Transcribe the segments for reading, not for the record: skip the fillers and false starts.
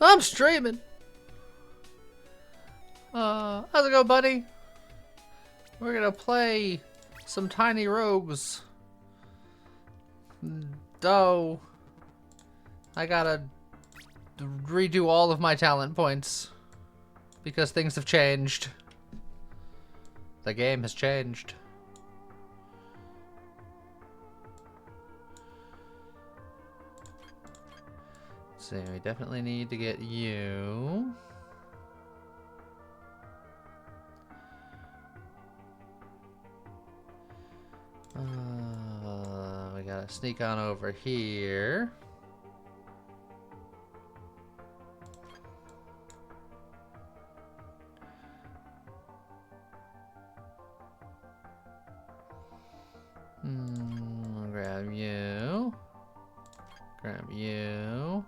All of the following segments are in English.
I'm streaming. How's it go, buddy? We're gonna play some tiny rogues. Though I gotta redo all of my talent points because things have changed. The game has changed. So we definitely need to get you. We gotta sneak on over here. I'll grab you. Grab you.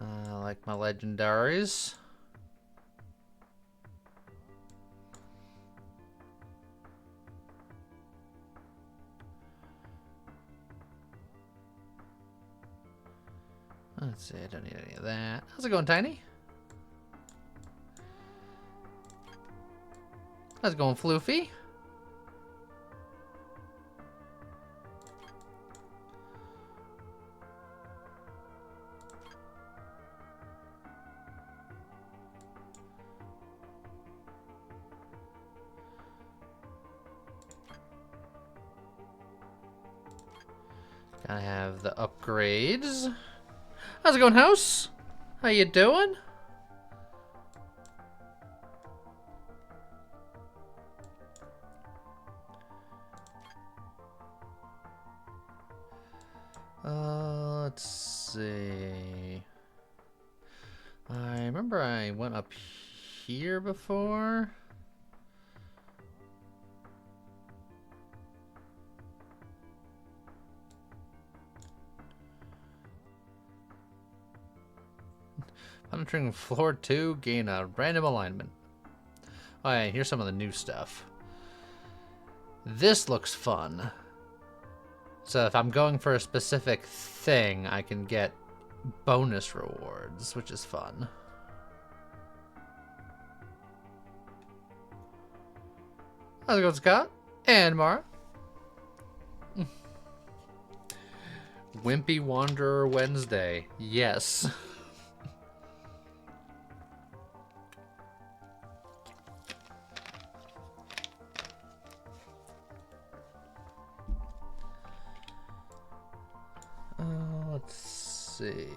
I like my legendaries. Let's see, I don't need any of that. How's it going, Tiny? How's it going, Floofy? Gotta have the upgrades. How's it going, House? How you doing? Let's see. I remember I went up here before. Monitoring floor 2, gain a random alignment. Alright, here's some of the new stuff. This looks fun. So if I'm going for a specific thing, I can get bonus rewards, which is fun. How's it going, Scott? And Mara. Wimpy Wanderer Wednesday. Yes. Let's see.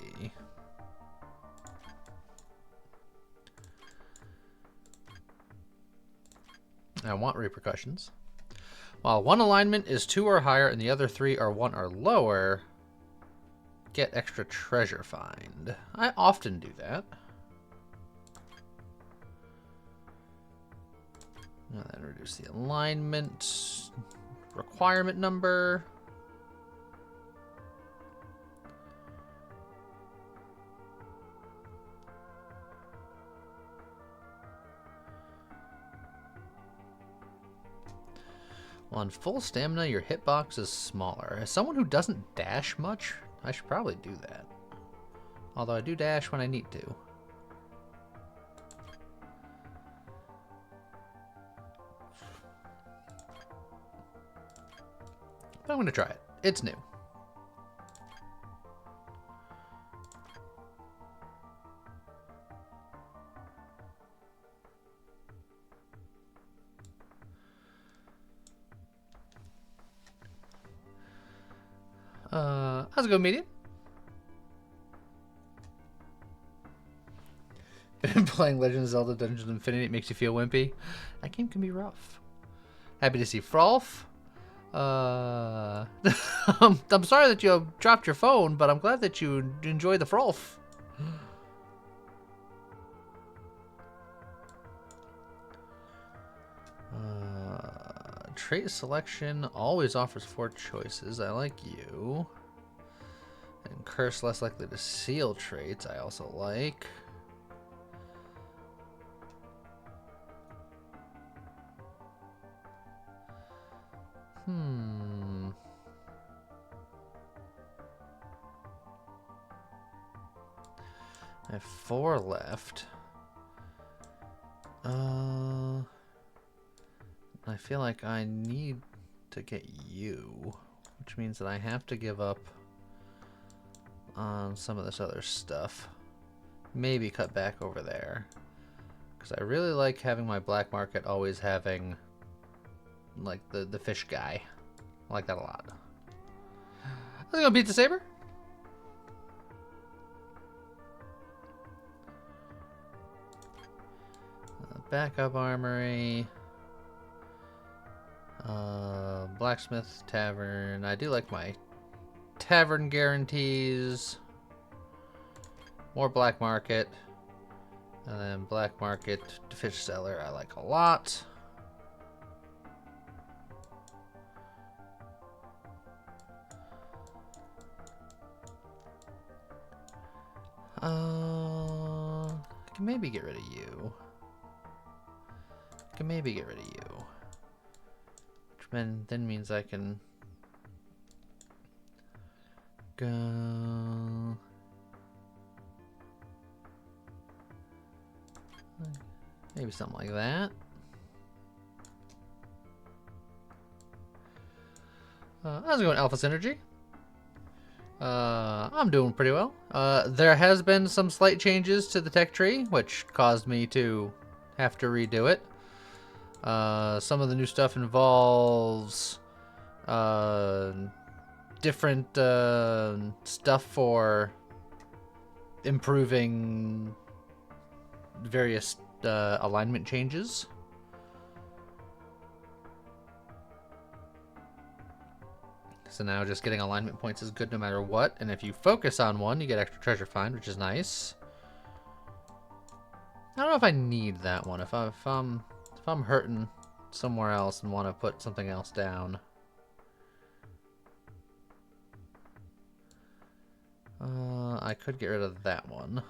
I want repercussions. While one alignment is 2 or higher and the other 3 are 1 or lower, get extra treasure find. I often do that. And then reduce the alignment requirement number. On full stamina, your hitbox is smaller. As someone who doesn't dash much, I should probably do that. Although I do dash when I need to. But I'm going to try it. It's new. How's it going, medium? Been playing Legend of Zelda Dungeons of Infinity. It makes you feel wimpy. That game can be rough. Happy to see Frolf. I'm sorry that you dropped your phone, but I'm glad that you enjoy the Frolf. Trait selection always offers 4 choices. I like you. And curse less likely to seal traits. I also like. I have 4 left. I feel like I need to get you, which means that I have to give up on some of this other stuff. Maybe cut back over there. Because I really like having my black market always having, like, the fish guy. I like that a lot. Let's go Pizza Saber. Backup armory. Blacksmith tavern. I do like my tavern guarantees. More black market. And then black market to fish seller I like a lot. I can maybe get rid of you. Can maybe get rid of you. Which then means I can go. Maybe something like that. How's it going, Alpha Synergy? I'm doing pretty well. There has been some slight changes to the tech tree, which caused me to have to redo it. Some of the new stuff involves different stuff for improving various alignment changes. So now just getting alignment points is good no matter what, and if you focus on one, you get extra treasure find, which is nice. I don't know if I need that one. If I'm hurting somewhere else and want to put something else down. I could get rid of that one.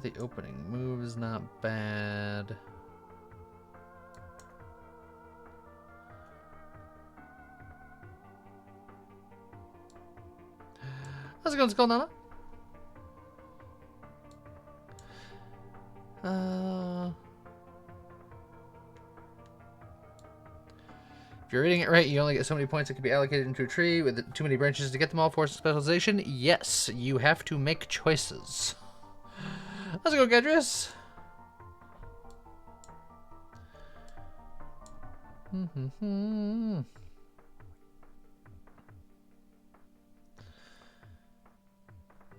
The opening move is not bad. How's it going, Skull Nana? If you're reading it right, you only get so many points that can be allocated into a tree with too many branches to get them all for specialization. Yes, you have to make choices. Let's go, Gedris.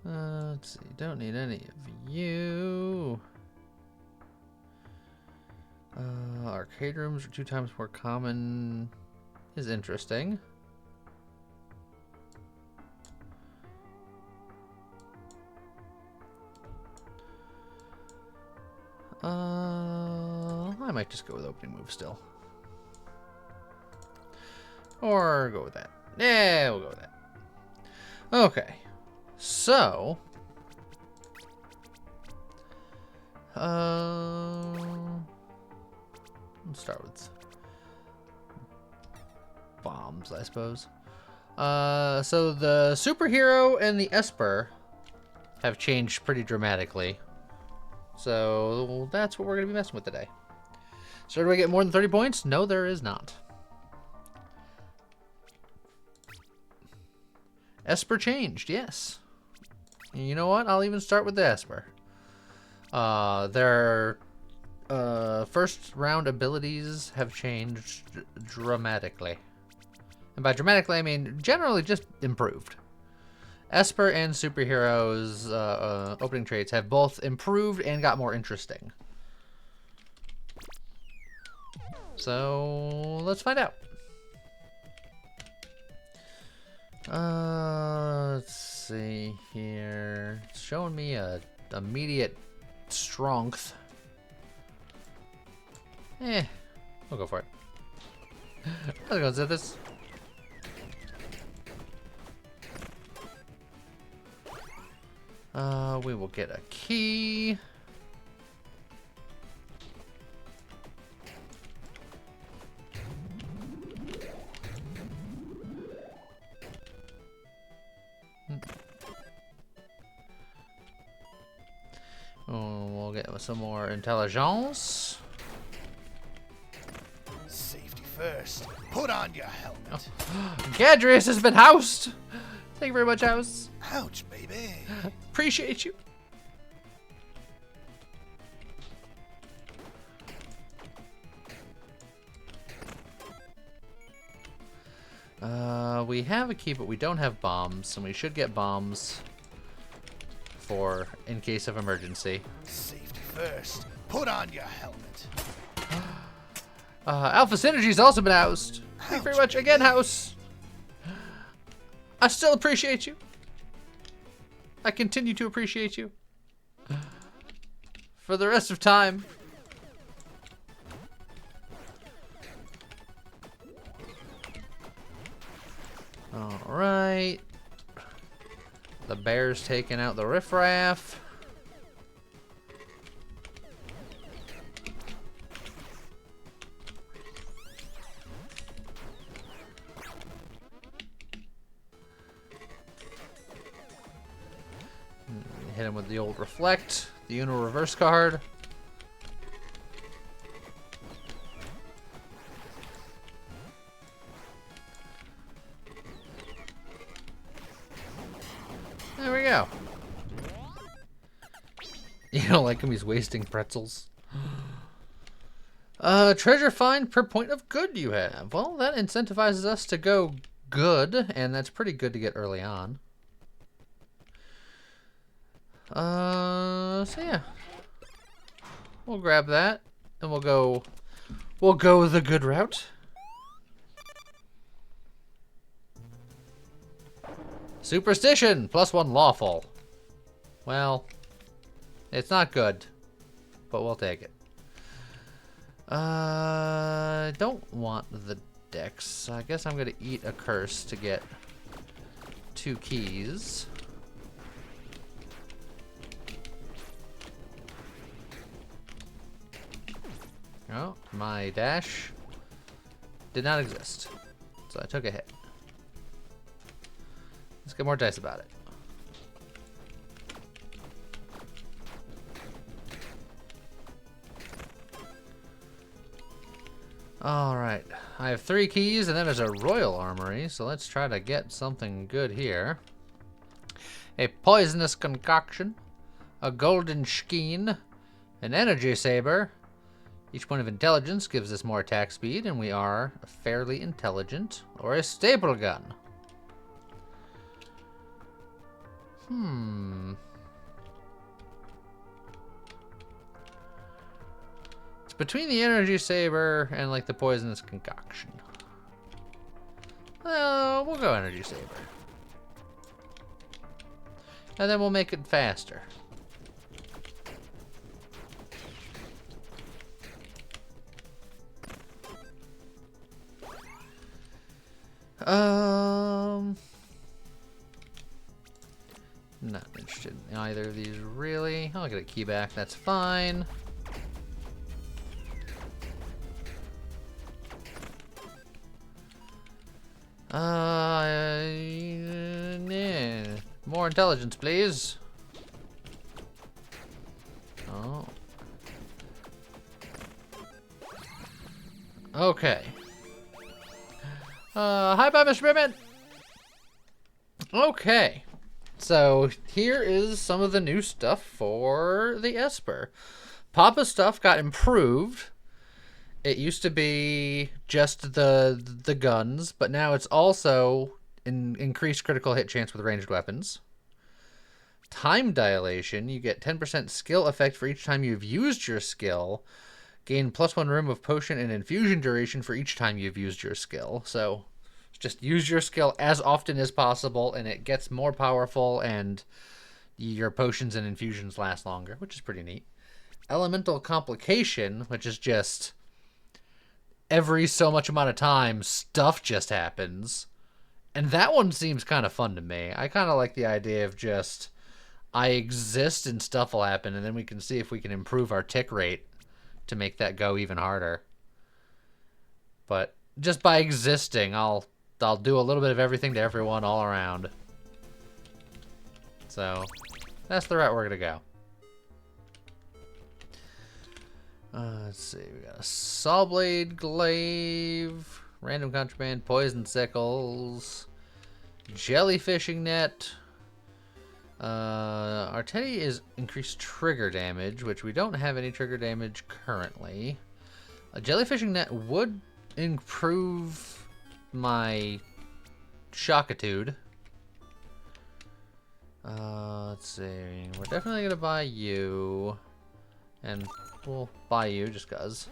Let's see. Don't need any of you. Arcade rooms are 2 times more common. Is interesting. I might just go with opening move still. Or go with that. Yeah, we'll go with that. Okay. So. Let's start with bombs, I suppose. So the superhero and the Esper have changed pretty dramatically. So that's what we're going to be messing with today. So do I get more than 30 points? No, there is not. Esper changed, yes. And you know what? I'll even start with the Esper. Their first round abilities have changed dramatically. And by dramatically, I mean generally just improved. Esper and Superhero's opening traits have both improved and got more interesting. So let's find out. Let's see here. It's showing me a immediate strength. We'll go for it. How's it going, Zithis? We will get a key. Oh, we'll get some more intelligence. Safety first. Put on your helmet. Gadrius has been housed. Thank you very much, House. Ouch, baby. Appreciate you. We have a key, but we don't have bombs, and we should get bombs for in case of emergency. Safety first. Put on your helmet. Alpha Synergy's also been housed. Thank you very much again, House. I still appreciate you. I continue to appreciate you. For the rest of time. Alright. The bear's taking out the riffraff. Hit him with the old reflect, the Uno reverse card. There we go. You don't like him, he's wasting pretzels. Treasure find per point of good you have. Well, that incentivizes us to go good, and that's pretty good to get early on. So yeah. We'll grab that, and we'll go the good route. Superstition, +1 lawful. Well, it's not good, but we'll take it. Don't want the dex. I guess I'm gonna eat a curse to get 2 keys. Oh, my dash did not exist, so I took a hit. Let's get more dice about it. Alright, I have 3 keys, and then there's a royal armory, so let's try to get something good here. A poisonous concoction, a golden skein, an energy saber. Each point of intelligence gives us more attack speed, and we are fairly intelligent. Or a staple gun. It's between the energy saber and like the poisonous concoction. Well, we'll go energy saber. And then we'll make it faster. Not interested in either of these, really. I'll get a key back, that's fine. Nah. More intelligence, please. Oh. Okay. Hi, bye, Mr. Bittman. Okay. So here is some of the new stuff for the Esper. Papa's stuff got improved. It used to be just the guns, but now it's also increased critical hit chance with ranged weapons. Time dilation, you get 10% skill effect for each time you've used your skill. Gain +1 room of potion and infusion duration for each time you've used your skill. So just use your skill as often as possible, and it gets more powerful, and your potions and infusions last longer, which is pretty neat. Elemental complication, which is just every so much amount of time, stuff just happens. And that one seems kind of fun to me. I kind of like the idea of just, I exist and stuff will happen, and then we can see if we can improve our tick rate to make that go even harder. But just by existing, I'll do a little bit of everything to everyone all around. So that's the route we're gonna go. Let's see, we got a saw blade, glaive, random contraband, poison sickles, jellyfishing net. Our teddy is increased trigger damage, which we don't have any trigger damage currently. A jellyfishing net would improve my shockitude. Let's see. We're definitely gonna buy you, and we'll buy you just cause.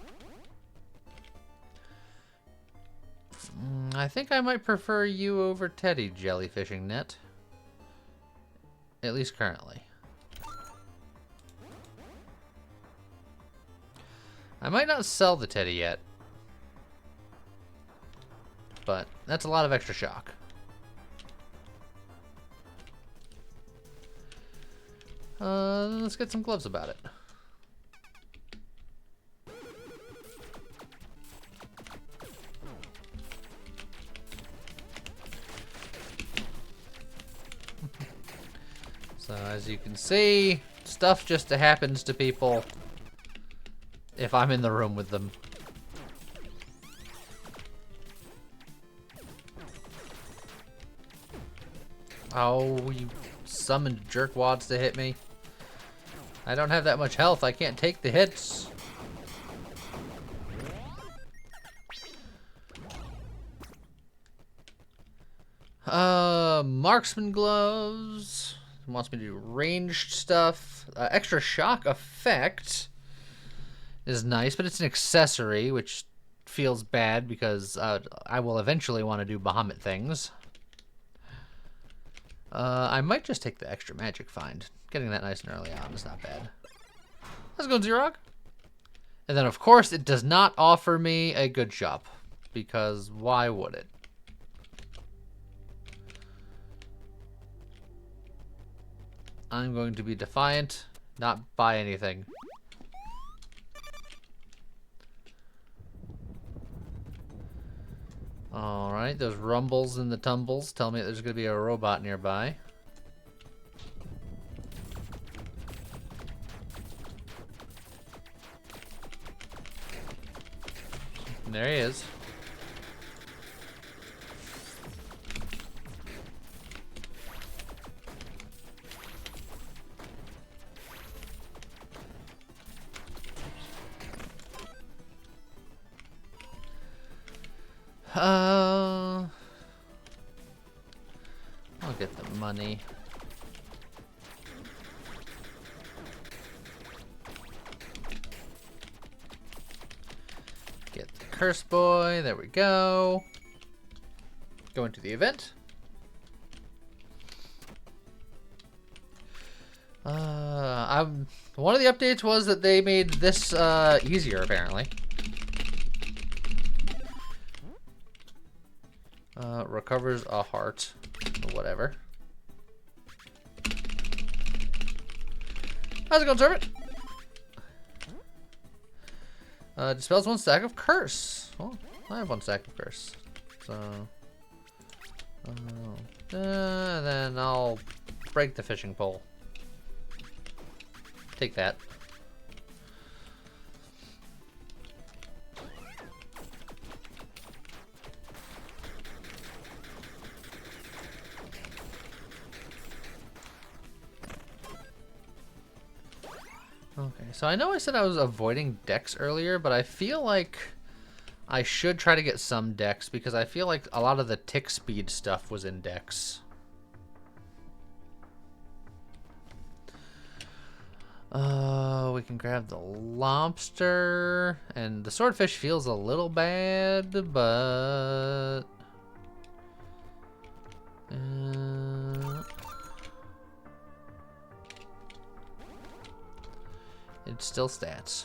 I think I might prefer you over Teddy, jellyfishing net. At least currently. I might not sell the Teddy yet, but that's a lot of extra shock. Let's get some gloves about it. So as you can see, stuff just happens to people if I'm in the room with them. Oh, you summoned jerkwads to hit me. I don't have that much health. I can't take the hits. Marksman gloves. Wants me to do ranged stuff. Extra shock effect is nice, but it's an accessory, which feels bad because I will eventually want to do Bahamut things. I might just take the extra magic find. Getting that nice and early on is not bad. Let's go, Xerog. And then, of course, it does not offer me a good shop, because why would it? I'm going to be defiant, not buy anything. Alright, those rumbles and the tumbles tell me that there's going to be a robot nearby. And there he is. I'll get the money. Get the curse boy. There we go. Go into the event. One of the updates was that they made this easier, apparently. Recovers a heart, or whatever. How's it going, servant? Dispels one stack of curse. Well, I have one stack of curse, so then I'll break the fishing pole. Take that. Okay, so I know I said I was avoiding decks earlier, but I feel like I should try to get some decks because I feel like a lot of the tick speed stuff was in decks. We can grab the lobster, and the swordfish feels a little bad, but it's still stats.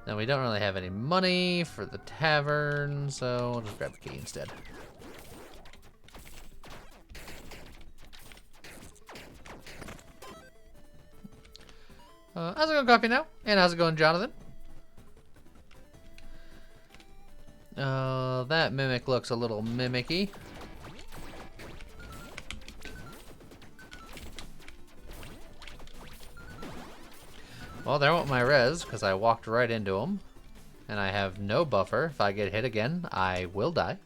Now we don't really have any money for the tavern, so we'll just grab the key instead. How's it going, Coffee now? And how's it going, Jonathan? That mimic looks a little mimicky. Well, there went my res, because I walked right into him. And I have no buffer. If I get hit again, I will die.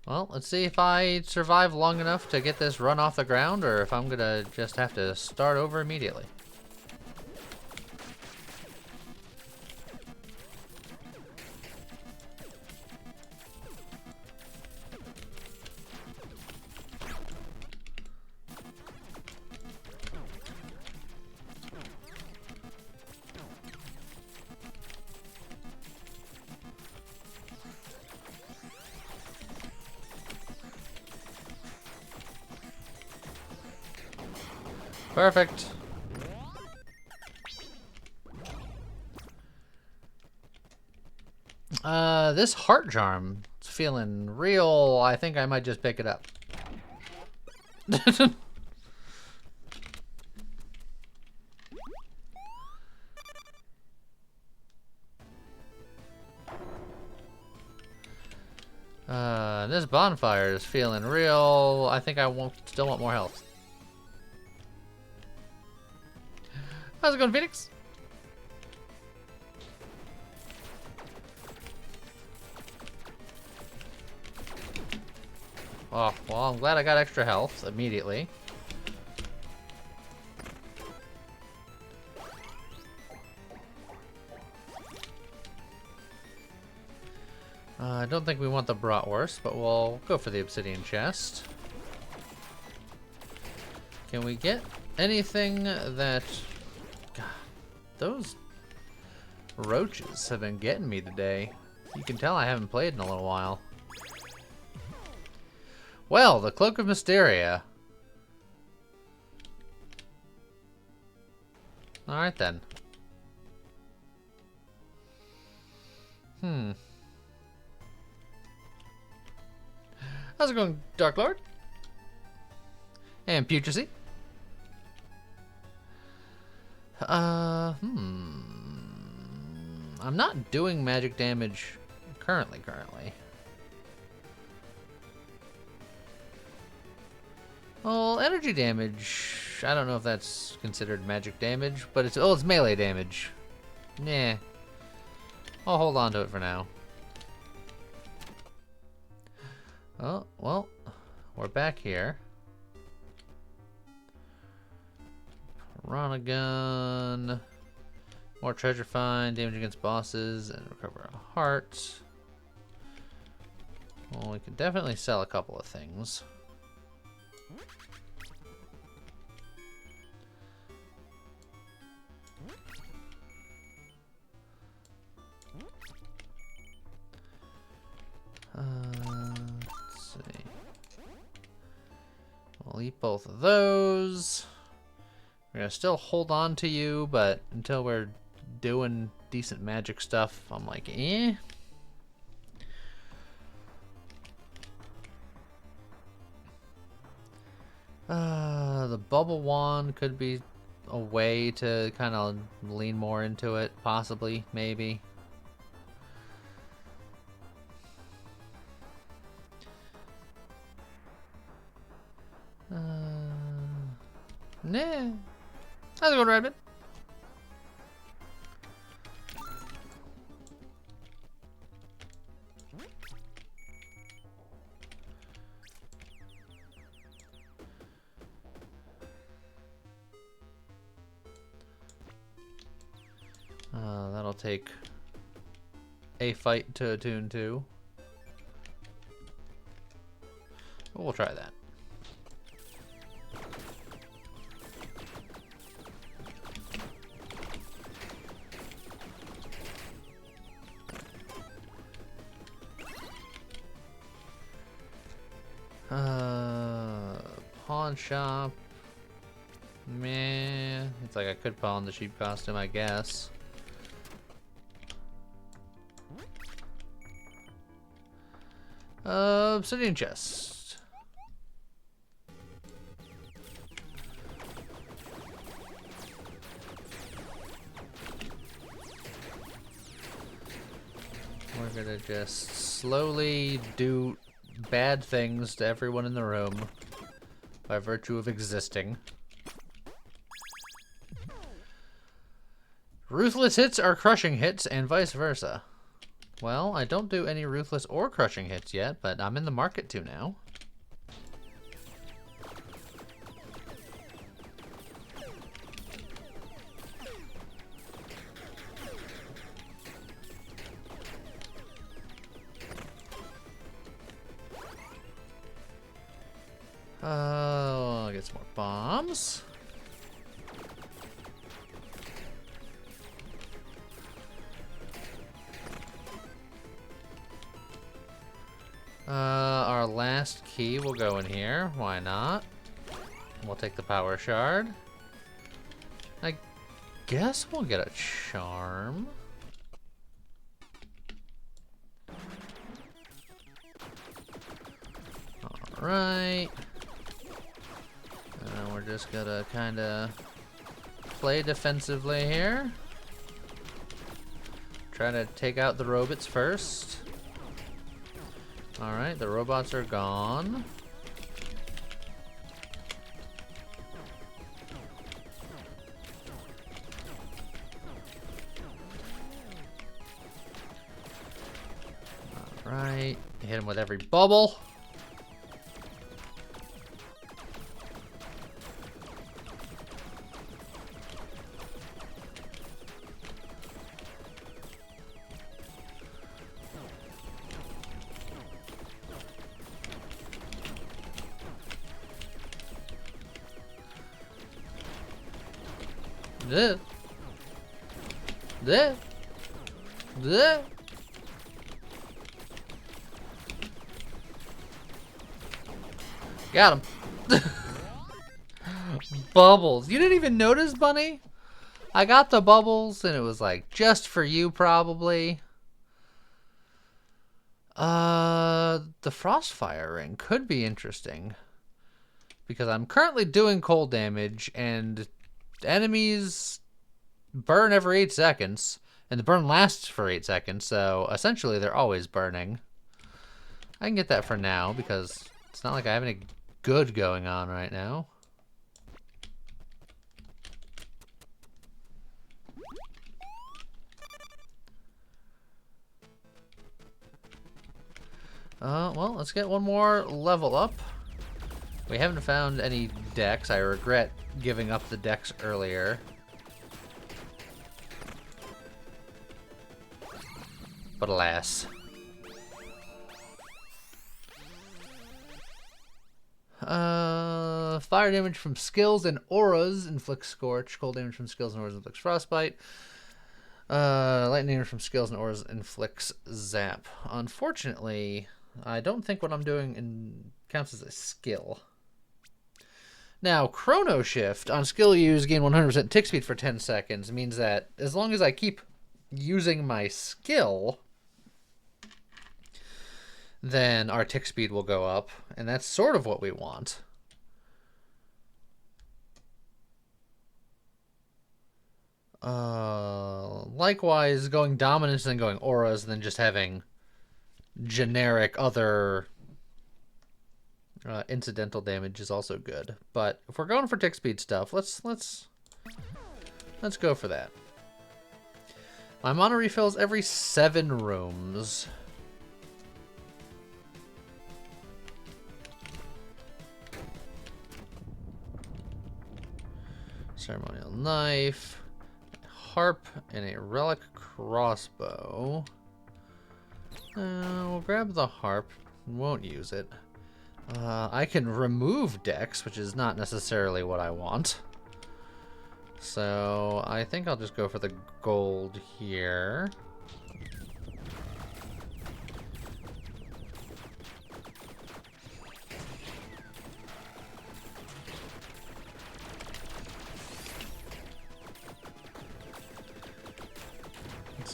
Well, let's see if I survive long enough to get this run off the ground, or if I'm gonna just have to start over immediately. Perfect. This heart charm is feeling real. I think I might just pick it up. This bonfire is feeling real. I think I still want more health. How's it going, Phoenix? Oh, well, I'm glad I got extra health immediately. I don't think we want the bratwurst, but we'll go for the obsidian chest. Can we get anything that... God, those roaches have been getting me today. You can tell I haven't played in a little while. Well, the Cloak of Mysteria. Alright then. How's it going, Dark Lord? And Putresy? I'm not doing magic damage currently. Well, energy damage, I don't know if that's considered magic damage, but it's melee damage. Nah. I'll hold on to it for now. Oh, well, we're back here. Piranha gun. More treasure find, damage against bosses, and recover a heart. Well, we can definitely sell a couple of things. Let's see. We'll eat both of those. We're gonna still hold on to you, but until we're doing decent magic stuff, I'm like, eh. The bubble wand could be a way to kind of lean more into it, possibly, maybe. Nah. How's it going, Redmond? That'll take a fight to attune to. But we'll try that. pawn shop. Meh. It's like I could pawn the sheep costume, I guess. Obsidian chest. We're gonna just slowly do bad things to everyone in the room by virtue of existing. Ruthless hits are crushing hits and vice versa. Well, I don't do any ruthless or crushing hits yet, but I'm in the market to now. I'll get some more bombs. Our last key will go in here. Why not? We'll take the power shard. I guess we'll get a charm. Alright. And we're just gonna kinda play defensively here. Try to take out the robots first. Alright, the robots are gone. Alright, hit him with every bubble. Bleh. Bleh. Bleh. Got him. Bubbles. You didn't even notice, Bunny? I got the bubbles and it was like just for you probably. The Frostfire ring could be interesting. Because I'm currently doing cold damage and enemies burn every 8 seconds, and the burn lasts for 8 seconds, so essentially they're always burning. I can get that for now, because it's not like I have any good going on right now. Well, let's get one more level up. We haven't found any decks. I regret giving up the decks earlier. But alas. Fire damage from skills and auras inflicts Scorch. Cold damage from skills and auras inflicts Frostbite. Lightning damage from skills and auras inflicts Zap. Unfortunately, I don't think what I'm doing counts as a skill. Now, Chrono Shift on skill use gain 100% tick speed for 10 seconds means that as long as I keep using my skill, then our tick speed will go up, and that's sort of what we want. Likewise, going Dominance and then going Auras, and then just having generic other incidental damage is also good. But if we're going for tick speed stuff, let's go for that. My mana refills every 7 rooms. Ceremonial knife, a harp, and a relic crossbow. We'll grab the harp. Won't use it. I can remove decks, which is not necessarily what I want. So I think I'll just go for the gold here.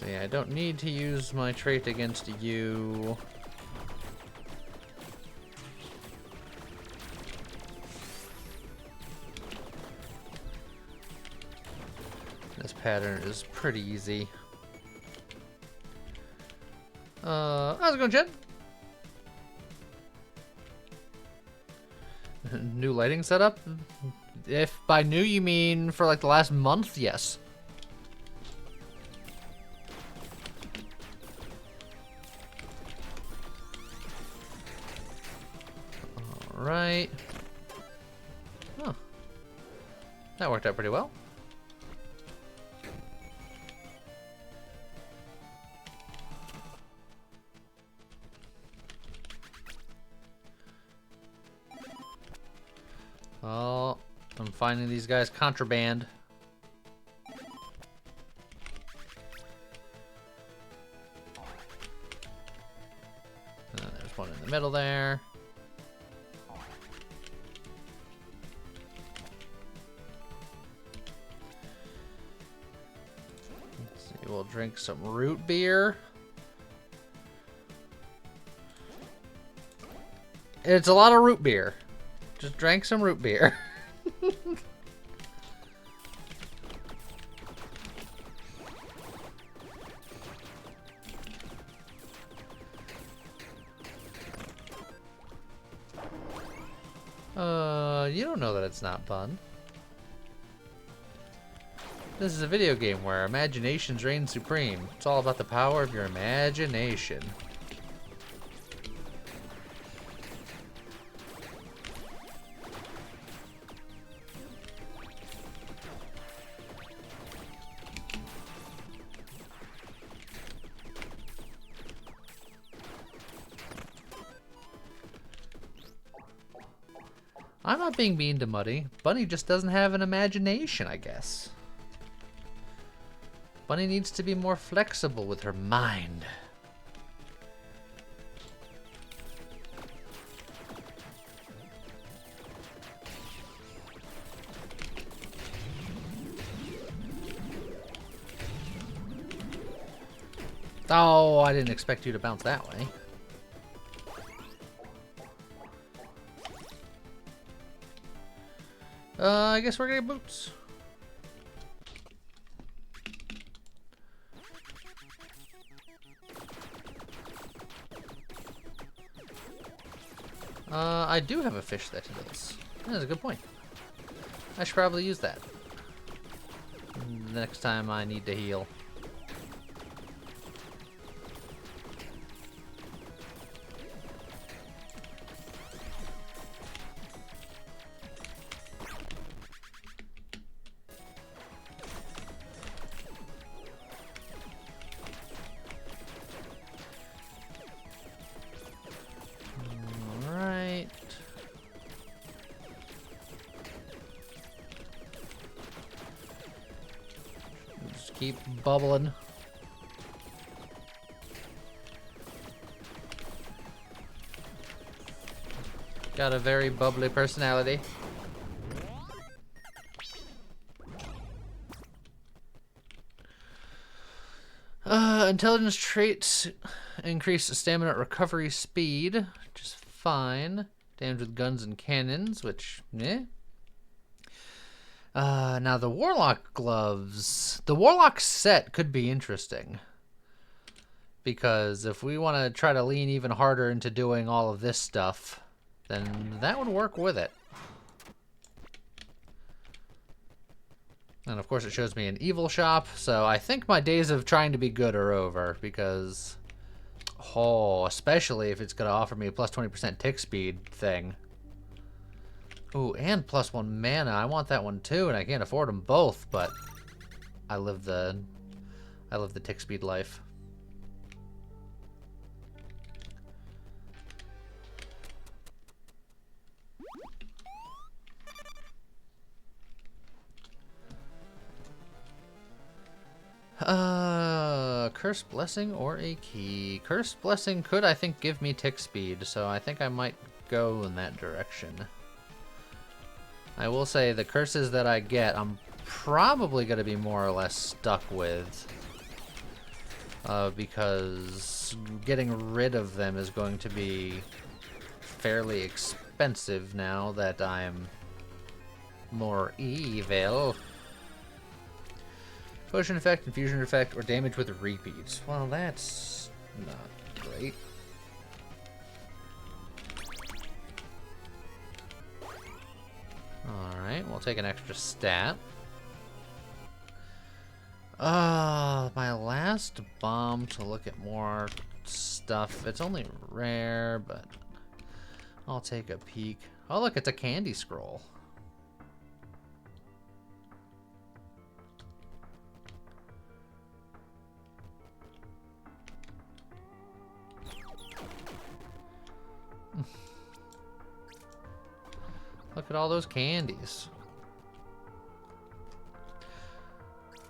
So yeah, I don't need to use my trait against you. This pattern is pretty easy. How's it going, Jen? New lighting setup? If by new you mean for like the last month, yes. Alright. Huh. That worked out pretty well. Oh, I'm finding these guys contraband. There's one in the middle there. Let's see, we'll drink some root beer. It's a lot of root beer. Just drank some root beer. You don't know that it's not fun. This is a video game where imaginations reign supreme. It's all about the power of your imagination. I'm not being mean to Muddy. Bunny just doesn't have an imagination, I guess. Bunny needs to be more flexible with her mind. Oh, I didn't expect you to bounce that way. I guess we're getting boots. I do have a fish that does. That's a good point. I should probably use that next time I need to heal. Keep bubbling. Got a very bubbly personality. Intelligence traits increase stamina recovery speed, which is fine. Damage with guns and cannons, which, eh. Now the Warlock gloves. The Warlock set could be interesting. Because if we want to try to lean even harder into doing all of this stuff, then that would work with it. And of course it shows me an evil shop, so I think my days of trying to be good are over, because... Oh, especially if it's going to offer me a plus 20% tick speed thing. Ooh, and plus 1 mana. I want that one too, and I can't afford them both, but I live the tick speed life. Curse Blessing or a key. Curse Blessing could, I think, give me tick speed, so I think I might go in that direction. I will say the curses that I get, I'm probably going to be more or less stuck with. because getting rid of them is going to be fairly expensive now that I'm more evil. Potion effect, infusion effect, or damage with repeats. Well, that's not great. Alright, we'll take an extra stat. My last bomb to look at more stuff. It's only rare, but I'll take a peek. Oh, look, it's a candy scroll. Look at all those candies.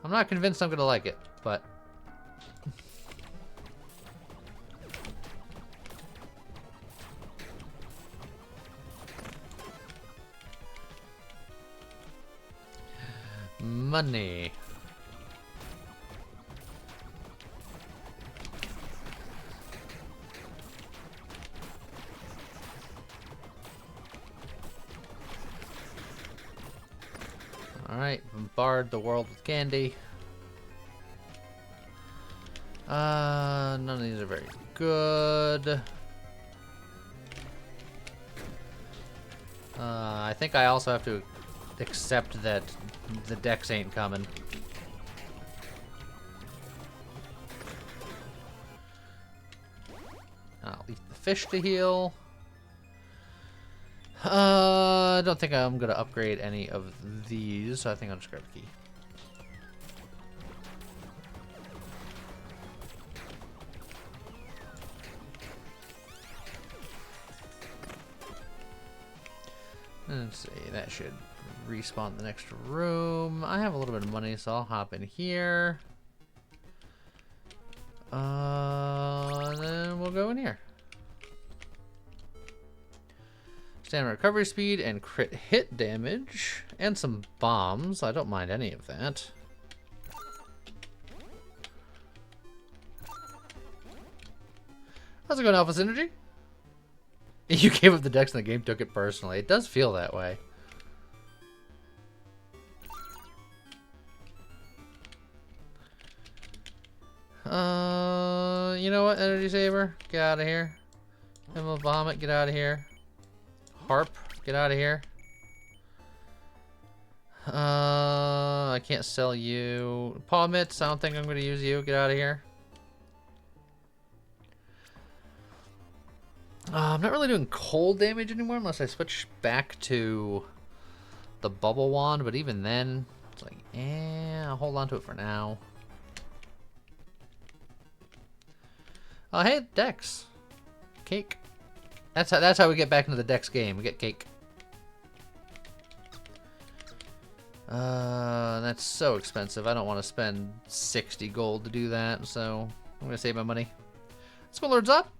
I'm not convinced I'm gonna like it, but money. Alright, bombard the world with candy. None of these are very good. I think I also have to accept that the dex ain't coming. I'll leave the fish to heal. I don't think I'm gonna upgrade any of these, so I think I'll just grab the key. Let's see, that should respawn the next room. I have a little bit of money, so I'll hop in here. And then we'll go in here. Stamina recovery speed and crit hit damage. And some bombs. I don't mind any of that. How's it going, Alpha Synergy? You gave up the dex and the game took it personally. It does feel that way. You know what, Energy Saber? Get out of here. Emma Vomit, get out of here. Harp, get out of here. I can't sell you. Paw Mitts, I don't think I'm going to use you. Get out of here. I'm not really doing cold damage anymore unless I switch back to the bubble wand, but even then, it's like, I'll hold on to it for now. Oh, hey, Dex. Cake. That's how we get back into the Dex game. We get cake. That's so expensive. I don't want to spend 60 gold to do that, so I'm gonna save my money. Let's go, Lords up.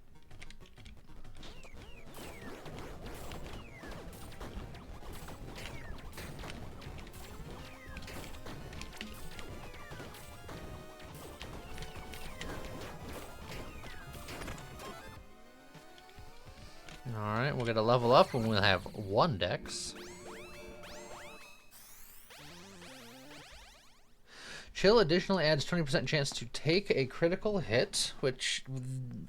Alright, we're gonna level up and we'll have 1 dex. Chill additionally adds 20% chance to take a critical hit, which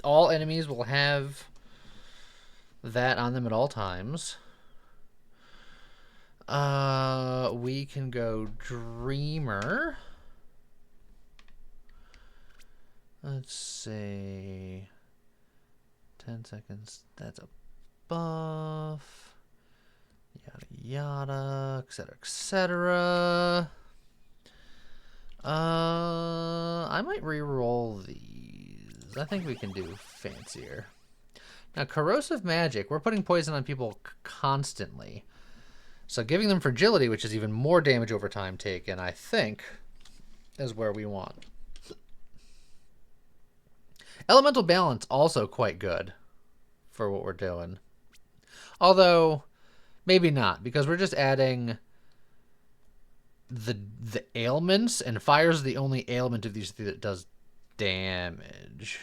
all enemies will have that on them at all times. We can go Dreamer. Let's see. 10 seconds. That's a buff. Yada yada, etc., etc. I might re-roll these. I think we can do fancier. Now, corrosive magic. We're putting poison on people constantly. So giving them fragility, which is even more damage over time taken, I think, is where we want. Elemental balance, also quite good for what we're doing. Although, maybe not, because we're just adding the ailments, and fire's the only ailment of these that does damage.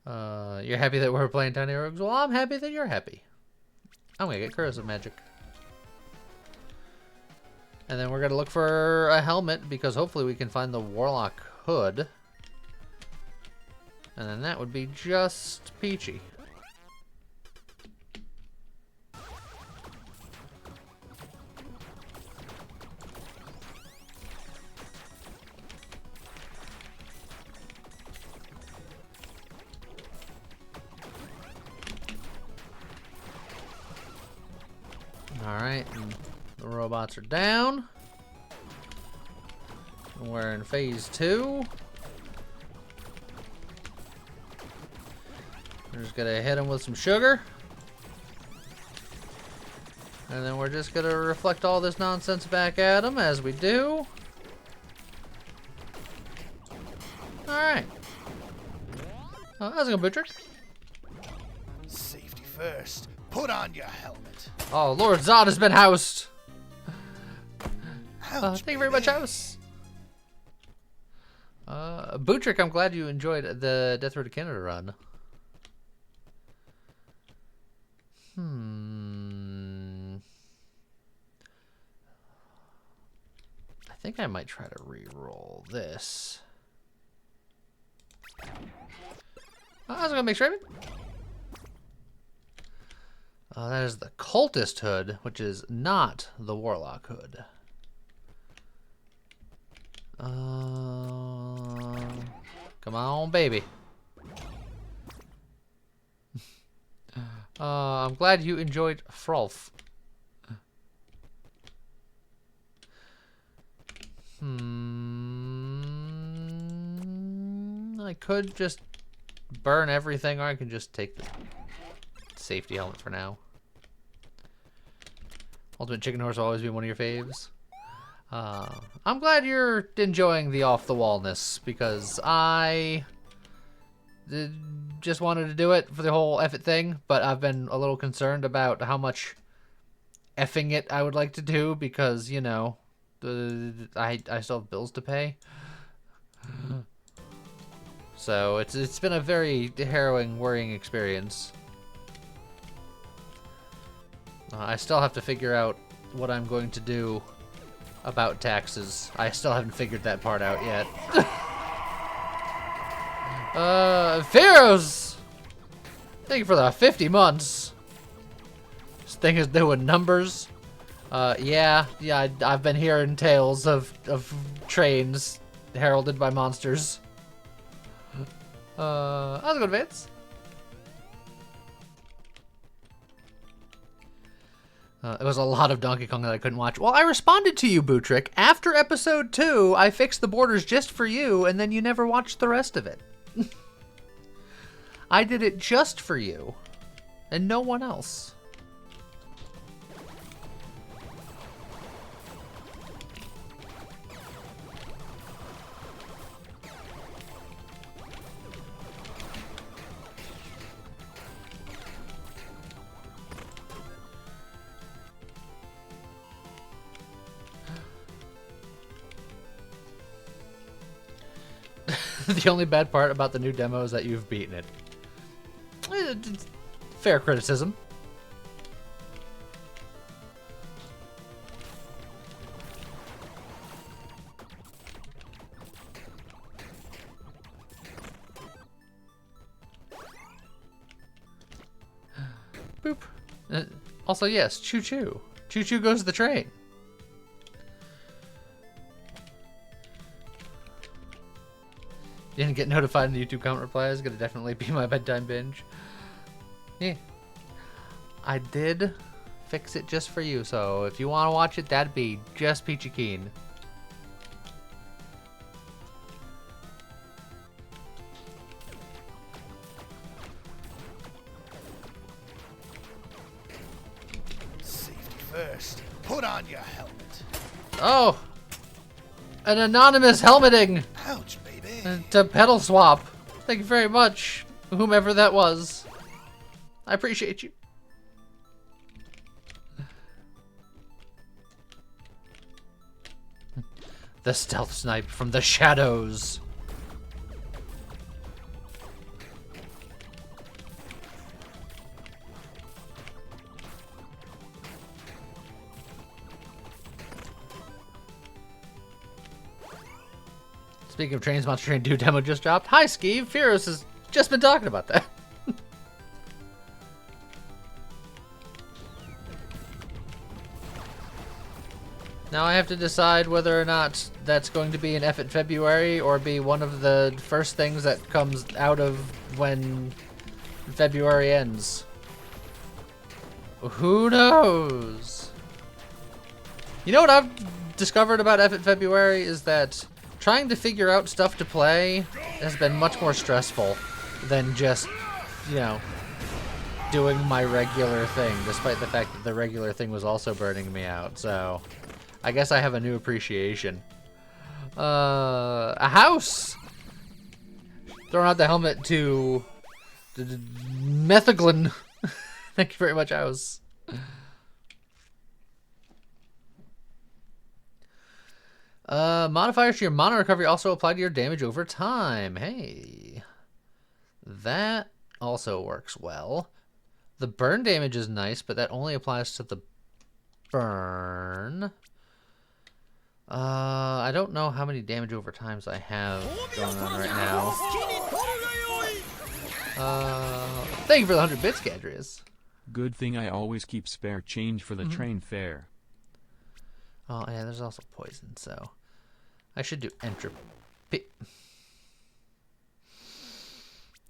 You're happy that we're playing Tiny Rogues? Well, I'm happy that you're happy. I'm gonna get Curse of Magic. And then we're gonna look for a helmet, because hopefully we can find the Warlock hood. And then that would be just peachy. Alright, the robots are down. We're in phase 2. We're just gonna hit them with some sugar. And then we're just gonna reflect all this nonsense back at them as we do. Alright. How's it going, Butcher? Safety first. Put on your helmet. Oh, Lord Zod has been housed. Ouch, Thank you very much, baby. house. Bootrick, I'm glad you enjoyed the Death Road to Canada run. I think I might try to re-roll this. I was gonna make sure. That is the Cultist hood, which is not the Warlock hood. Come on, baby. I'm glad you enjoyed Frolf. I could just burn everything, or I can just take the safety helmet for now. Ultimate Chicken Horse will always be one of your faves. I'm glad you're enjoying the off-the-wallness, because I just wanted to do it for the whole F it thing, but I've been a little concerned about how much effing it I would like to do, because, you know, I still have bills to pay. So it's been a very harrowing, worrying experience. I still have to figure out what I'm going to do about taxes. I still haven't figured that part out yet. Pharaohs! Thank you for the 50 months. This thing is doing numbers. Yeah, I've been hearing tales of trains heralded by monsters. How's it going, Vance? It was a lot of Donkey Kong that I couldn't watch. Well, I responded to you, Bootrick. After episode 2, I fixed the borders just for you, and then you never watched the rest of it. I did it just for you, and no one else. The only bad part about the new demo is that you've beaten it. Fair criticism. Boop. Also, yes, choo-choo. Choo-choo goes the train. Didn't get notified in the YouTube comment reply. Is gonna definitely be my bedtime binge. Yeah. I did fix it just for you, so if you want to watch it, that'd be just peachy keen. Safety first. Put on your helmet. Oh! An anonymous helmeting! Ouch, baby. To pedal swap. Thank you very much, whomever that was. I appreciate you. The stealth snipe from the shadows. Speaking of trains, Monster Train 2 demo just dropped. Hi, Skeeve. Fearos has just been talking about that. Now I have to decide whether or not that's going to be an F in February or be one of the first things that comes out of when February ends. Who knows? You know what I've discovered about F in February is that trying to figure out stuff to play has been much more stressful than just, you know, doing my regular thing, despite the fact that the regular thing was also burning me out, so I guess I have a new appreciation. A house! Throwing out the helmet to Methaglin. Thank you very much, house. Modifiers to your mana recovery also apply to your damage over time. Hey. That also works well. The burn damage is nice, but that only applies to the burn. I don't know how many damage over times I have going on right now. Thank you for the 100 bits, Gadrius. Good thing I always keep spare change for the train fare. Oh, yeah, there's also poison, so I should do entropy.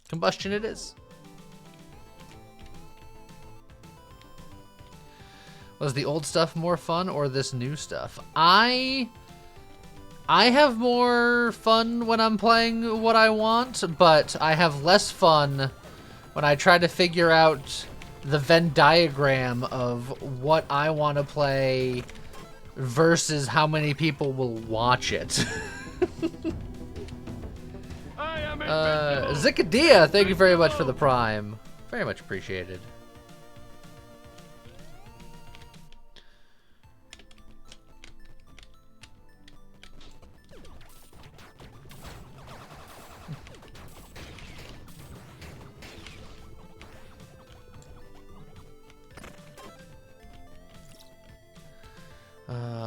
Combustion it is. Was the old stuff more fun or this new stuff? I have more fun when I'm playing what I want, but I have less fun when I try to figure out the Venn diagram of what I want to play versus how many people will watch it. Zikadia, thank you very much for the Prime. Very much appreciated.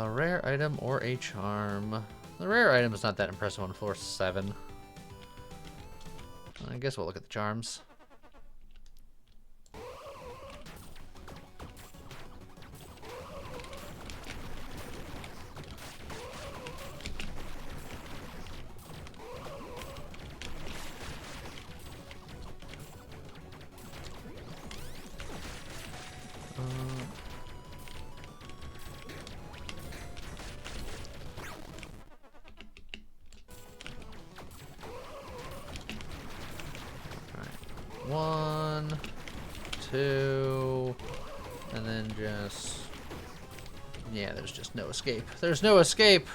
Rare item or a charm. The rare item is not that impressive on floor 7. I guess we'll look at the charms. One, two, and then just... Yeah, there's just no escape. There's no escape!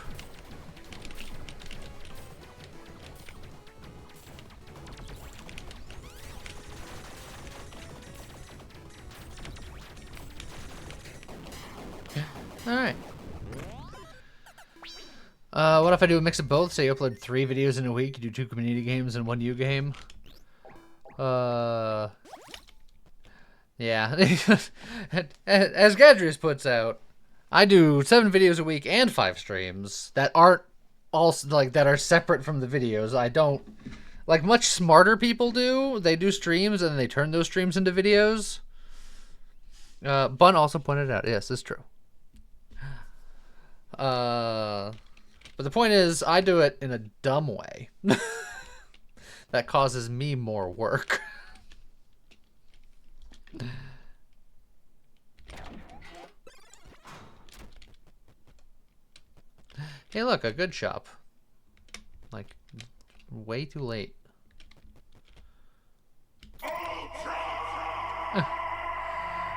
Alright. What if I do a mix of both? Say you upload 3 videos in a week, you do 2 community games and 1 U game? Yeah. As Gadrius puts out, I do 7 videos a week and 5 streams that aren't also like that are separate from the videos. I don't like much smarter people do. They do streams and they turn those streams into videos. Bun also pointed out, yes, it's true. But the point is, I do it in a dumb way. That causes me more work. Hey, look, a good shop. Like, way too late.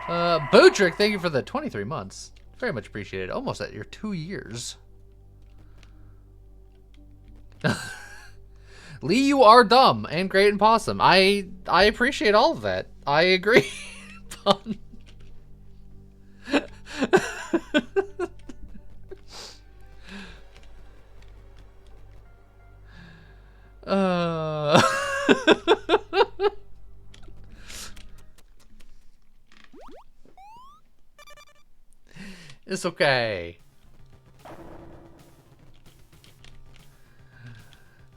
Bootrick, thank you for the 23 months. Very much appreciated. Almost at your 2 years. Lee, you are dumb and great and possum. I appreciate all of that. I agree. It's okay.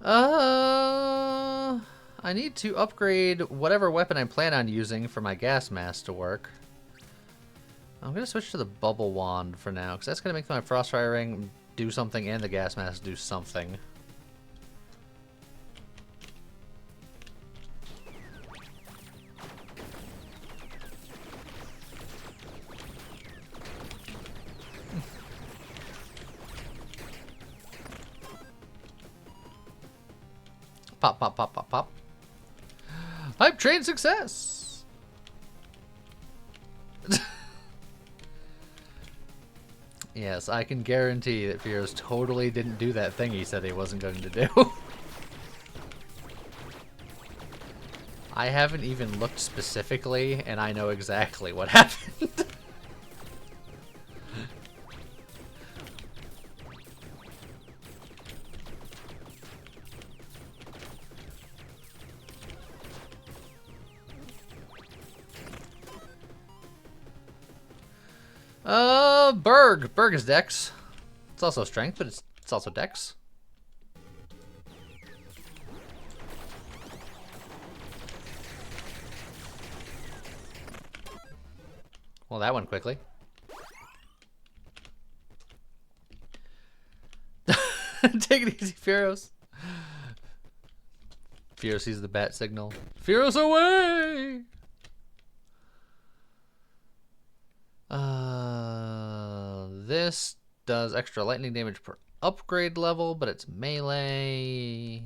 I need to upgrade whatever weapon I plan on using for my gas mask to work. I'm gonna switch to the bubble wand for now, because that's gonna make my frostfire ring do something and the gas mask do something. Pop, pop, pop, pop, pop. Hype train success! Yes, I can guarantee that Fearos totally didn't do that thing he said he wasn't going to do. I haven't even looked specifically, and I know exactly what happened. Berg. Berg is Dex. It's also Strength, but it's also Dex. Well, that went quickly. Take it easy, Fearos. Fearos sees the bat signal. Fearos away! This does extra lightning damage per upgrade level, but it's melee.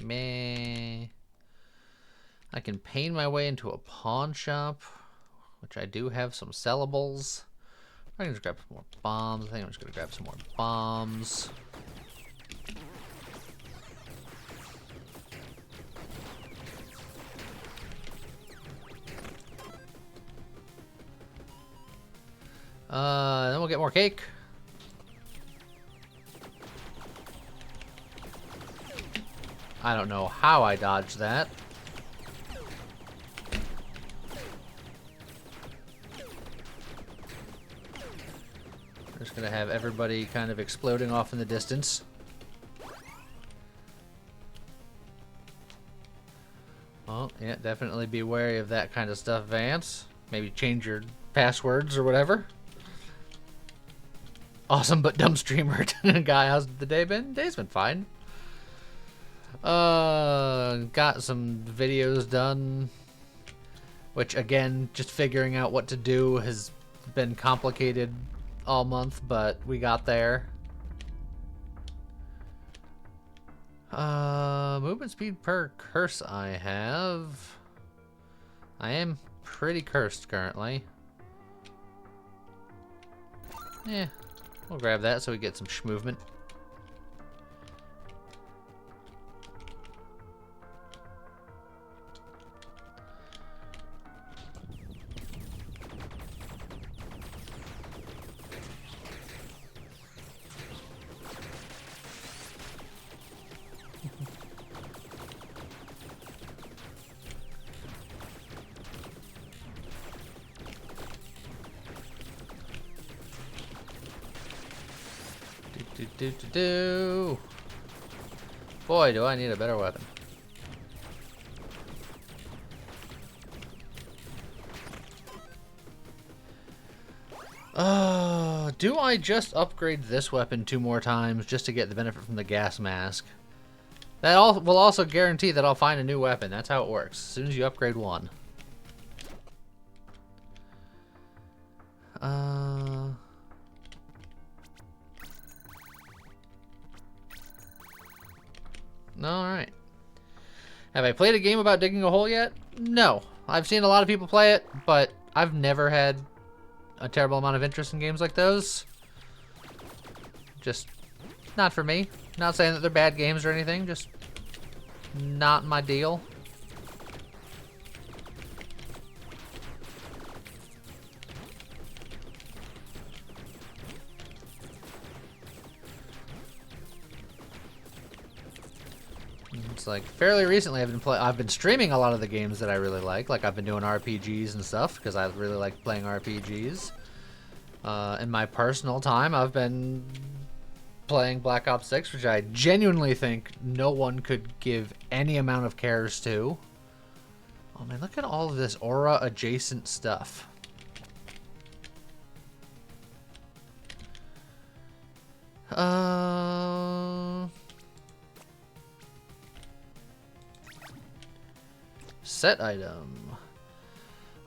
Meh. I can pain my way into a pawn shop, which I do have some sellables. I can just grab some more bombs. I think I'm just going to grab some more bombs. Then we'll get more cake. I don't know how I dodged that. We're just gonna have everybody kind of exploding off in the distance. Well, yeah, definitely be wary of that kind of stuff, Vance. Maybe change your passwords or whatever. Awesome but dumb streamer. Guy, how's the day been? Day's been fine. Got some videos done, which again, just figuring out what to do has been complicated all month, but we got there. Movement speed per curse I have. I am pretty cursed currently. Yeah. We'll grab that so we get some movement. Boy, do I need a better weapon. Do I just upgrade this weapon 2 more times just to get the benefit from the gas mask? That will also guarantee that I'll find a new weapon. That's how it works. As soon as you upgrade one. Alright. Have I played a game about digging a hole yet? No. I've seen a lot of people play it, but I've never had a terrible amount of interest in games like those. Just not for me. Not saying that they're bad games or anything, just not my deal. It's like fairly recently I've been streaming a lot of the games that I really like I've been doing RPGs and stuff because I really like playing RPGs. In my personal time, I've been playing Black Ops 6, which I genuinely think no one could give any amount of cares to. Oh man, look at all of this aura adjacent stuff. Set item.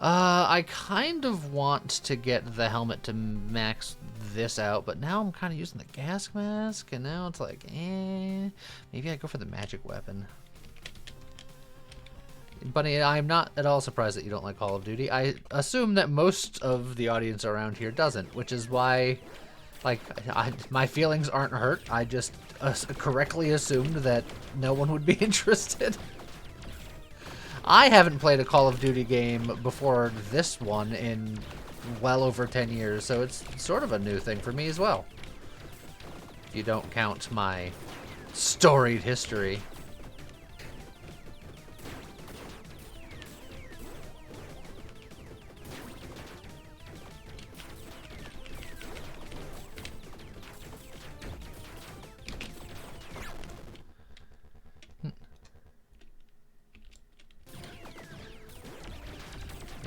I kind of want to get the helmet to max this out, but now I'm kind of using the gas mask, and now it's like, maybe I go for the magic weapon. Bunny, I'm not at all surprised that you don't like Call of Duty. I assume that most of the audience around here doesn't, which is why, like, my feelings aren't hurt. I just correctly assumed that no one would be interested. I haven't played a Call of Duty game before this one in well over 10 years, so it's sort of a new thing for me as well. If you don't count my storied history.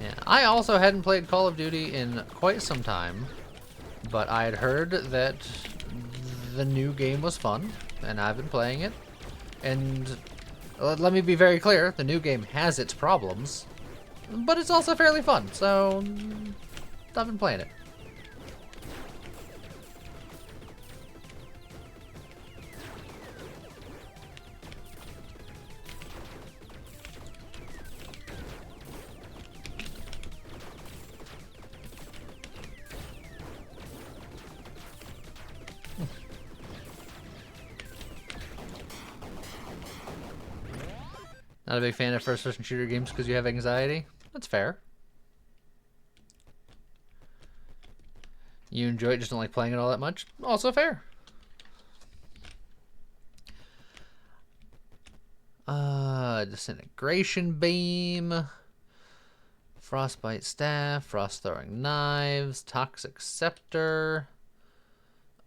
Yeah, I also hadn't played Call of Duty in quite some time, but I had heard that the new game was fun, and I've been playing it. And let me be very clear, the new game has its problems, but it's also fairly fun, so I've been playing it. Not a big fan of first-person shooter games because you have anxiety? That's fair. You enjoy it, just don't like playing it all that much? Also fair. Disintegration beam. Frostbite staff. Frost-throwing knives. Toxic scepter.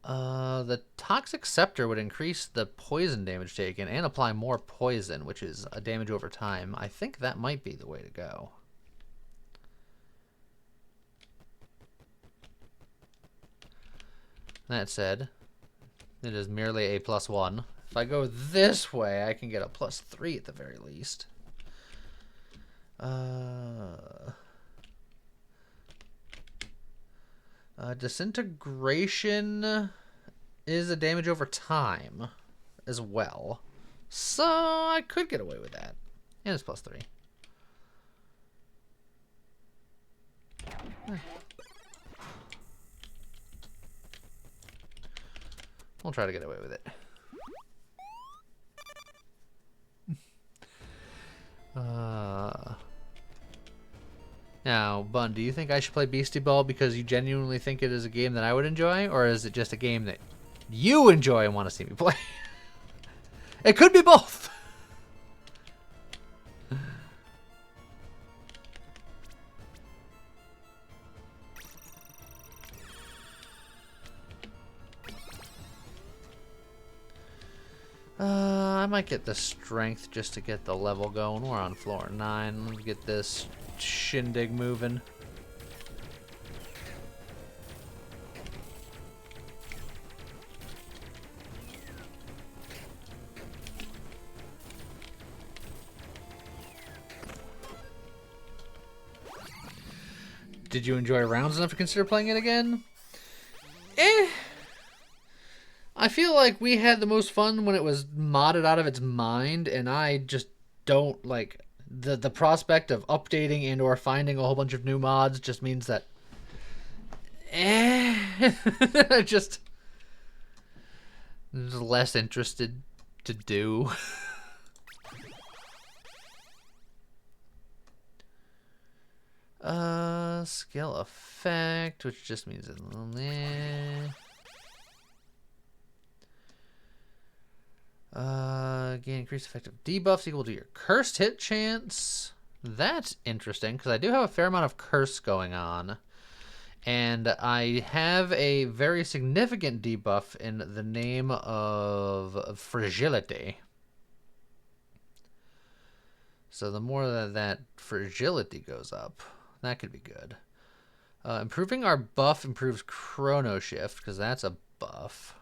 The Toxic Scepter would increase the poison damage taken and apply more poison, which is a damage over time. I think that might be the way to go. That said, it is merely a +1. If I go this way, I can get a +3 at the very least. Disintegration is a damage over time as well. So I could get away with that. And it's +3. We'll try to get away with it. Now, Bun, do you think I should play Beastie Ball because you genuinely think it is a game that I would enjoy, or is it just a game that you enjoy and want to see me play? It could be both. I might get the strength just to get the level going. We're on floor 9. Let me get this shindig moving. Did you enjoy rounds enough to consider playing it again? I feel like we had the most fun when it was modded out of its mind, and I just don't like the prospect of updating and or finding a whole bunch of new mods just means that just less interested to do. Skill effect, which just means gain increased effective debuffs equal to your cursed hit chance. That's interesting, because I do have a fair amount of curse going on. And I have a very significant debuff in the name of fragility. So the more that fragility goes up, that could be good. Improving our buff improves chrono shift, because that's a buff.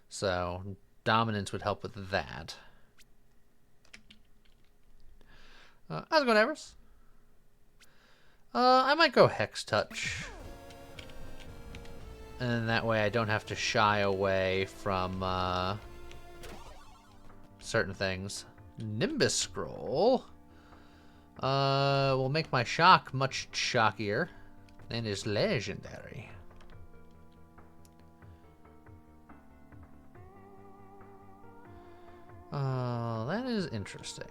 So dominance would help with that. How's it going, Everest? I might go Hex Touch. And that way I don't have to shy away from certain things. Nimbus Scroll will make my shock much shockier and is legendary. That is interesting.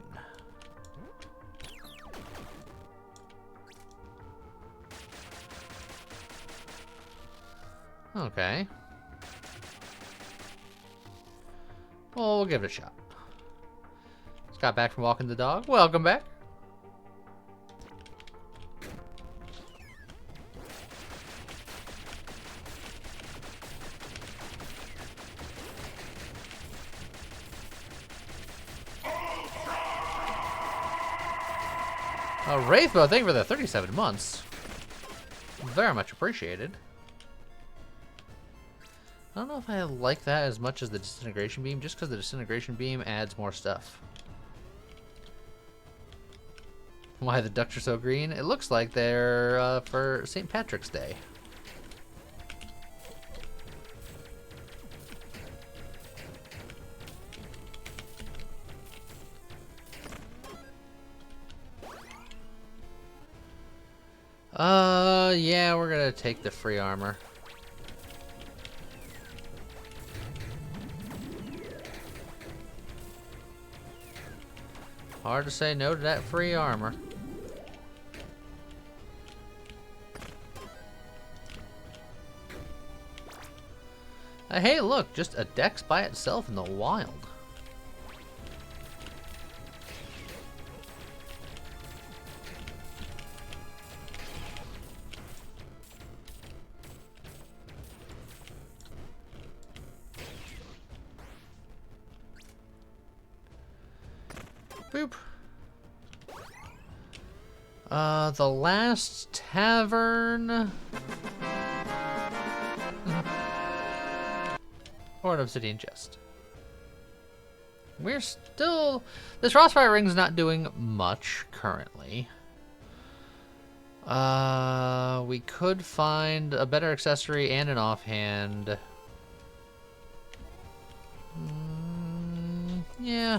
Okay. Well, we'll give it a shot. Just got back from walking the dog. Welcome back. Wraithbow, thank you for the 37 months. Very much appreciated. I don't know if I like that as much as the Disintegration Beam, just because the Disintegration Beam adds more stuff. Why the ducks are so green? It looks like they're for St. Patrick's Day. Yeah, we're gonna take the free armor. Hard to say no to that free armor. Hey, look, just a dex by itself in the wild. Boop. The last tavern. Or an obsidian chest. We're still... This Frostfire Ring's not doing much currently. We could find a better accessory and an offhand. Yeah.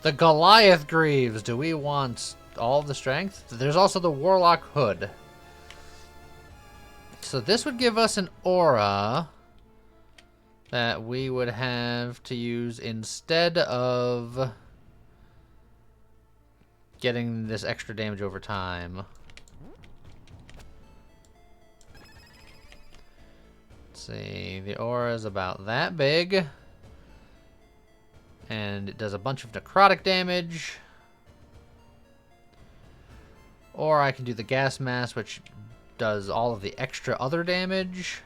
The Goliath Greaves. Do we want all of the strength? There's also the Warlock Hood. So this would give us an aura that we would have to use instead of getting this extra damage over time. Let's see. The aura is about that big. And it does a bunch of necrotic damage. Or I can do the gas mask, which does all of the extra other damage.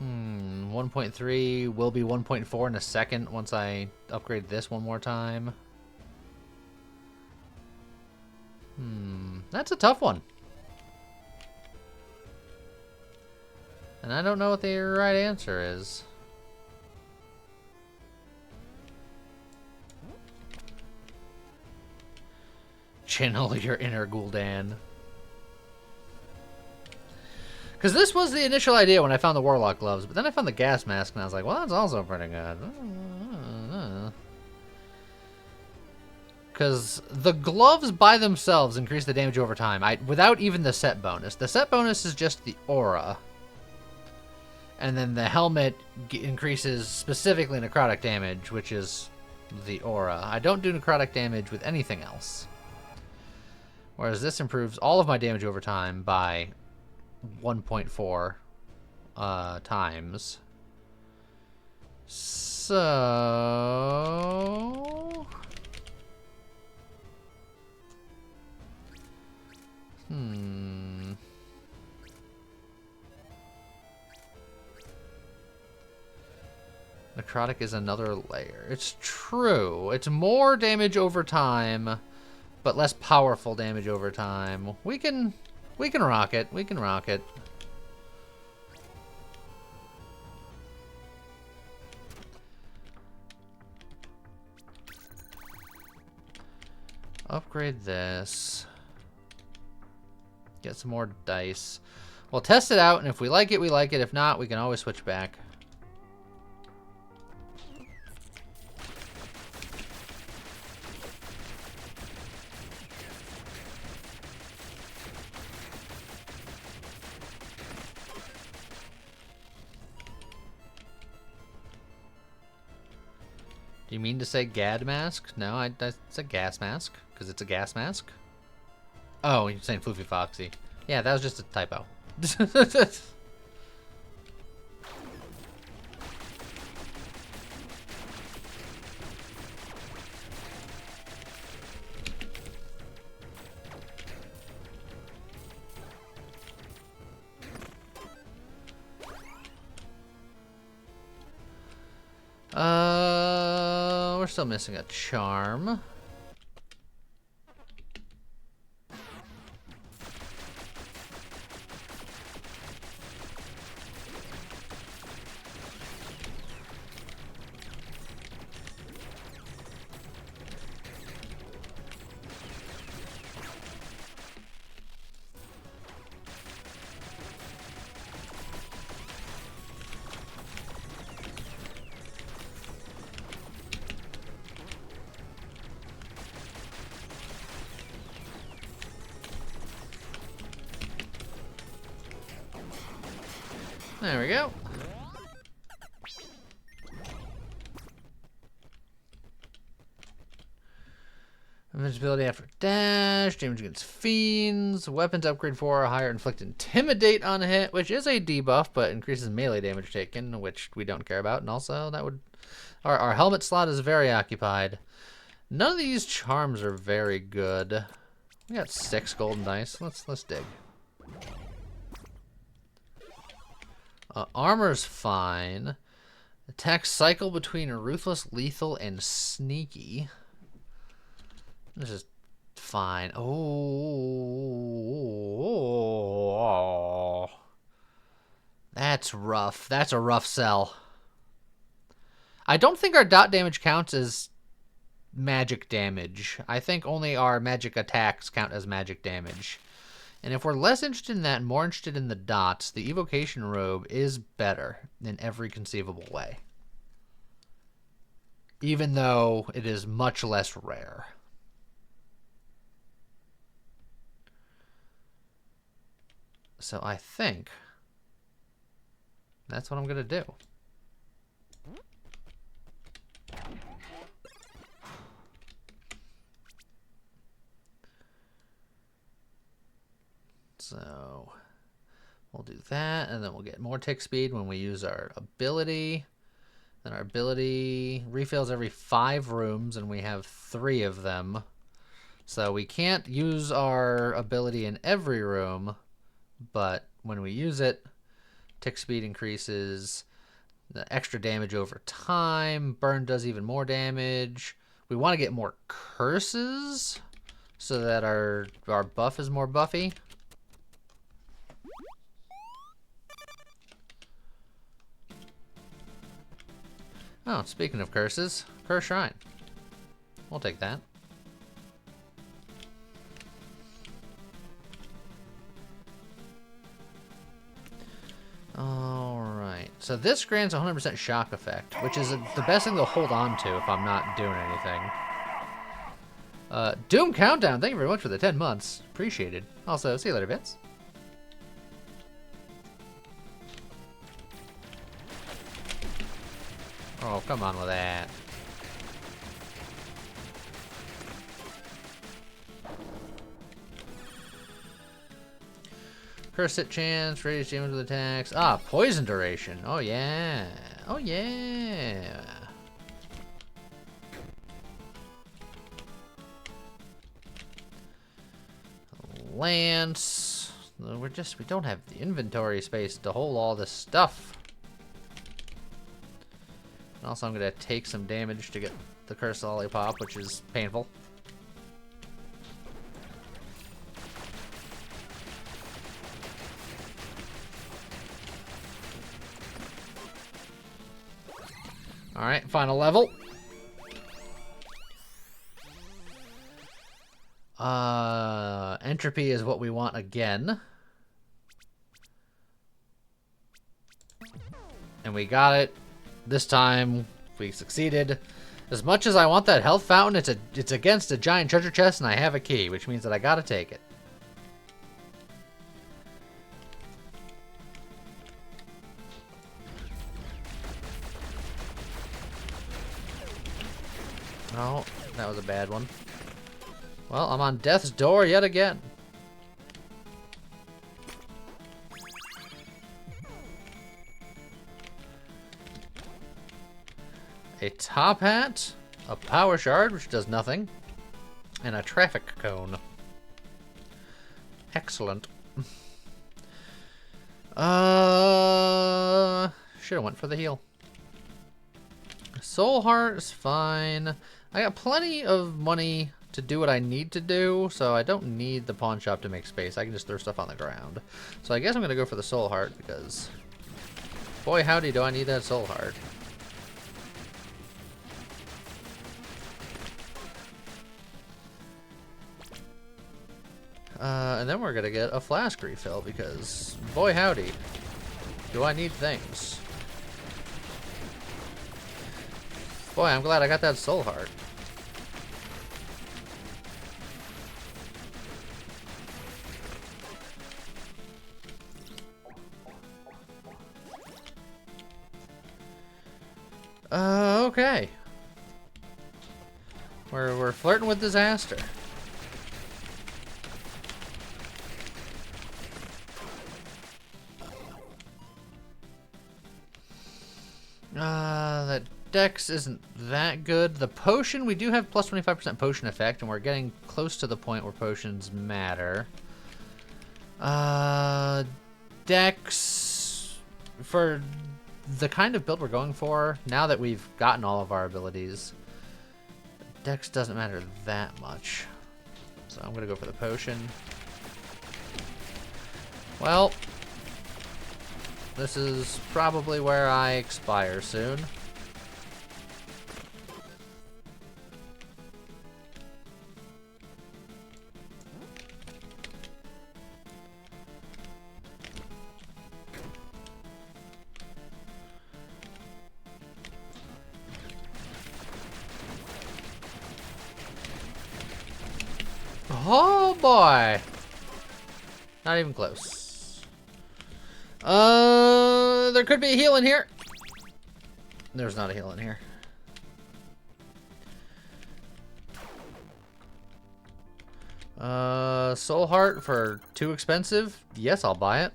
1.3 will be 1.4 in a second once I upgrade this one more time. That's a tough one. And I don't know what the right answer is. Channel your inner Gul'dan. Because this was the initial idea when I found the Warlock gloves, but then I found the gas mask and I was like, well, that's also pretty good. Because the gloves by themselves increase the damage over time, without even the set bonus. The set bonus is just the aura. And then the helmet increases specifically necrotic damage, which is the aura. I don't do necrotic damage with anything else. Whereas this improves all of my damage over time by 1.4 times. So... Necrotic is another layer. It's true. It's more damage over time, but less powerful damage over time. We can rock it. We can rock it. Upgrade this. Get some more dice. We'll test it out, and if we like it, we like it. If not, we can always switch back. Do you mean to say Gad mask? No, I said gas mask, because it's a gas mask. Oh, you're saying Floofy Foxy. Yeah, that was just a typo. We're still missing a charm. There we go. Invincibility after dash, damage against fiends, weapons upgrade 4, higher inflict intimidate on a hit, which is a debuff, but increases melee damage taken, which we don't care about, and also that would... Our helmet slot is very occupied. None of these charms are very good. We got 6 golden dice. Let's dig. Armor's fine. Attack cycle between ruthless, lethal, and sneaky. This is fine. Oh, that's rough. That's a rough sell. I don't think our dot damage counts as magic damage. I think only our magic attacks count as magic damage. And if we're less interested in that and more interested in the dots, the evocation robe is better in every conceivable way. Even though it is much less rare. So I think that's what I'm going to do. So we'll do that, and then we'll get more tick speed when we use our ability. Then our ability refills every 5 rooms, and we have 3 of them. So we can't use our ability in every room, but when we use it, tick speed increases, the extra damage over time, burn does even more damage. We want to get more curses so that our buff is more buffy. Oh, speaking of curses, Curse Shrine. We'll take that. Alright, so this grants 100% shock effect, which is the best thing to hold on to if I'm not doing anything. Doom Countdown, thank you very much for the 10 months. Appreciated. Also, see you later, bits. Oh, come on with that. Curse hit chance, raise damage with attacks. Ah, poison duration. Oh yeah. Oh yeah. Lance. We don't have the inventory space to hold all this stuff. And also, I'm gonna take some damage to get the Curse Lollipop, which is painful. Alright, final level. Entropy is what we want again. And we got it. This time, we succeeded. As much as I want that health fountain, it's against a giant treasure chest, and I have a key, which means that I gotta take it. Oh, that was a bad one. Well, I'm on death's door yet again. A top hat, a power shard, which does nothing, and a traffic cone. Excellent. Should have went for the heal. Soul heart is fine. I got plenty of money to do what I need to do, so I don't need the pawn shop to make space. I can just throw stuff on the ground. So I guess I'm gonna go for the soul heart because, boy howdy, do I need that soul heart. And then we're gonna get a flask refill because, boy howdy, do I need things. Boy, I'm glad I got that soul heart. Okay. We're flirting with disaster. That dex isn't that good. The potion, we do have plus 25% potion effect, and we're getting close to the point where potions matter. Dex, for the kind of build we're going for, now that we've gotten all of our abilities, dex doesn't matter that much. So I'm gonna go for the potion. Well, this is probably where I expire soon. Oh boy! Not even close. There could be a heal in here. There's not a heal in here. Soul heart for too expensive? Yes, I'll buy it.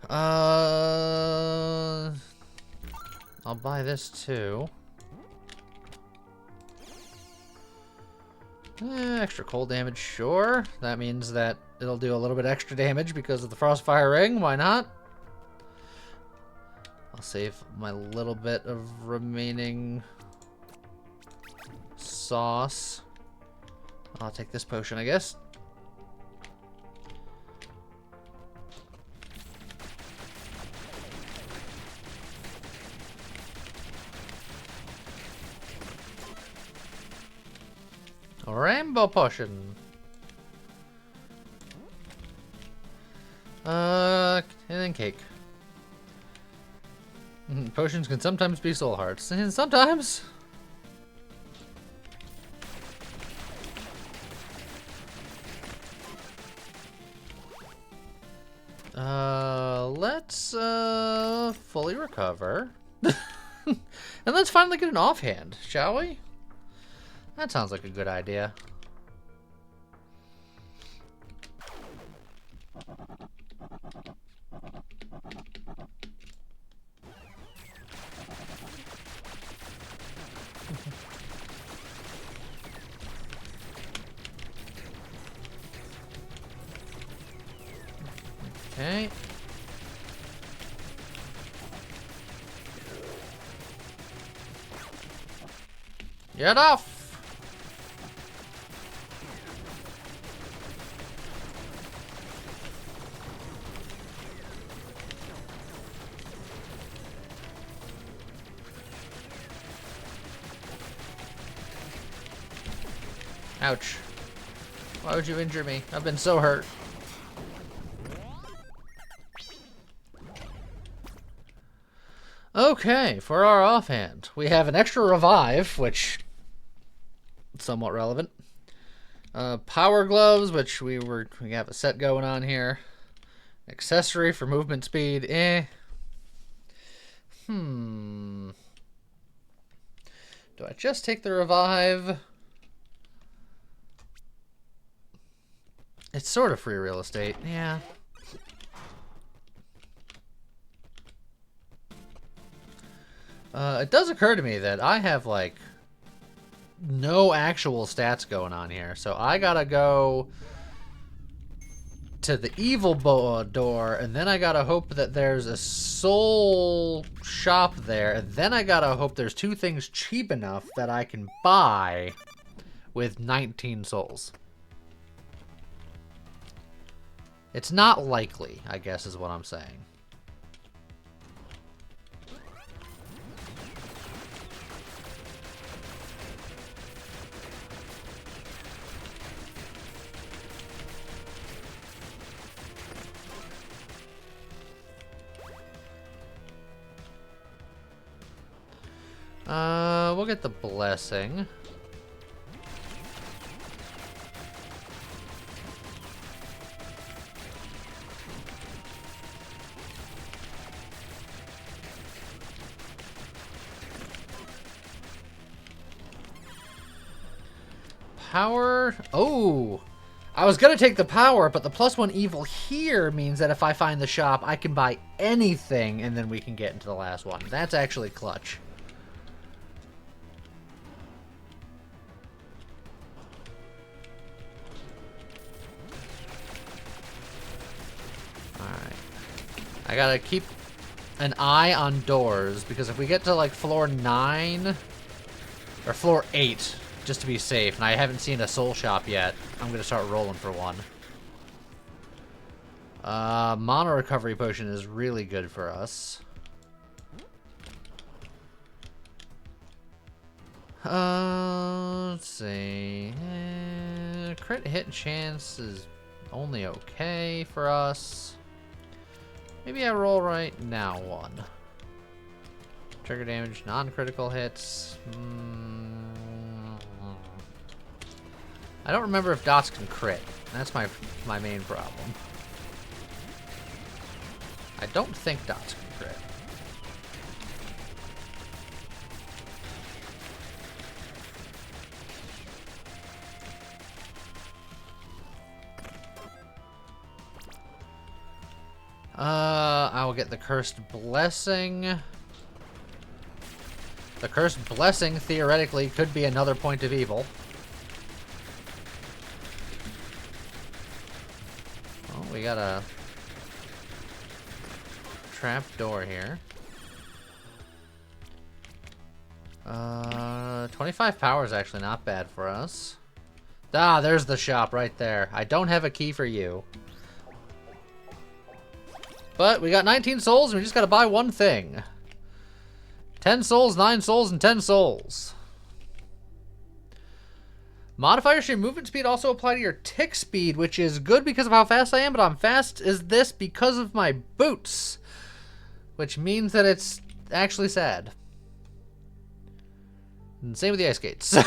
I'll buy this too. Extra cold damage, sure. That means that it'll do a little bit extra damage because of the Frostfire Ring. Why not? I'll save my little bit of remaining sauce. I'll take this potion, I guess. A rainbow potion. And then cake. Potions can sometimes be soul hearts, and sometimes. Let's fully recover. And let's finally get an offhand, shall we? That sounds like a good idea. Okay. Get off! Ouch. Why would you injure me? I've been so hurt. Okay, for our offhand, we have an extra revive, which is somewhat relevant. Power gloves, which we have a set going on here. Accessory for movement speed, Do I just take the revive? It's sort of free real estate, yeah. It does occur to me that I have, like, no actual stats going on here. So I gotta go to the evil door, and then I gotta hope that there's a soul shop there, and then I gotta hope there's two things cheap enough that I can buy with 19 souls. It's not likely, I guess is what I'm saying. We'll get the blessing. Power. Oh, I was gonna take the power, but the +1 evil here means that if I find the shop, I can buy anything, and then we can get into the last one. That's actually clutch. I gotta keep an eye on doors, because if we get to like floor 9 or floor 8, just to be safe, and I haven't seen a soul shop yet, I'm gonna start rolling for one. Mana recovery potion is really good for us. Let's see. Crit hit chance is only okay for us. Maybe I roll right now one. Trigger damage, non-critical hits. I don't remember if dots can crit. That's my main problem. I don't think dots can crit. I will get the Cursed Blessing. The Cursed Blessing, theoretically, could be another point of evil. Oh, we got a trap door here. 25 power is actually not bad for us. Ah, there's the shop right there. I don't have a key for you. But we got 19 souls, and we just gotta buy one thing. 10 souls, 9 souls, and 10 souls. Modifiers to your movement speed also apply to your tick speed, which is good because of how fast I am, but I'm fast as this because of my boots. Which means that it's actually sad. And same with the ice skates.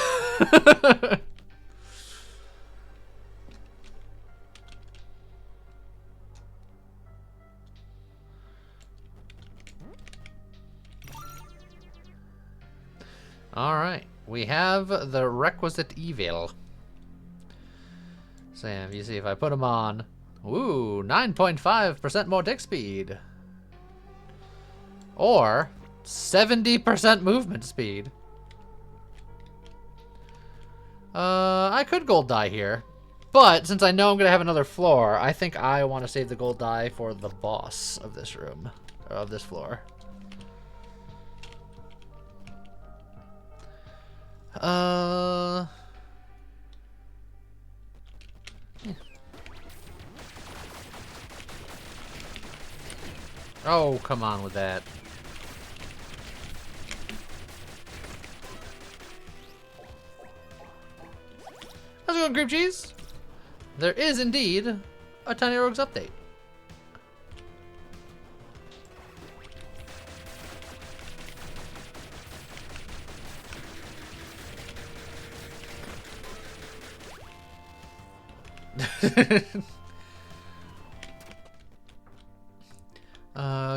Alright, we have the requisite evil. So yeah, you see if I put them on. Ooh, 9.5% more tick speed. Or 70% movement speed. I could gold die here. But since I know I'm gonna have another floor, I think I want to save the gold die for the boss of this room, or of this floor. Yeah. Oh, come on with that. How's it going, cream cheese? There is indeed a Tiny Rogues update.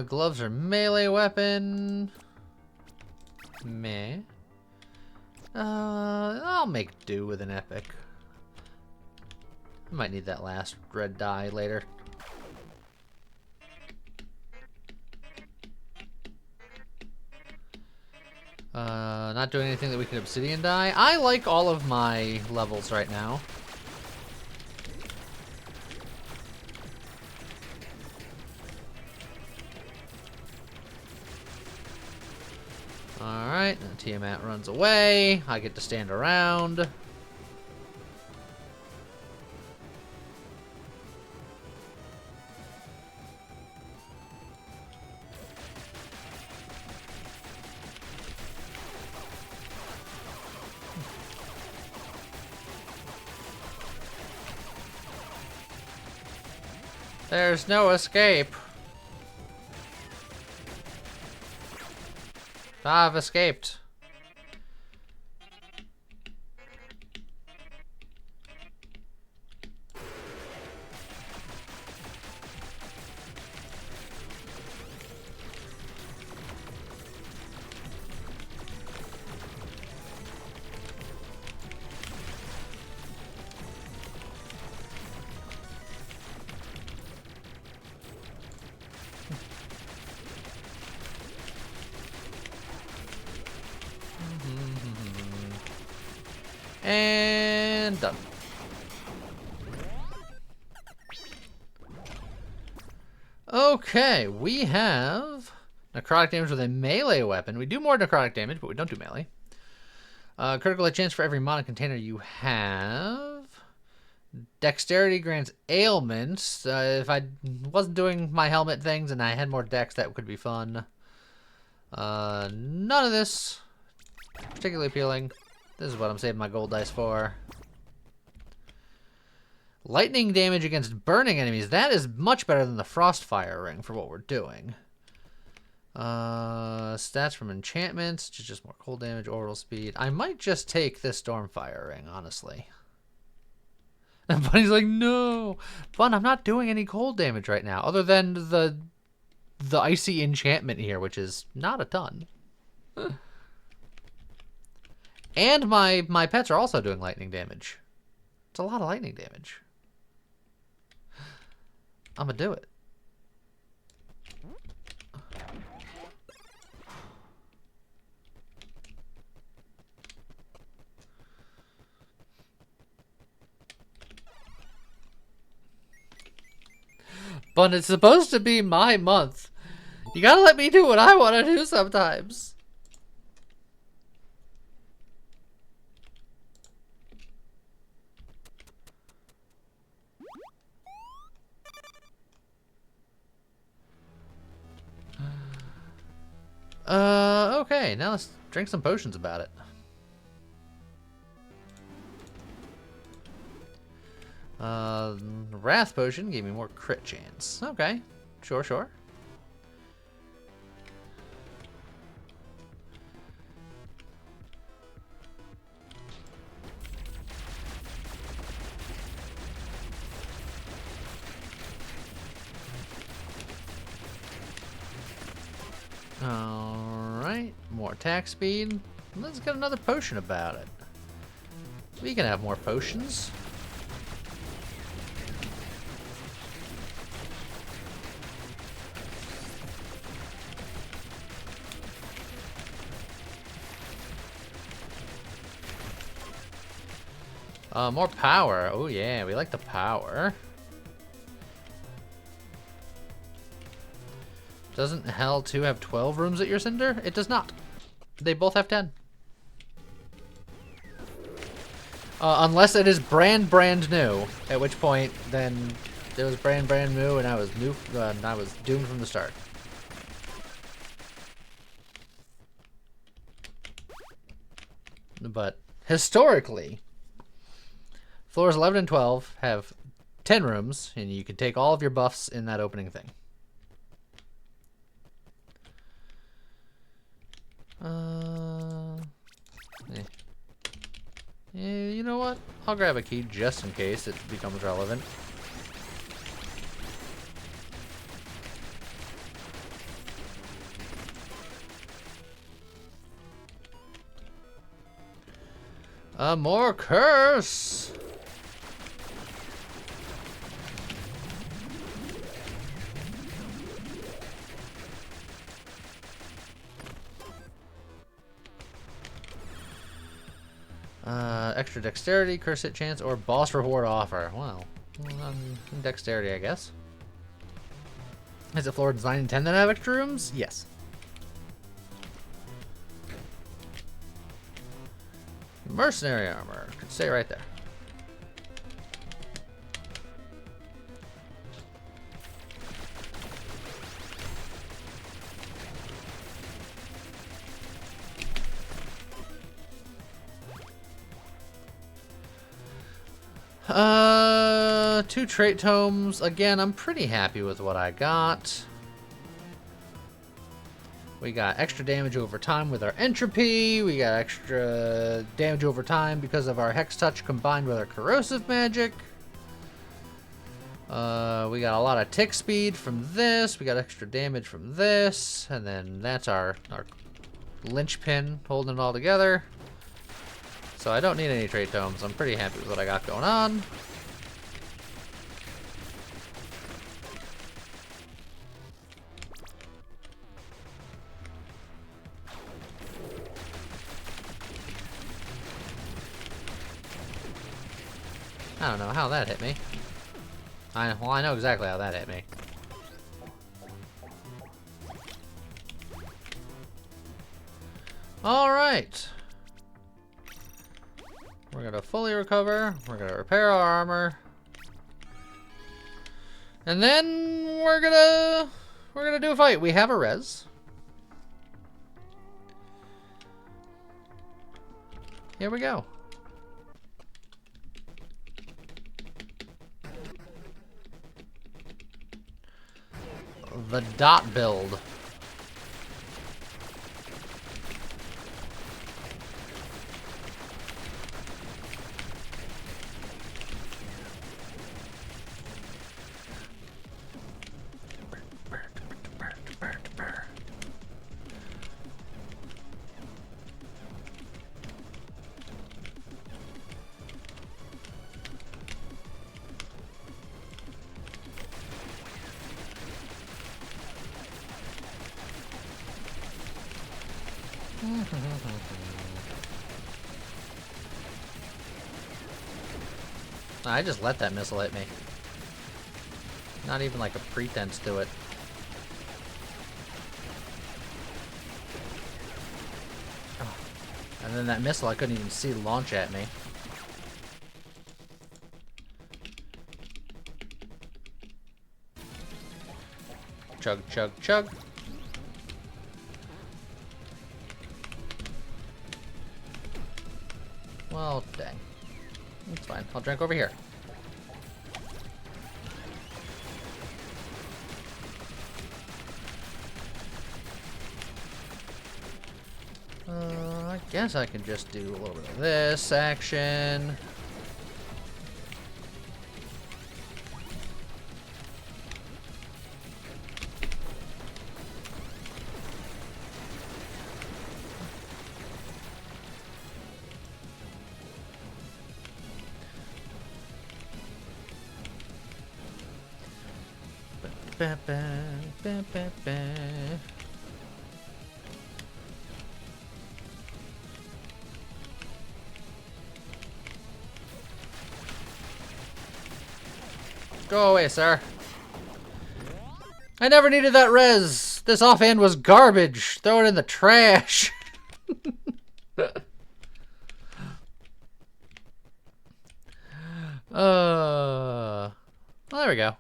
Gloves are melee weapon. Meh. I'll make do with an epic. I might need that last red dye later. Not doing anything that we can obsidian dye. I like all of my levels right now. Alright, Tiamat runs away. I get to stand around. There's no escape. I've escaped. And done. Okay, we have necrotic damage with a melee weapon. We do more necrotic damage, but we don't do melee. Critical hit chance for every mana container you have. Dexterity grants ailments. If I wasn't doing my helmet things and I had more dex, that could be fun. None of this particularly appealing. This is what I'm saving my gold dice for. Lightning damage against burning enemies. That is much better than the Frostfire ring for what we're doing. Stats from enchantments. Just more cold damage, orbital speed. I might just take this Stormfire ring, honestly. And Bunny's like, no. Bun, I'm not doing any cold damage right now, other than the icy enchantment here, which is not a ton. And my pets are also doing lightning damage. It's a lot of lightning damage. I'm gonna do it. But it's supposed to be my month. You gotta let me do what I want to do sometimes. Okay, now let's drink some potions about it. Wrath potion gave me more crit chance. Okay, sure. Alright, more attack speed. Let's get another potion about it. We can have more potions. More power. Oh yeah, we like the power. Doesn't Hell 2 have 12 rooms at your cinder? It does not. They both have 10. Unless it is brand new, at which point then it was brand new, and I was doomed from the start. But historically, floors 11 and 12 have 10 rooms, and you can take all of your buffs in that opening thing. Yeah, you know what? I'll grab a key just in case it becomes relevant. More curse! Extra dexterity, curse hit chance, or boss reward offer. Well, dexterity, I guess. Is it floors 9 and 10 that have extra rooms? Yes. Mercenary armor. Could stay right there. Two trait tomes. Again, I'm pretty happy with what I got. We got extra damage over time with our entropy. We got extra damage over time because of our hex touch combined with our corrosive magic. We got a lot of tick speed from this. We got extra damage from this. And then that's our linchpin holding it all together. So I don't need any trait tomes. I'm pretty happy with what I got going on. I don't know how that hit me. Well, I know exactly how that hit me. Alright. We're gonna fully recover. We're gonna repair our armor. And then we're gonna do a fight. We have a res. Here we go. The dot build. I just let that missile hit me. Not even like a pretense to it. Oh. And then that missile I couldn't even see launch at me. Chug, chug, chug. Well, dang. It's fine. I'll drink over here. I guess I can just do a little bit of this action. Ba, ba, ba, ba, ba. Go away, sir. I never needed that res. This offhand was garbage. Throw it in the trash. Well, there we go.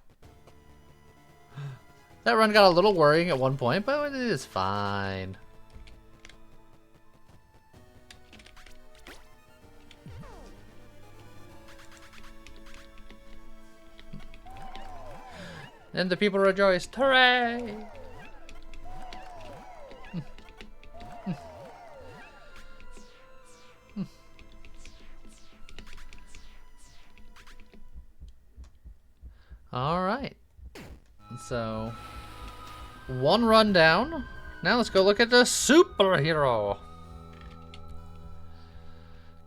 That run got a little worrying at one point, but it is fine. And the people rejoiced. Hooray! All right. So, one run down. Now let's go look at the superhero.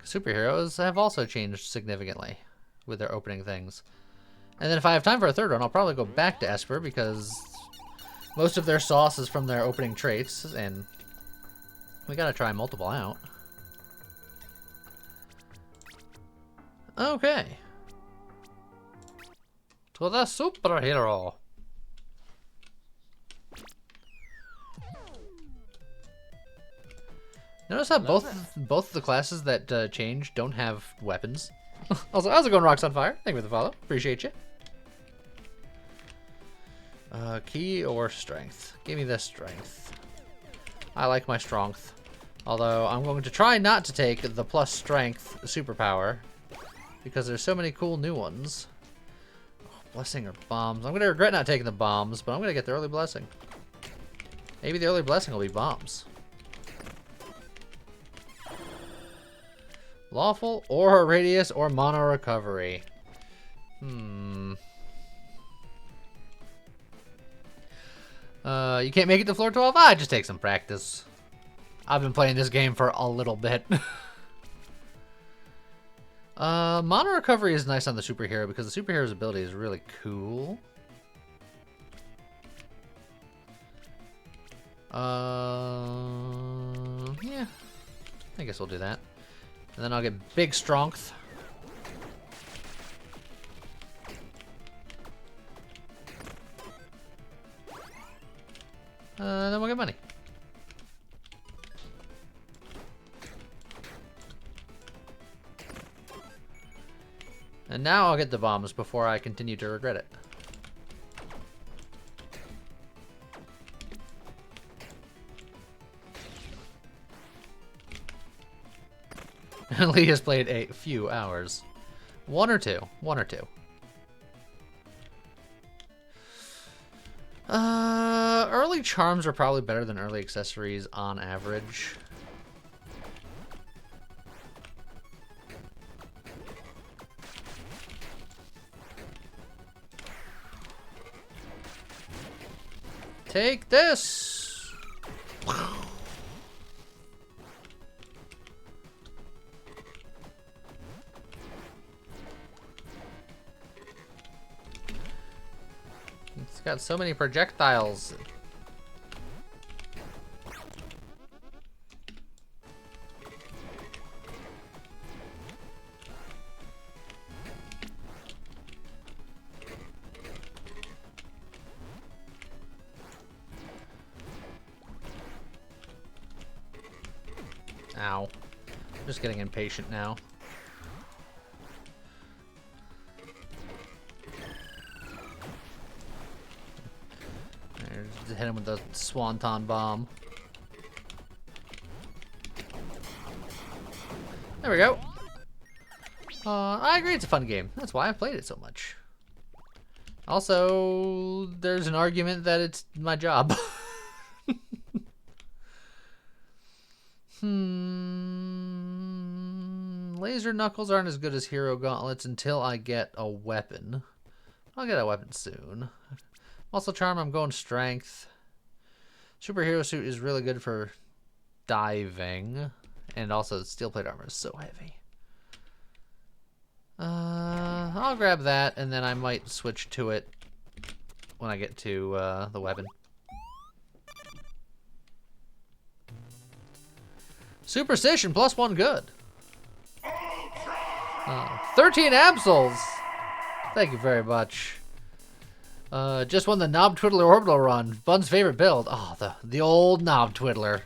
Superheroes have also changed significantly with their opening things. And then if I have time for a third one, I'll probably go back to Esper because most of their sauce is from their opening traits, and we gotta try multiple out. Okay. To the superhero. Notice how both the classes that change don't have weapons. Also, how's it going, Rocks on Fire? Thank you for the follow. Appreciate you. Key or strength? Give me the strength. I like my strength. Although, I'm going to try not to take the plus strength superpower because there's so many cool new ones. Oh, blessing or bombs? I'm going to regret not taking the bombs, but I'm going to get the early blessing. Maybe the early blessing will be bombs. Lawful, or radius, or mono recovery. You can't make it to floor 12? Ah, just take some practice. I've been playing this game for a little bit. Mono recovery is nice on the superhero because the superhero's ability is really cool. Yeah. I guess we'll do that. And then I'll get big strength. Then we'll get money. And now I'll get the bombs before I continue to regret it. Lee has played a few hours. One or two. Early charms are probably better than early accessories on average. Take this! It's got so many projectiles. Ow. I'm just getting impatient now. Just hit him with the Swanton Bomb. There we go. I agree it's a fun game. That's why I've played it so much. Also, there's an argument that it's my job. Laser Knuckles aren't as good as Hero Gauntlets until I get a weapon. I'll get a weapon soon. Muscle Charm, I'm going Strength. Superhero Suit is really good for diving. And also, Steel Plate Armor is so heavy. I'll grab that, and then I might switch to it when I get to the weapon. Superstition, +1 good. 13 Absols! Thank you very much. Just won the Knob Twiddler Orbital Run. Bun's favorite build. Oh, the old Knob Twiddler.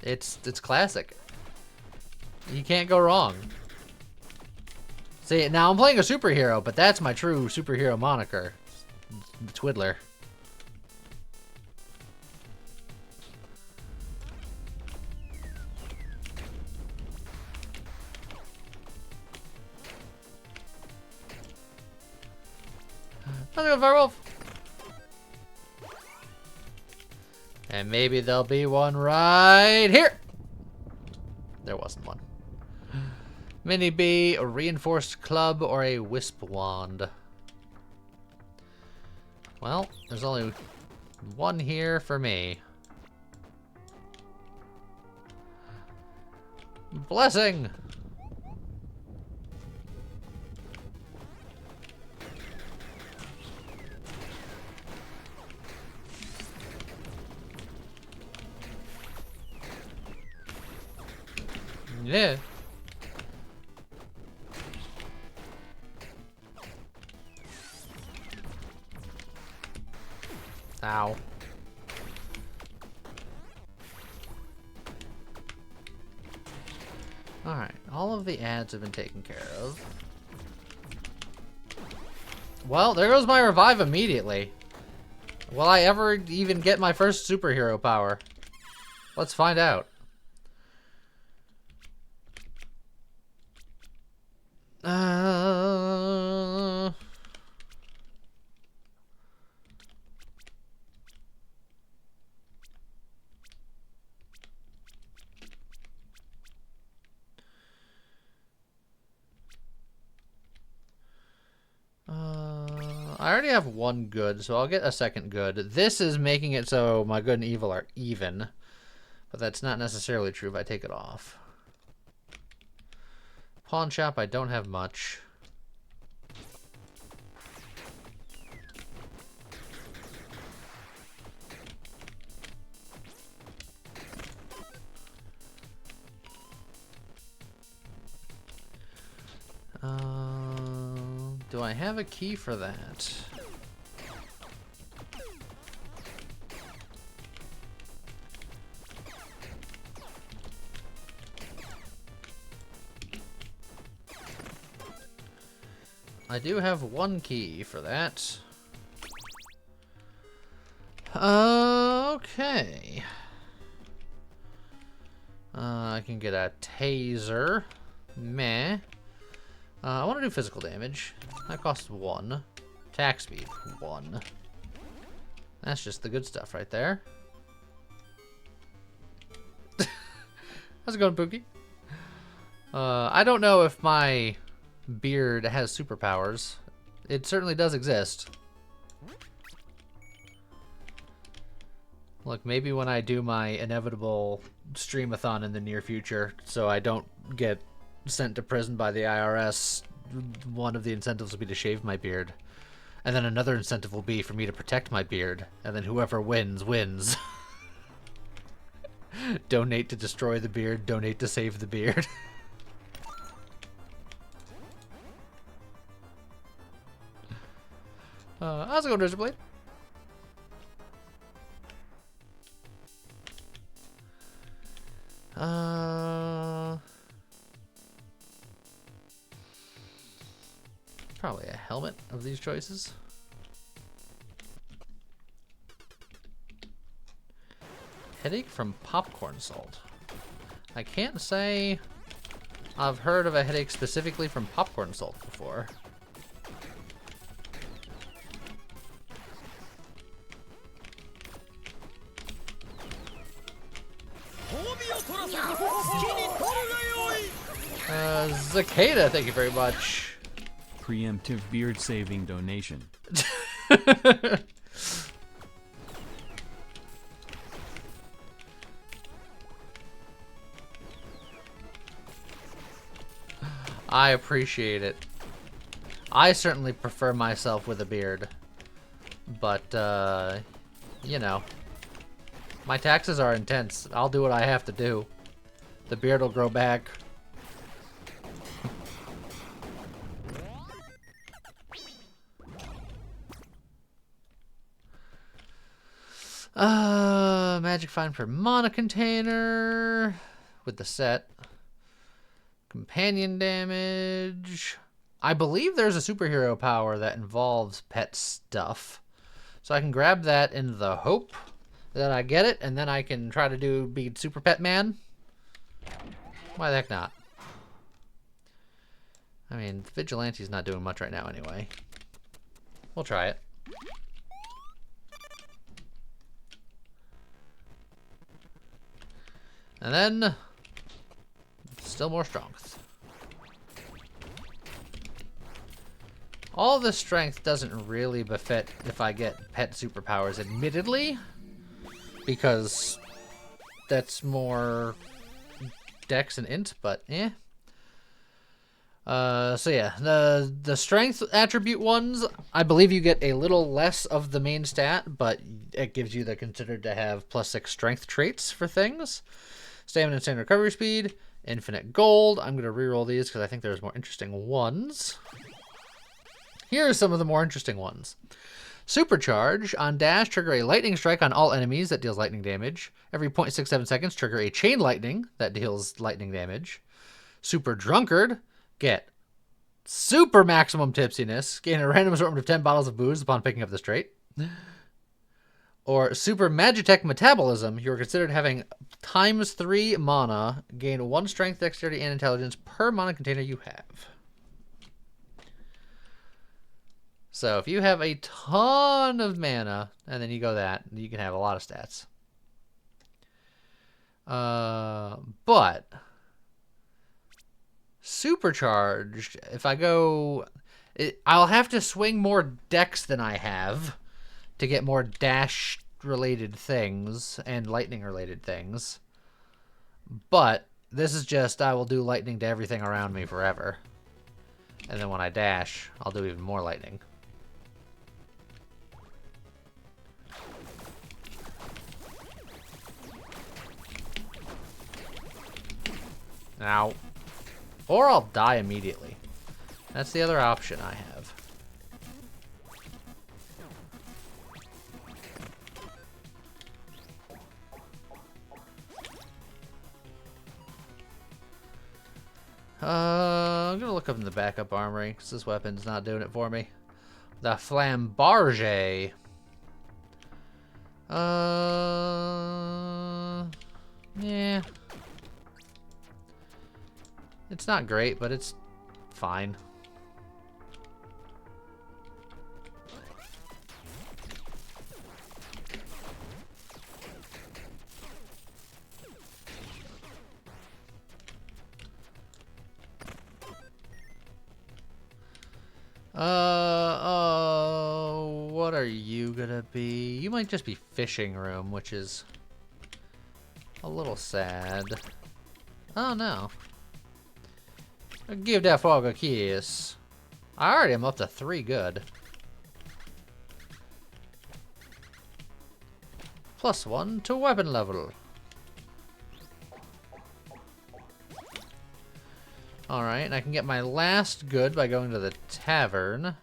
It's classic. You can't go wrong. See, now I'm playing a superhero, but that's my true superhero moniker. The Twiddler. I'm gonna Firewolf. And maybe there'll be one right here. There wasn't one. Mini B, a reinforced club, or a wisp wand. Well, there's only one here for me. Blessing! Yeah. Ow. Alright, all of the ads have been taken care of. Well, there goes my revive immediately. Will I ever even get my first superhero power? Let's find out. I already have one good, so I'll get a second good. This is making it so my good and evil are even, but that's not necessarily true if I take it off. Pawn shop, I don't have much. Do I have a key for that? I do have one key for that. Okay. I can get a taser. Meh. I want to do physical damage. That costs 1. Attack speed, 1. That's just the good stuff right there. How's it going, Pookie? I don't know if my beard has superpowers. It certainly does exist. Look, maybe when I do my inevitable streamathon in the near future, so I don't get sent to prison by the IRS, one of the incentives will be to shave my beard. And then another incentive will be for me to protect my beard. And then whoever wins, wins. Donate to destroy the beard, donate to save the beard. How's it going, Razorblade? Probably a helmet of these choices. Headache from popcorn salt. I can't say I've heard of a headache specifically from popcorn salt before. Zakeda, thank you very much. Preemptive beard saving donation. I appreciate it. I certainly prefer myself with a beard. But, you know. My taxes are intense. I'll do what I have to do. The beard will grow back. Magic Find for mana container with the set. Companion damage. I believe there's a superhero power that involves pet stuff. So I can grab that in the hope that I get it, and then I can try to be Super Pet Man. Why the heck not? I mean, Vigilante's not doing much right now anyway. We'll try it. And then, still more strength. All this strength doesn't really befit if I get pet superpowers, admittedly, because that's more dex and int, but eh. So yeah, the strength attribute ones, I believe you get a little less of the main stat, but it gives you the considered to have +6 strength traits for things. Stamina and standard recovery speed, infinite gold. I'm going to reroll these because I think there's more interesting ones. Here are some of the more interesting ones. Supercharge. On dash, trigger a lightning strike on all enemies that deals lightning damage. Every 0.67 seconds, trigger a chain lightning that deals lightning damage. Super Drunkard. Get super maximum tipsiness. Gain a random assortment of 10 bottles of booze upon picking up this trait. Or Super Magitech Metabolism. You are considered having ×3 mana. Gain 1 strength, dexterity, and intelligence per mana container you have. So if you have a ton of mana, and then you go that, you can have a lot of stats. But Supercharged, if I go... I'll have to swing more dex than I have to get more dash-related things and lightning-related things. But this is just, I will do lightning to everything around me forever. And then when I dash, I'll do even more lightning. Now, or I'll die immediately. That's the other option I have. I'm gonna look up in the backup armory because this weapon's not doing it for me. The Flambarge. Yeah. It's not great, but it's fine. What are you gonna be? You might just be fishing room, which is a little sad. Oh no. Give that frog a kiss. I already am up to 3 good. +1 to weapon level. Alright, and I can get my last good by going to the tavern.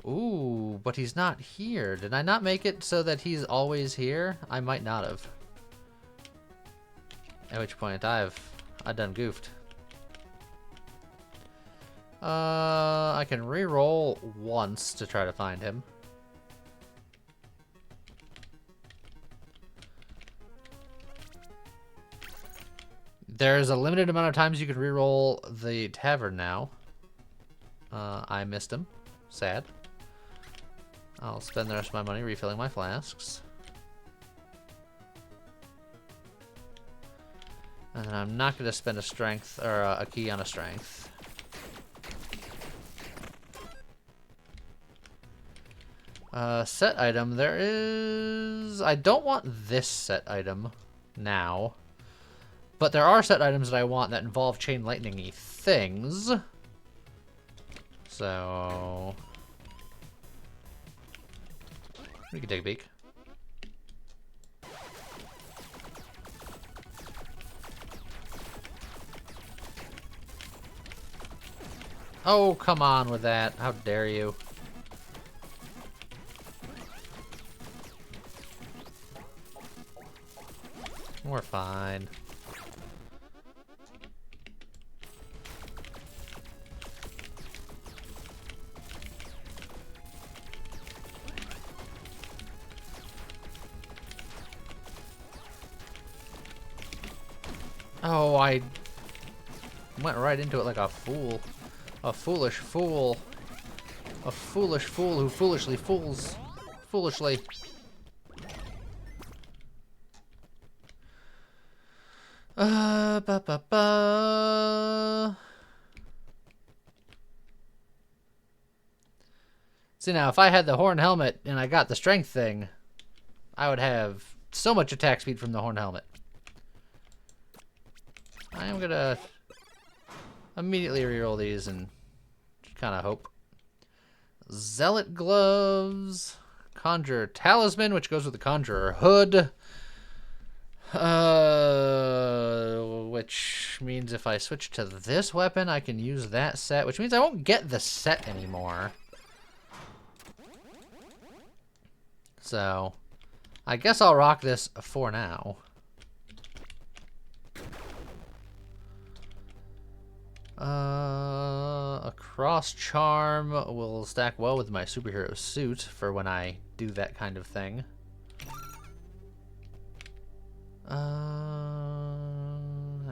Ooh, but he's not here. Did I not make it so that he's always here? I might not have. At which point I done goofed. I can re-roll once to try to find him. There's a limited amount of times you can re-roll the tavern now. I missed him. Sad. I'll spend the rest of my money refilling my flasks. And I'm not going to spend a strength or a key on a strength. Set item. There is... I don't want this set item now. But there are set items that I want that involve chain lightning-y things. So... we can take a peek. Oh, come on with that. How dare you. We're fine. Oh, I went right into it like a fool. A foolish fool. A foolish fool who foolishly fools. Foolishly. Ba ba ba. See now, if I had the horn helmet and I got the strength thing, I would have so much attack speed from the horn helmet. I am gonna immediately reroll these and kind of hope. Zealot gloves, conjurer talisman, which goes with the conjurer hood. Which means if I switch to this weapon, I can use that set, which means I won't get the set anymore. So, I guess I'll rock this for now. A cross charm will stack well with my superhero suit for when I do that kind of thing.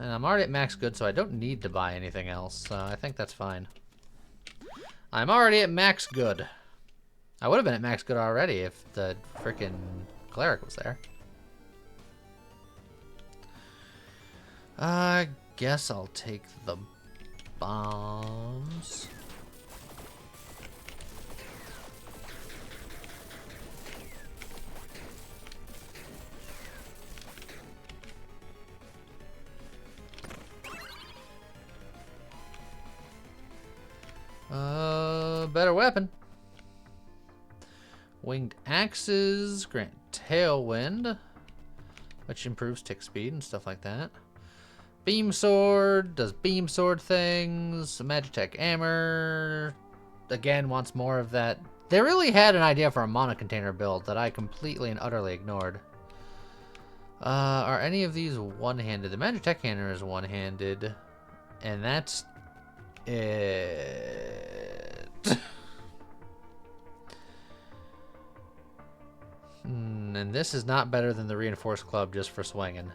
And I'm already at max good, so I don't need to buy anything else. So I think that's fine. I'm already at max good. I would have been at max good already if the frickin' cleric was there. I guess I'll take the bombs. Better weapon. Winged axes grant tailwind, which improves tick speed and stuff like that. Beam sword does beam sword things. Magitech hammer again wants more of that. They really had an idea for a mana container build that I completely and utterly ignored. Are any of these one-handed? The Magitech hammer is one-handed, and that's it. And this is not better than the reinforced club just for swinging.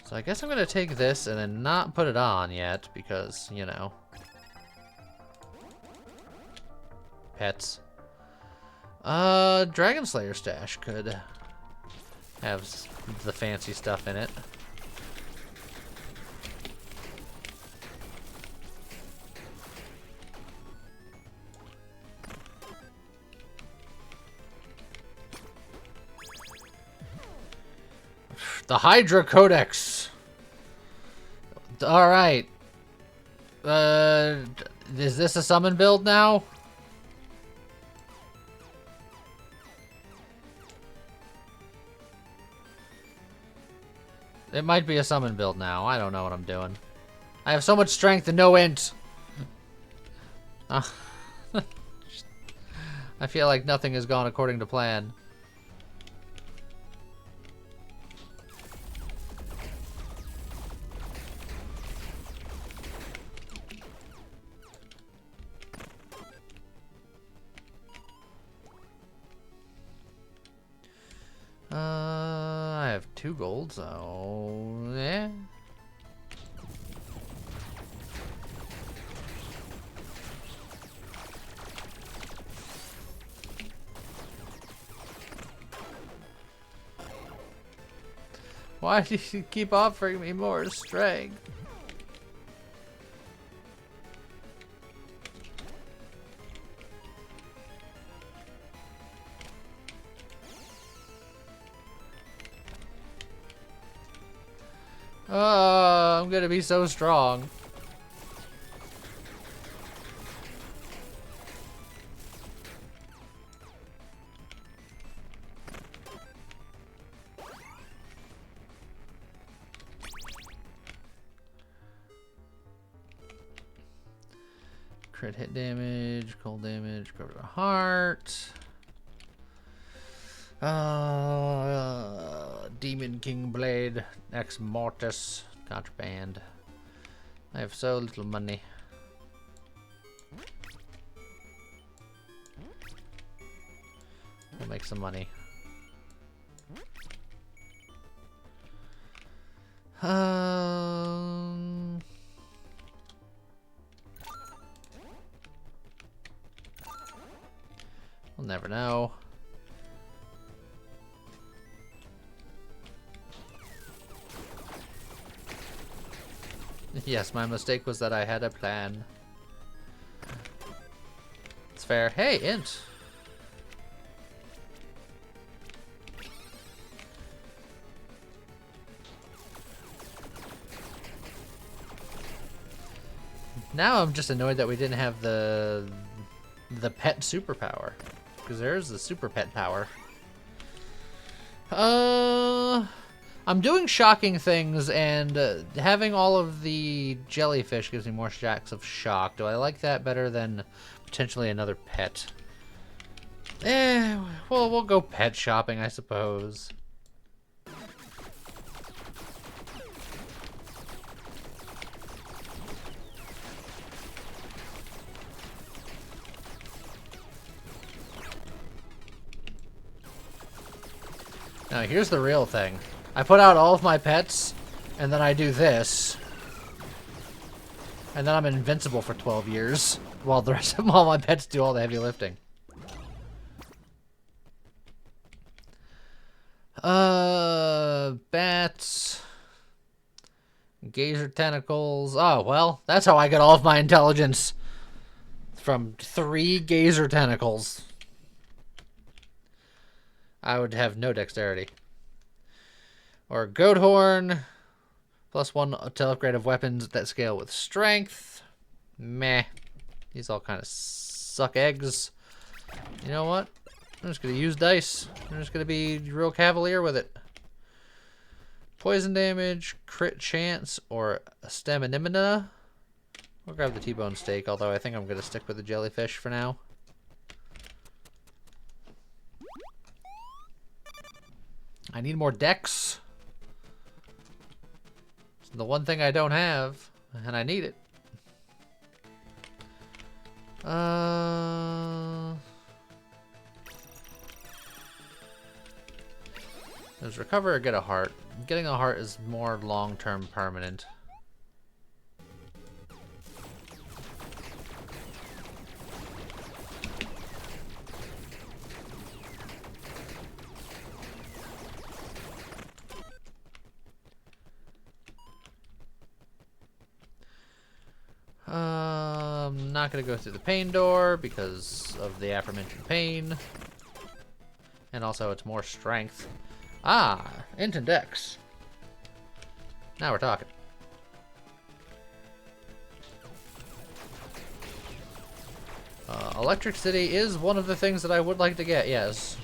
So I guess I'm going to take this and then not put it on yet because, you know. Pets. Dragon Slayer stash could have the fancy stuff in it. The Hydra Codex. All right. Is this a summon build now? It might be a summon build now. I don't know what I'm doing. I have so much strength and no int. I feel like nothing has gone according to plan. I have 2 gold, so yeah. Why do you keep offering me more strength? Oh, I'm gonna be so strong. Crit hit damage, cold damage, cover the heart. Demon King Blade, Ex Mortis, contraband. I have so little money. We'll make some money. We'll never know. Yes, my mistake was that I had a plan. It's fair. Hey, int. Now I'm just annoyed that we didn't have the pet superpower, because there's the super pet power. I'm doing shocking things, and having all of the jellyfish gives me more stacks of shock. Do I like that better than potentially another pet? Well, we'll go pet shopping, I suppose. Now, here's the real thing. I put out all of my pets, and then I do this. And then I'm invincible for 12 years, while the rest of all my pets do all the heavy lifting. Bats. Gazer tentacles. Oh, well, that's how I get all of my intelligence. From 3 gazer tentacles. I would have no dexterity. Or goat horn. +1 to upgrade of weapons that scale with strength. Meh. These all kind of suck eggs. You know what? I'm just going to use dice. I'm just going to be real cavalier with it. Poison damage, crit chance, or stamina. We'll grab the T-bone steak, although I think I'm going to stick with the jellyfish for now. I need more dex. It's the one thing I don't have, and I need it. There's recover or get a heart. Getting a heart is more long-term permanent. I'm not going to go through the pain door because of the aforementioned pain. And also it's more strength. Ah, int and dex. Now we're talking. Electric City is one of the things that I would like to get, yes.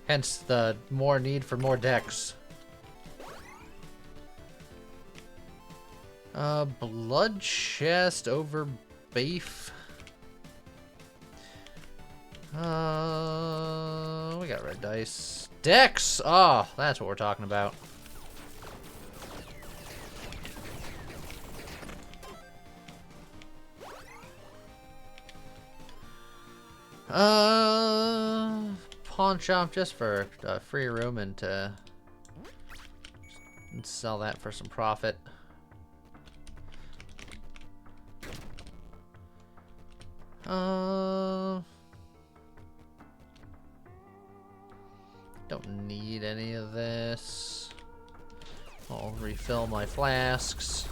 Hence the more need for more dex. Blood chest over beef. We got red dice. Dex! Oh, that's what we're talking about. Pawn shop just for free room and to sell that for some profit. Don't need any of this. I'll refill my flasks.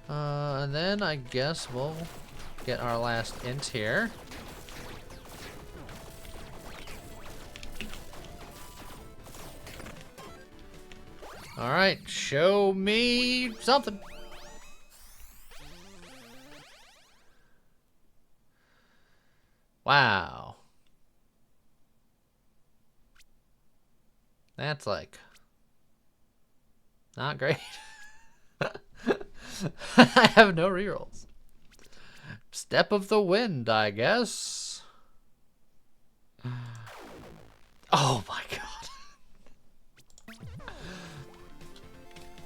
And then I guess we'll get our last int here. Alright, show me something. Wow. That's like not great. I have no rerolls. Step of the wind, I guess. Oh my god.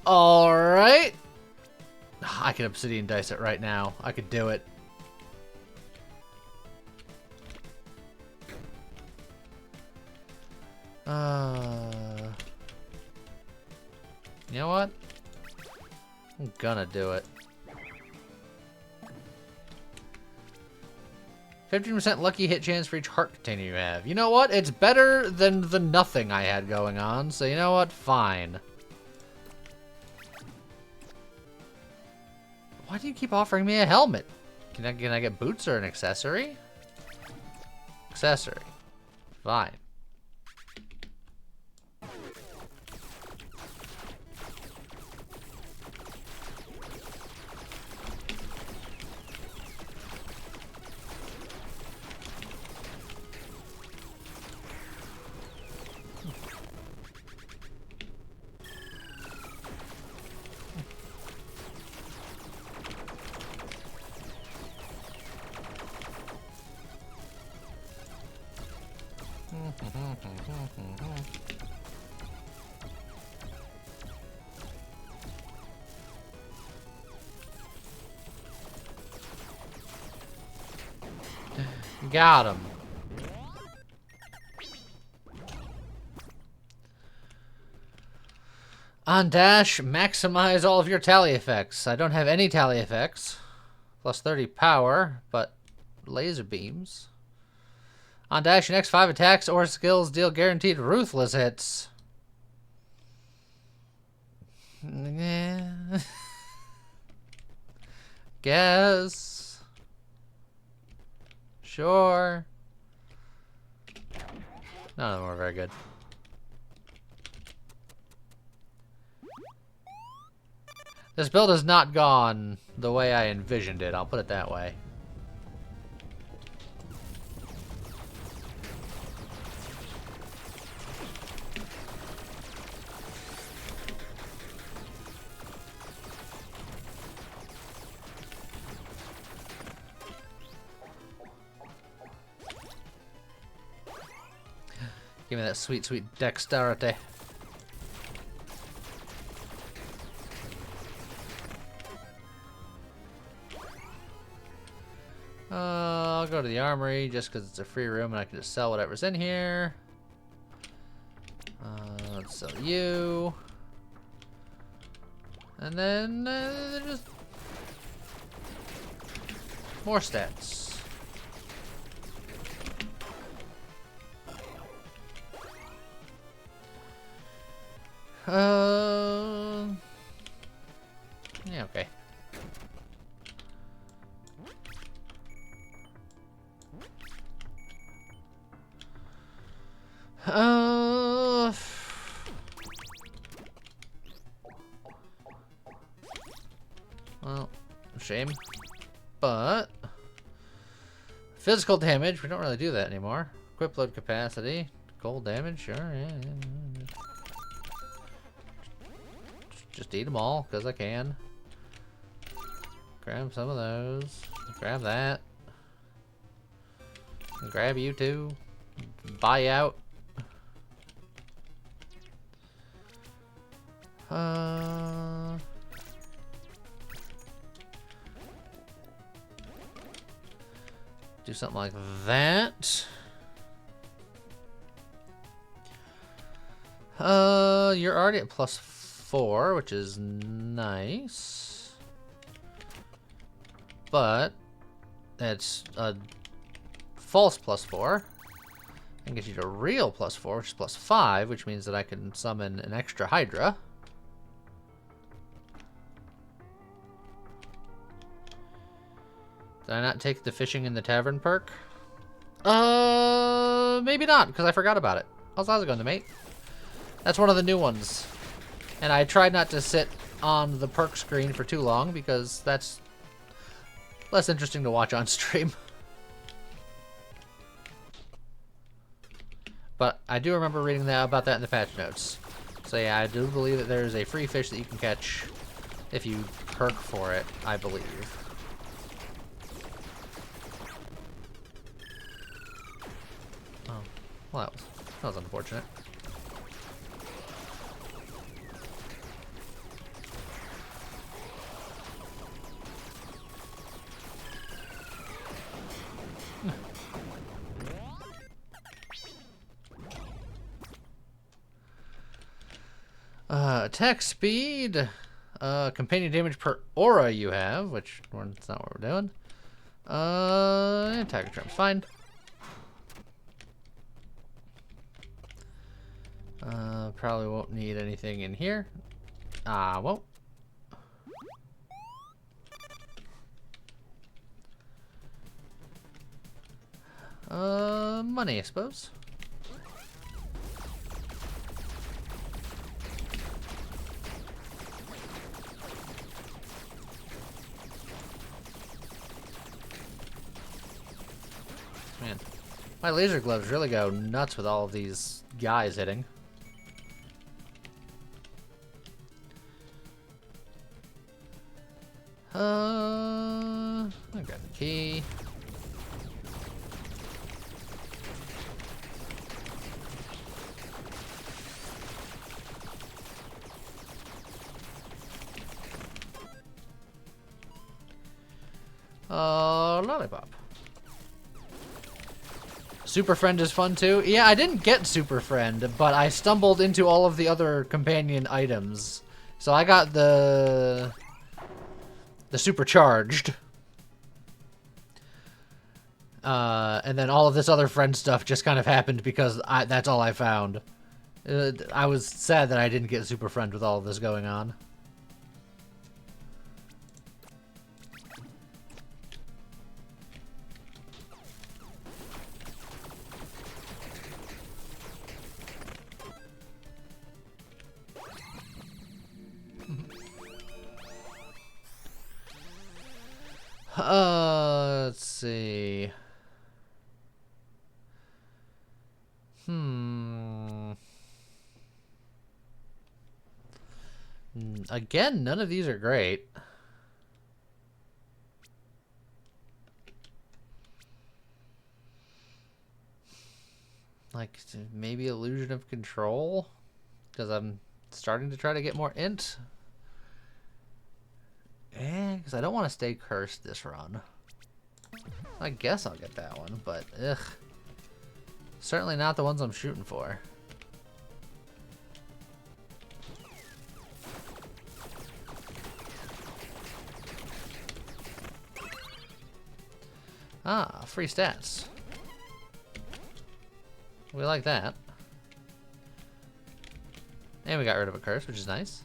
Alright. I can obsidian dice it right now. I could do it. You know what? I'm gonna do it. 15% lucky hit chance for each heart container you have. You know what? It's better than the nothing I had going on, so you know what? Fine. Why do you keep offering me a helmet? Can I get boots or an accessory? Accessory. Fine. Got him. On dash, maximize all of your tally effects. I don't have any tally effects. Plus 30 power, but laser beams. On dash, your next 5 attacks or skills deal guaranteed ruthless hits. Yeah. Guess. Sure. None of them are very good. This build has not gone the way I envisioned it, I'll put it that way. Give me that sweet, sweet dexterity. I'll go to the armory just because it's a free room and I can just sell whatever's in here. Let's sell you. And then just more stats. Yeah, okay. Well, shame. But physical damage, we don't really do that anymore. Equip load capacity, cold damage, sure. Yeah. Just eat them all, because I can. Grab some of those. Grab that. Grab you too. Buy out. Do something like that. You're already at +4, which is nice. But that's a false +4. And get you to real +4, which is +5, which means that I can summon an extra Hydra. Did I not take the fishing in the tavern perk? Maybe not, because I forgot about it. How's it going, mate? That's one of the new ones. And I tried not to sit on the perk screen for too long, because that's less interesting to watch on stream. But I do remember reading about that in the patch notes. So yeah, I do believe that there's a free fish that you can catch if you perk for it, I believe. Well, that was unfortunate. Attack speed, companion damage per aura you have, which that's not what we're doing. Attack charm's fine. Probably won't need anything in here. Won't. Money, I suppose. Man, my laser gloves really go nuts with all of these guys hitting. I got the key. Lollipop. Super Friend is fun too. Yeah, I didn't get Super Friend, but I stumbled into all of the other companion items. So I got the supercharged. And then all of this other friend stuff just kind of happened because that's all I found. I was sad that I didn't get Super Friend with all of this going on. Let's see. Again, none of these are great. Like, maybe Illusion of Control? Because I'm starting to try to get more int. Because I don't want to stay cursed this run. I guess I'll get that one, but ugh. Certainly not the ones I'm shooting for. Free stats. We like that. And we got rid of a curse, which is nice.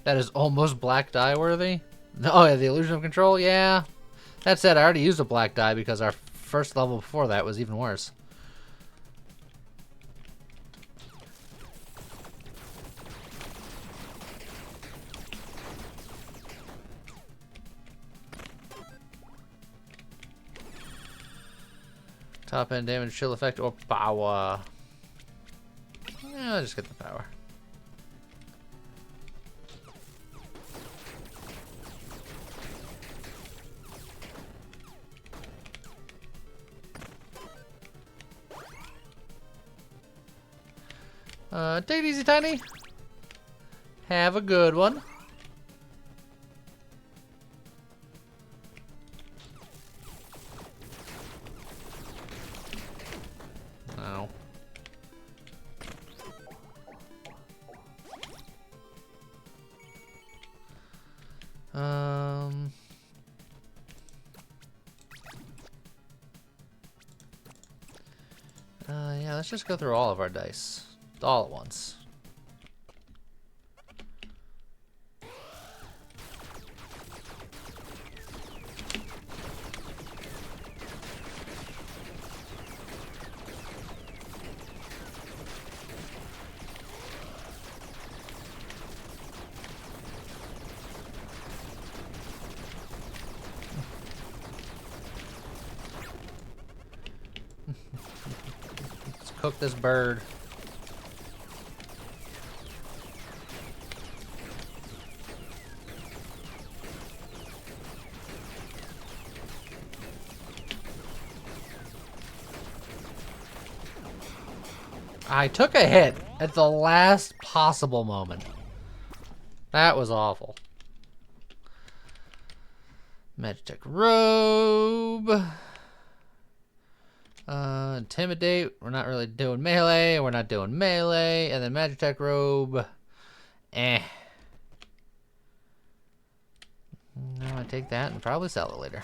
That is almost black die worthy. Oh yeah, the Illusion of Control, yeah. That said, I already used a black die because our first level before that was even worse. Top end damage, chill effect, or power. Yeah, I'll just get the power. Take it easy, Tiny. Have a good one. Oh. Yeah, let's just go through all of our dice. All at once. Let's cook this bird. I took a hit at the last possible moment. That was awful. Magitech robe. Intimidate. We're not really doing melee. We're not doing melee. And then Magitech robe. Eh. I'm gonna take that and probably sell it later.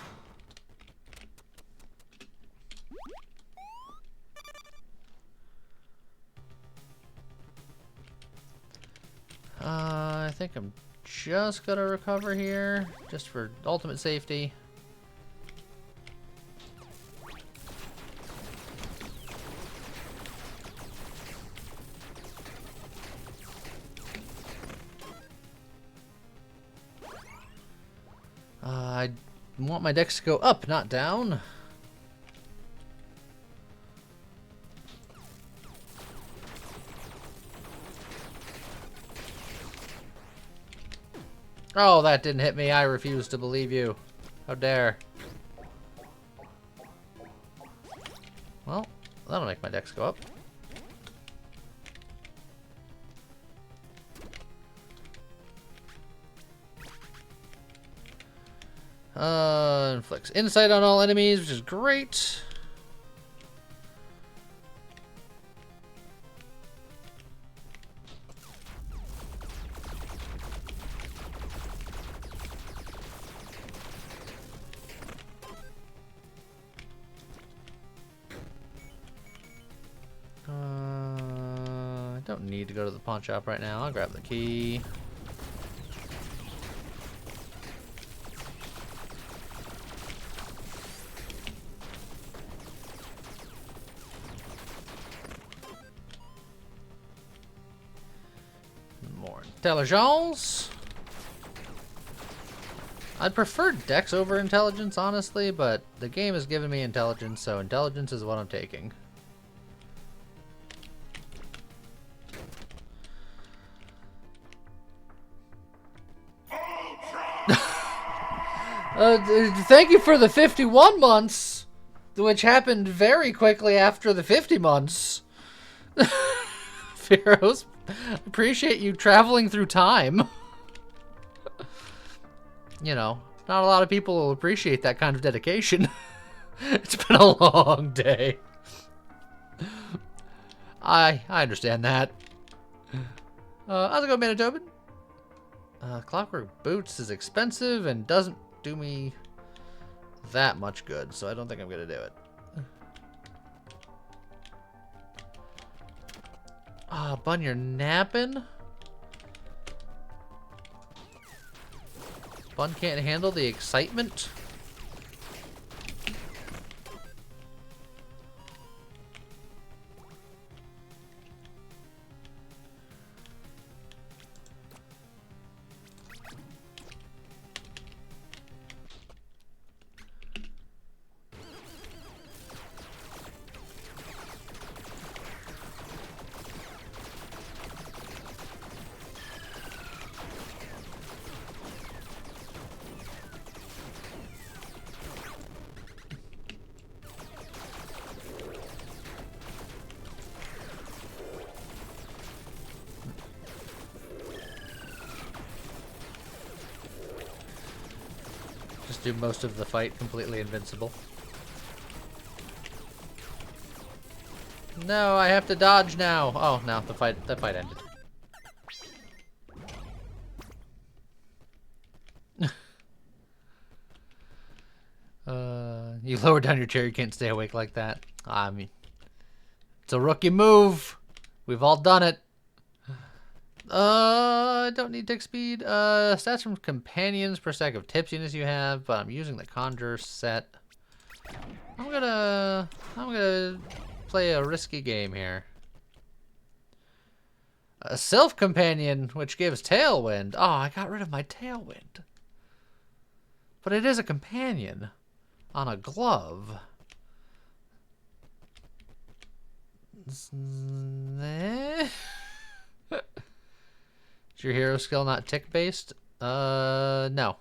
I think I'm just gonna recover here, just for ultimate safety. I want my dex to go up, not down. Oh, that didn't hit me. I refuse to believe you. How dare. Well, that'll make my dex go up. Inflicts insight on all enemies, which is great. I don't need to go to the pawn shop right now. I'll grab the key. More intelligence. I'd prefer dex over intelligence, honestly, but the game has given me intelligence, so intelligence is what I'm taking. Thank you for the 51 months, which happened very quickly after the 50 months. Pharaohs, appreciate you traveling through time. You know, not a lot of people will appreciate that kind of dedication. It's been a long day. I understand that. How's it going, Manitoban? Clockwork Boots is expensive and doesn't do me that much good, so I don't think I'm gonna do it. Bun, you're napping? Bun can't handle the excitement? Just do most of the fight completely invincible. No, I have to dodge now. Oh, no, the fight ended. You lower down your chair, you can't stay awake like that. I mean, it's a rookie move. We've all done it. I don't need tick speed. Stats from companions per stack of tipsiness you have, but I'm using the conjure set. I'm gonna play a risky game here. A self companion, which gives tailwind. Oh, I got rid of my tailwind. But it is a companion on a glove. Is your hero skill not tick based? No.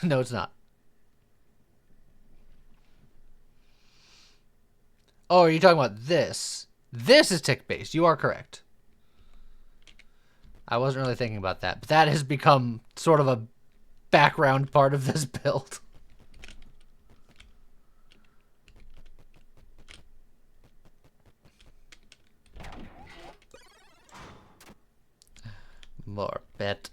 No, it's not. Oh, are you talking about this? This is tick-based. You are correct. I wasn't really thinking about that, but that has become sort of a background part of this build. More bet.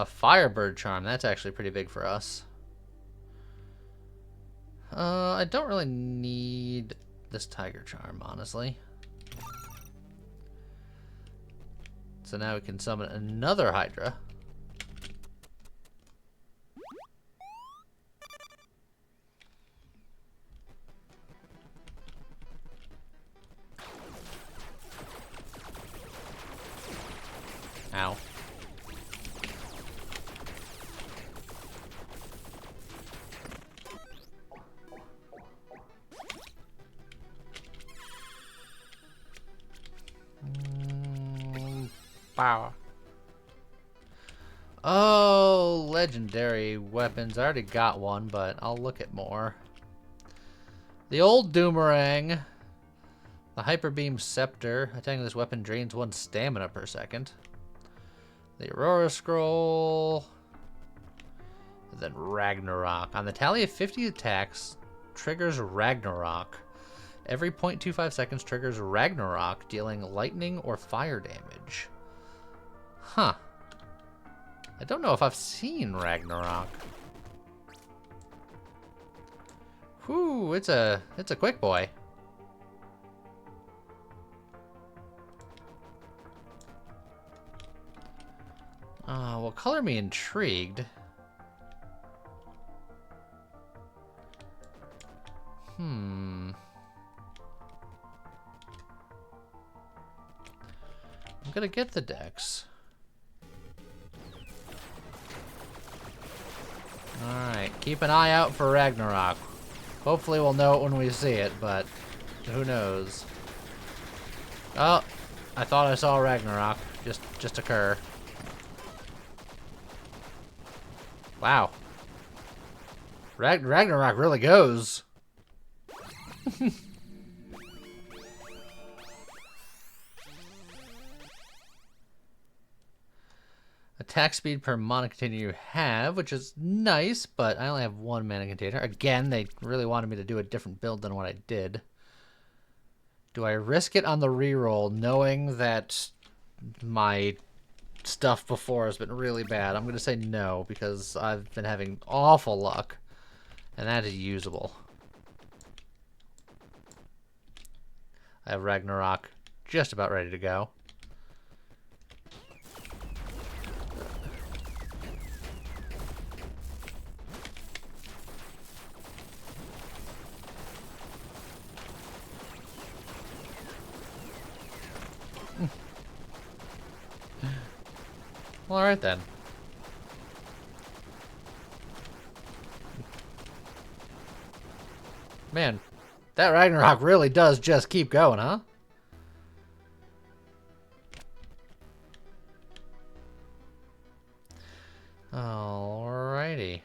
Firebird charm. That's actually pretty big for us. I don't really need this tiger charm, honestly. So now we can summon another Hydra. Ow. Power. Oh, legendary weapons. I already got one, but I'll look at more. The old Doomerang. The Hyper Beam Scepter. Attacking this weapon drains 1 stamina per second. The Aurora Scroll. And then Ragnarok. On the tally of 50 attacks, triggers Ragnarok. Every 0.25 seconds triggers Ragnarok, dealing lightning or fire damage. Huh. I don't know if I've seen Ragnarok. Whew, it's a quick boy. Well, color me intrigued. I'm gonna get the dex. Alright, keep an eye out for Ragnarok. Hopefully we'll know it when we see it, but who knows. Oh, I thought I saw Ragnarok just occur. Wow. Ragnarok really goes. Attack speed per mana container you have, which is nice, but I only have 1 mana container. Again, they really wanted me to do a different build than what I did. Do I risk it on the reroll knowing that my stuff before has been really bad? I'm going to say no, because I've been having awful luck, and that is usable. I have Ragnarok just about ready to go. Well, alright then. Man, that Ragnarok really does just keep going, huh? Alrighty.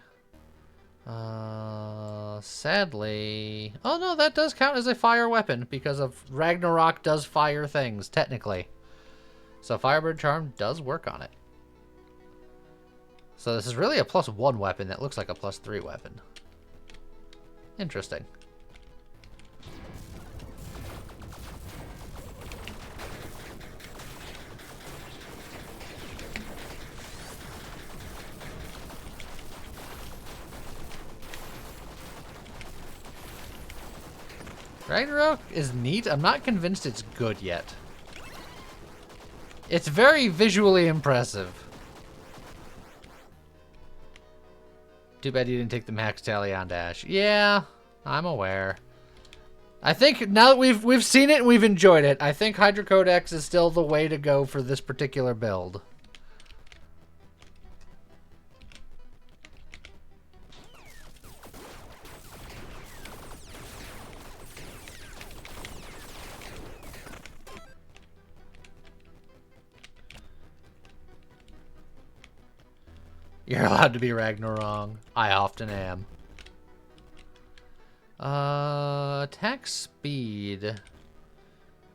Sadly... Oh no, that does count as a fire weapon because of Ragnarok does fire things, technically. So Firebird Charm does work on it. So this is really a +1 weapon that looks like a +3 weapon. Interesting. Ragnarok is neat. I'm not convinced it's good yet. It's very visually impressive. Too bad you didn't take the max tally on Dash. Yeah, I'm aware. I think now that we've seen it and we've enjoyed it, I think Hydra Codex is still the way to go for this particular build. You're allowed to be Ragnarok. I often am. Attack speed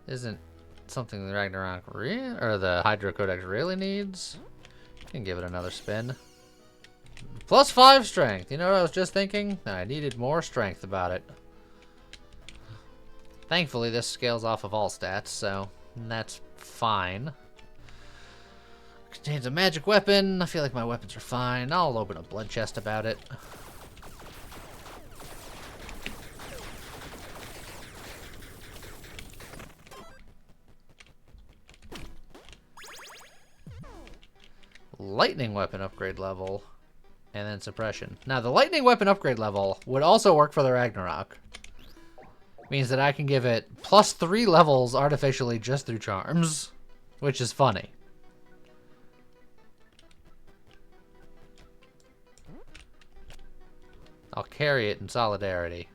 isn't something the Ragnarok or the Hydro Codex really needs. Can give it another spin. +5 strength. You know what I was just thinking? I needed more strength about it. Thankfully, this scales off of all stats, so that's fine. Contains a magic weapon. I feel like my weapons are fine. I'll open a blood chest about it. Lightning weapon upgrade level, and then suppression. Now, the lightning weapon upgrade level would also work for the Ragnarok. Means that I can give it +3 levels artificially just through charms, which is funny. I'll carry it in solidarity.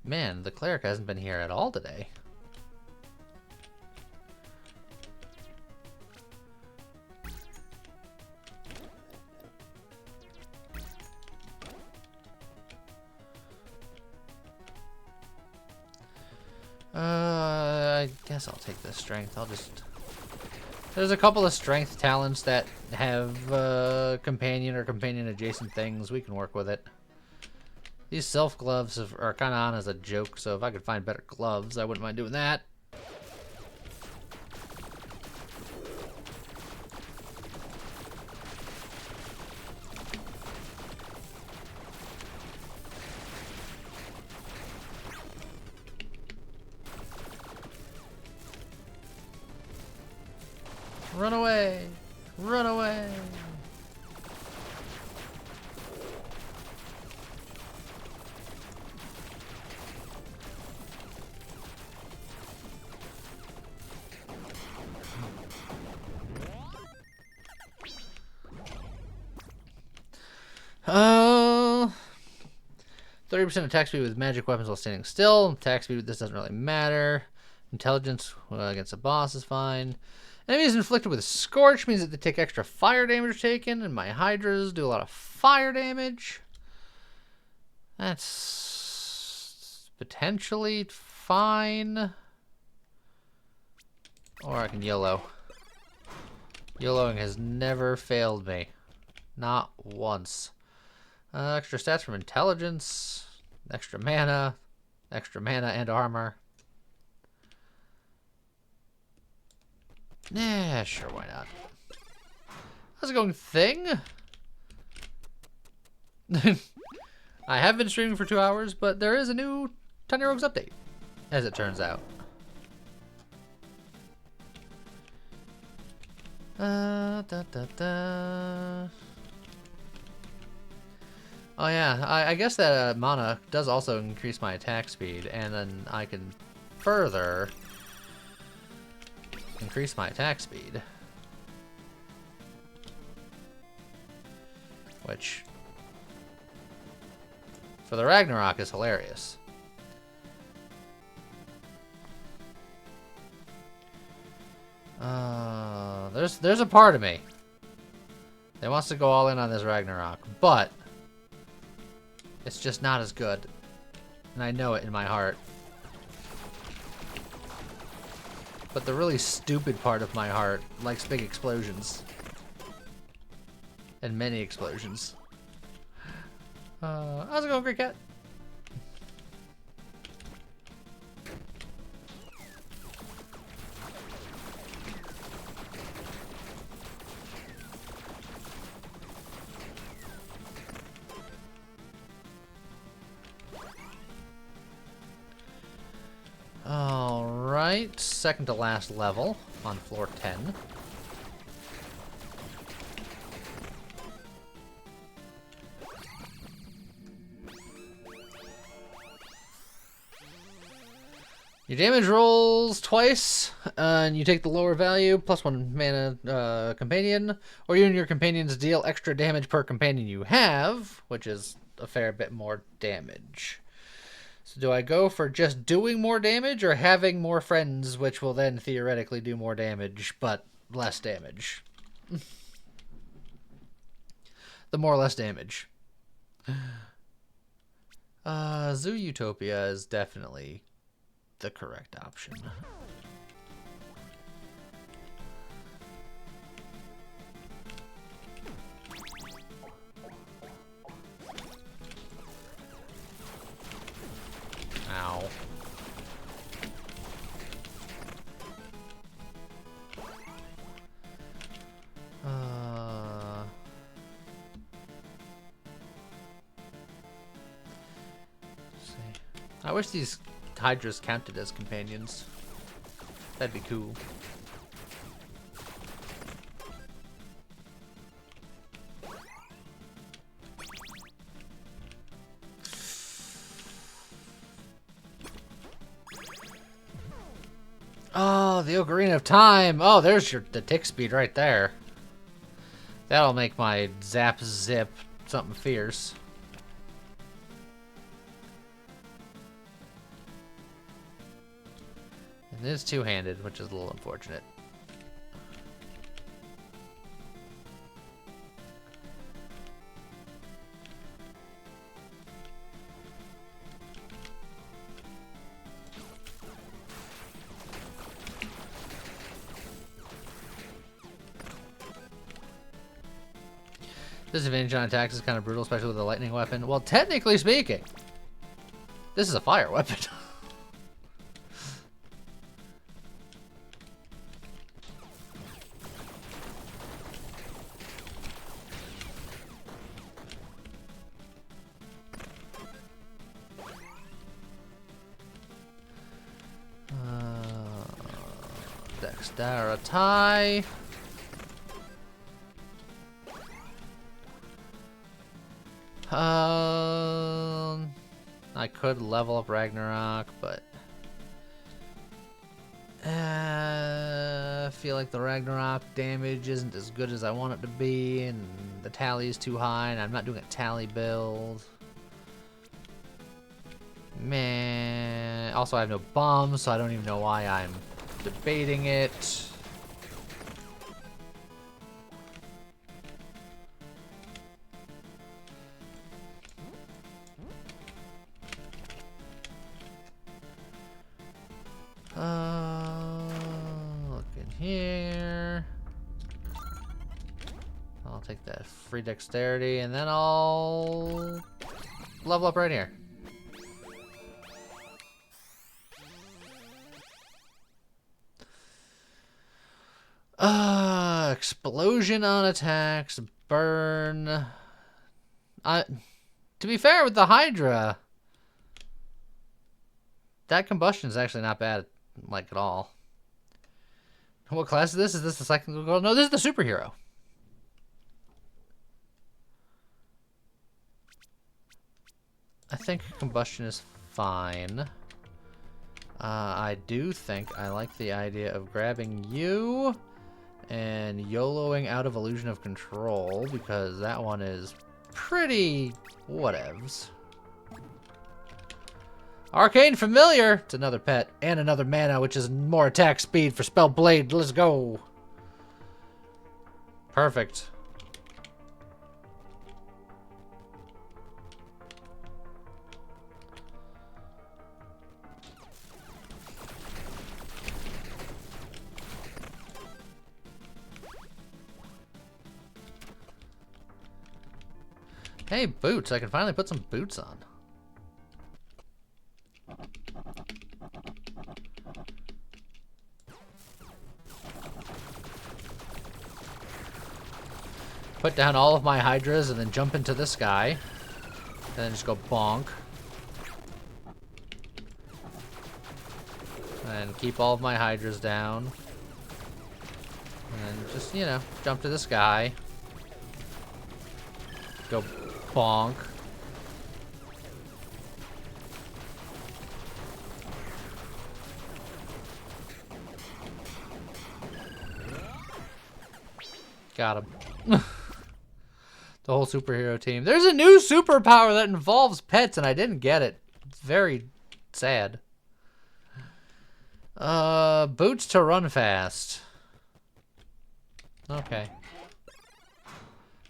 Man, the cleric hasn't been here at all today. I guess I'll take this strength. There's a couple of strength talents that have companion or companion adjacent things. We can work with it. These self gloves are kind of on as a joke, so if I could find better gloves, I wouldn't mind doing that. Run away! Run away! Uh, 30% attack speed with magic weapons while standing still. Attack speed with this doesn't really matter. Intelligence against a boss is fine. Enemies inflicted with Scorch means that they take extra fire damage taken, and my Hydras do a lot of fire damage. That's potentially fine. Or I can YOLO. YOLOing has never failed me. Not once. Extra stats from intelligence, extra mana and armor. Yeah, sure, why not? How's it going, thing? I have been streaming for 2 hours, but there is a new Tiny Rogues update, as it turns out. Oh yeah, I guess that mana does also increase my attack speed, and then I can further increase my attack speed. Which, for the Ragnarok, is hilarious. There's a part of me that wants to go all in on this Ragnarok, but it's just not as good. And I know it in my heart. But the really stupid part of my heart likes big explosions. And many explosions. How's it going, Great Cat? Alright, second to last level on floor 10. Your damage rolls twice, and you take the lower value, plus 1 mana companion, or you and your companions deal extra damage per companion you have, which is a fair bit more damage. So do I go for just doing more damage, or having more friends, which will then theoretically do more damage, but less damage? The more or less damage. Zoo Utopia is definitely the correct option. Ow. Let's see. I wish these Hydras counted as companions. That'd be cool. Oh, the Ocarina of Time. Oh, there's the tick speed right there. That'll make my zap zip something fierce. And it is two-handed, which is a little unfortunate. Disadvantage on attacks is kind of brutal, especially with a lightning weapon. Well, technically speaking, this is a fire weapon. Dexterity. I could level up Ragnarok, but I feel like the Ragnarok damage isn't as good as I want it to be, and the tally is too high, and I'm not doing a tally build. Man, also I have no bombs, so I don't even know why I'm debating it. Look in here. I'll take that free dexterity, and then I'll level up right here. Explosion on attacks, burn. To be fair with the Hydra, that combustion is actually not bad, like, at all. What class is this? Is this the second girl? No, this is the superhero. I think combustion is fine. I do think I like the idea of grabbing you and YOLOing out of Illusion of Control, because that one is pretty whatevs. Arcane Familiar! It's another pet. And another mana, which is more attack speed for Spell Blade. Let's go! Perfect. Hey, boots. I can finally put some boots on. Put down all of my Hydras and then jump into this guy. And then just go bonk. And keep all of my Hydras down. And just, you know, jump to this guy. Go bonk. Got him. The whole superhero team. There's a new superpower that involves pets, and I didn't get it. It's very sad. Boots to run fast. Okay.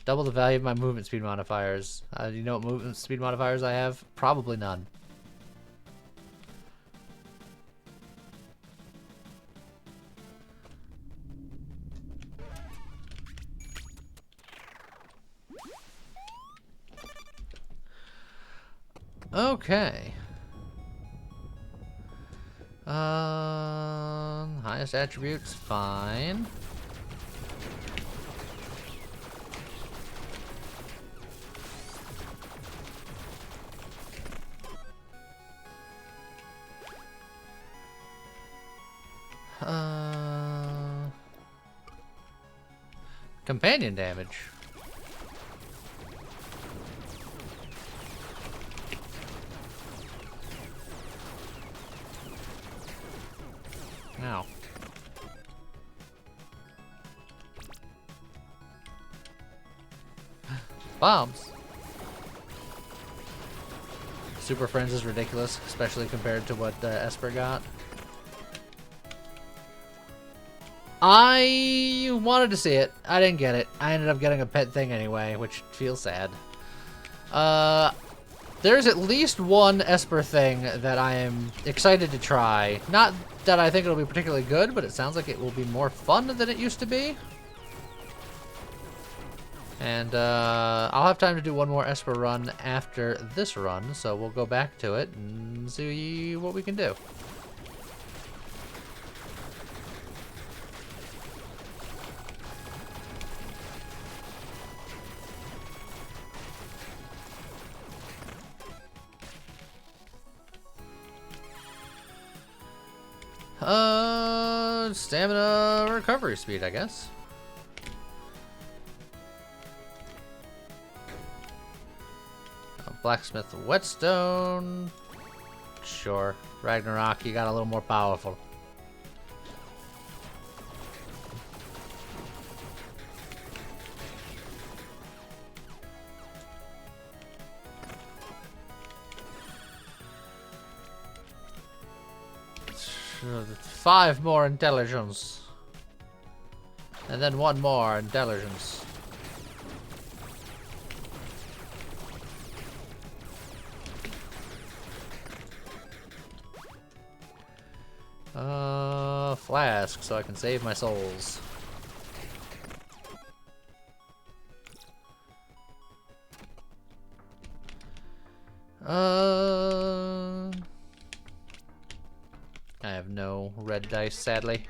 Double the value of my movement speed modifiers. Do you know what movement speed modifiers I have? Probably none. Okay. Highest attributes, fine. Companion damage. Ow. Bombs. Super Friends is ridiculous, especially compared to what Esper got. I wanted to see it. I didn't get it. I ended up getting a pet thing anyway, which feels sad. There's at least one Esper thing that I am excited to try. Not that I think it'll be particularly good, but it sounds like it will be more fun than it used to be. And I'll have time to do one more Esper run after this run, so we'll go back to it and see what we can do. Stamina recovery speed, I guess. Blacksmith whetstone. Sure. Ragnarok, you got a little more powerful. Five more intelligence. And then one more intelligence. Flask, so I can save my souls. I have no red dice, sadly.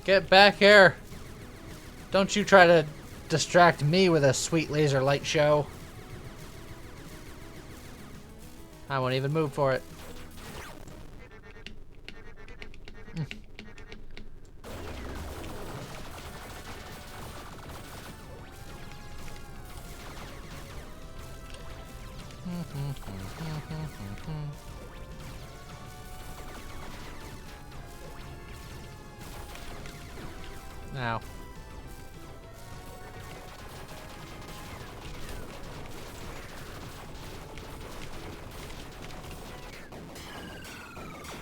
Get back here! Don't you try to distract me with a sweet laser light show. I won't even move for it. Now.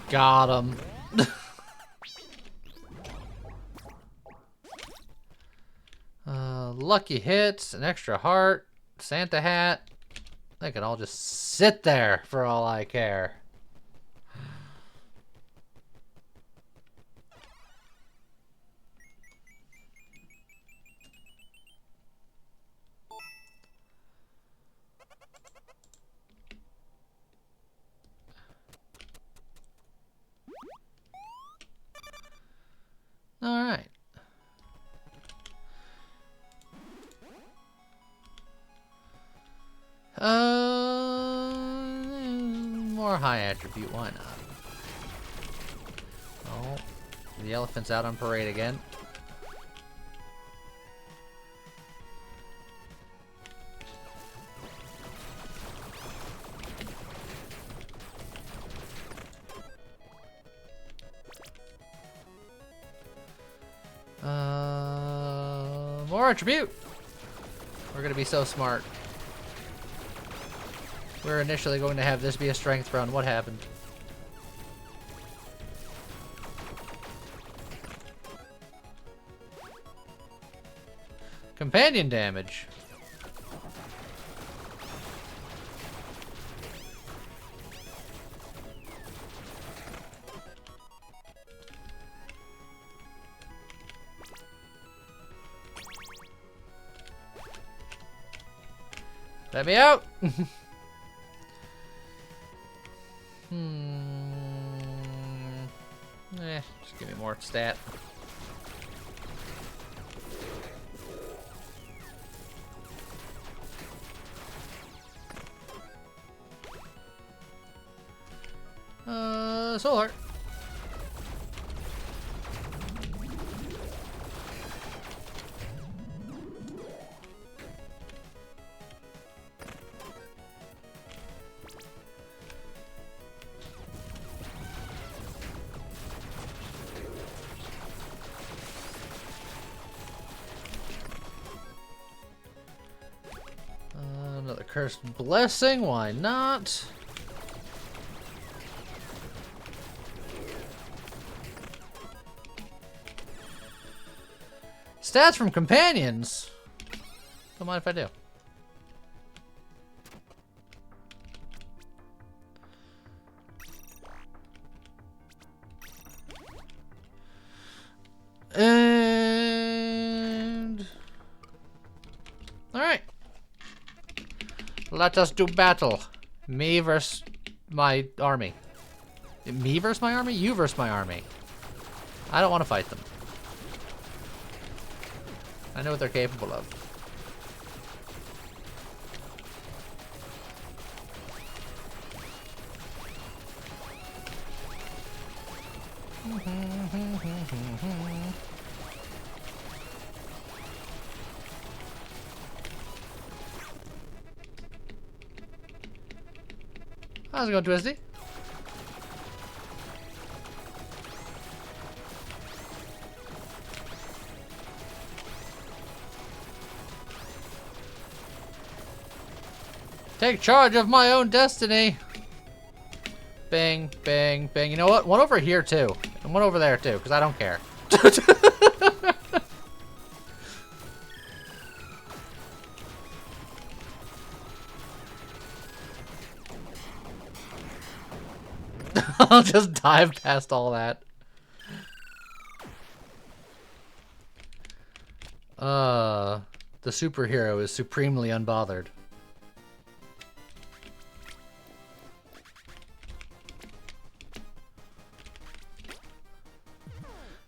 Got him. Lucky hits, an extra heart, Santa hat. They can all just sit there for all I care. All right. More high attribute, why not? Oh, The elephant's out on parade again. More attribute! We're gonna be so smart. We're initially going to have this be a strength run. What happened? Companion damage. Let me out! Just give me more stat. Soul Heart. Another cursed blessing, why not? Stats from companions? Don't mind if I do. And... Alright. Let us do battle. Me versus my army. Me versus my army? You versus my army. I don't want to fight them. I know what they're capable of. How's it going, Twisty? Take charge of my own destiny. Bang, bang, bang. You know what? One over here, too. And one over there, too, because I don't care. I'll just dive past all that. The superhero is supremely unbothered.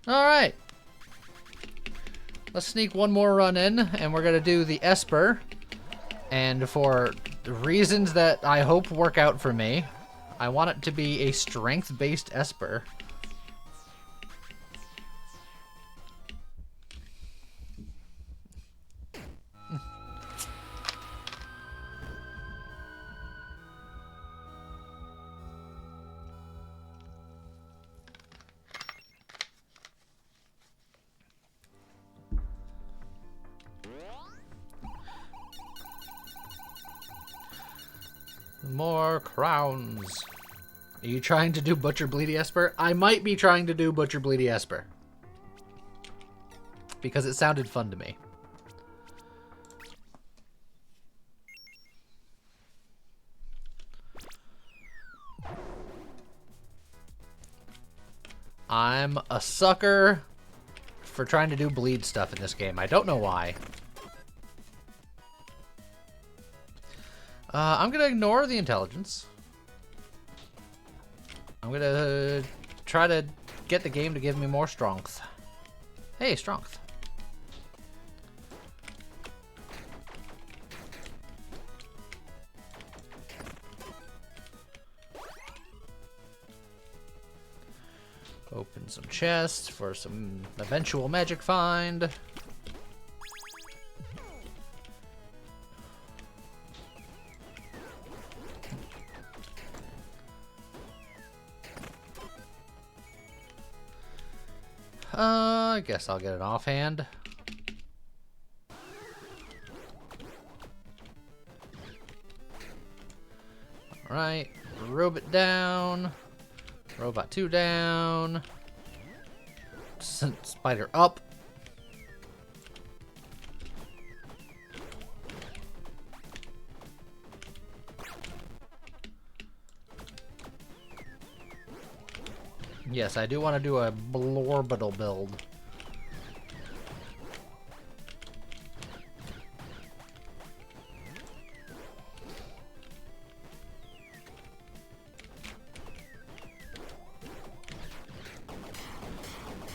Alright. Let's sneak one more run in, and we're gonna do the Esper. And for reasons that I hope work out for me, I want it to be a strength-based Esper. More crowns. Are you trying to do Butcher Bleedy Esper? I might be trying to do Butcher Bleedy Esper. Because it sounded fun to me. I'm a sucker for trying to do bleed stuff in this game. I don't know why. I'm gonna ignore the intelligence. I'm gonna try to get the game to give me more strength. Hey, strength. Open some chests for some eventual magic find. I guess I'll get an offhand. Alright, robot down. Robot 2 down. Spider up. Yes, I do want to do a blorbital build.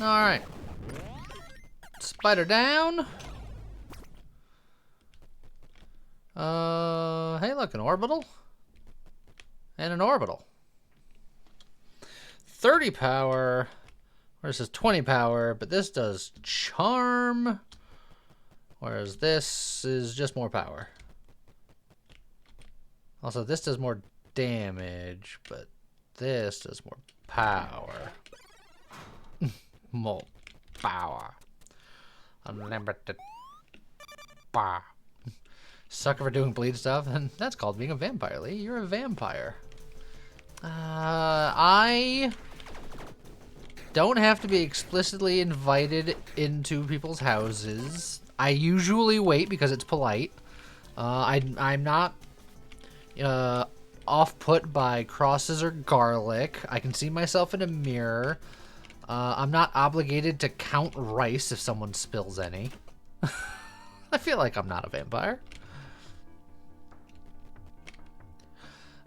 Alright. Spider down. Hey, look, an orbital. And an orbital. 30 power. Whereas this is 20 power, but this does charm. Whereas this is just more power. Also, this does more damage, but this does more power. More power. Unlimited power. Sucker for doing bleed stuff, and that's called being a vampire, Lee. You're a vampire. I don't have to be explicitly invited into people's houses. I usually wait because it's polite. I'm not off-put by crosses or garlic. I can see myself in a mirror. I'm not obligated to count rice if someone spills any. I feel like I'm not a vampire.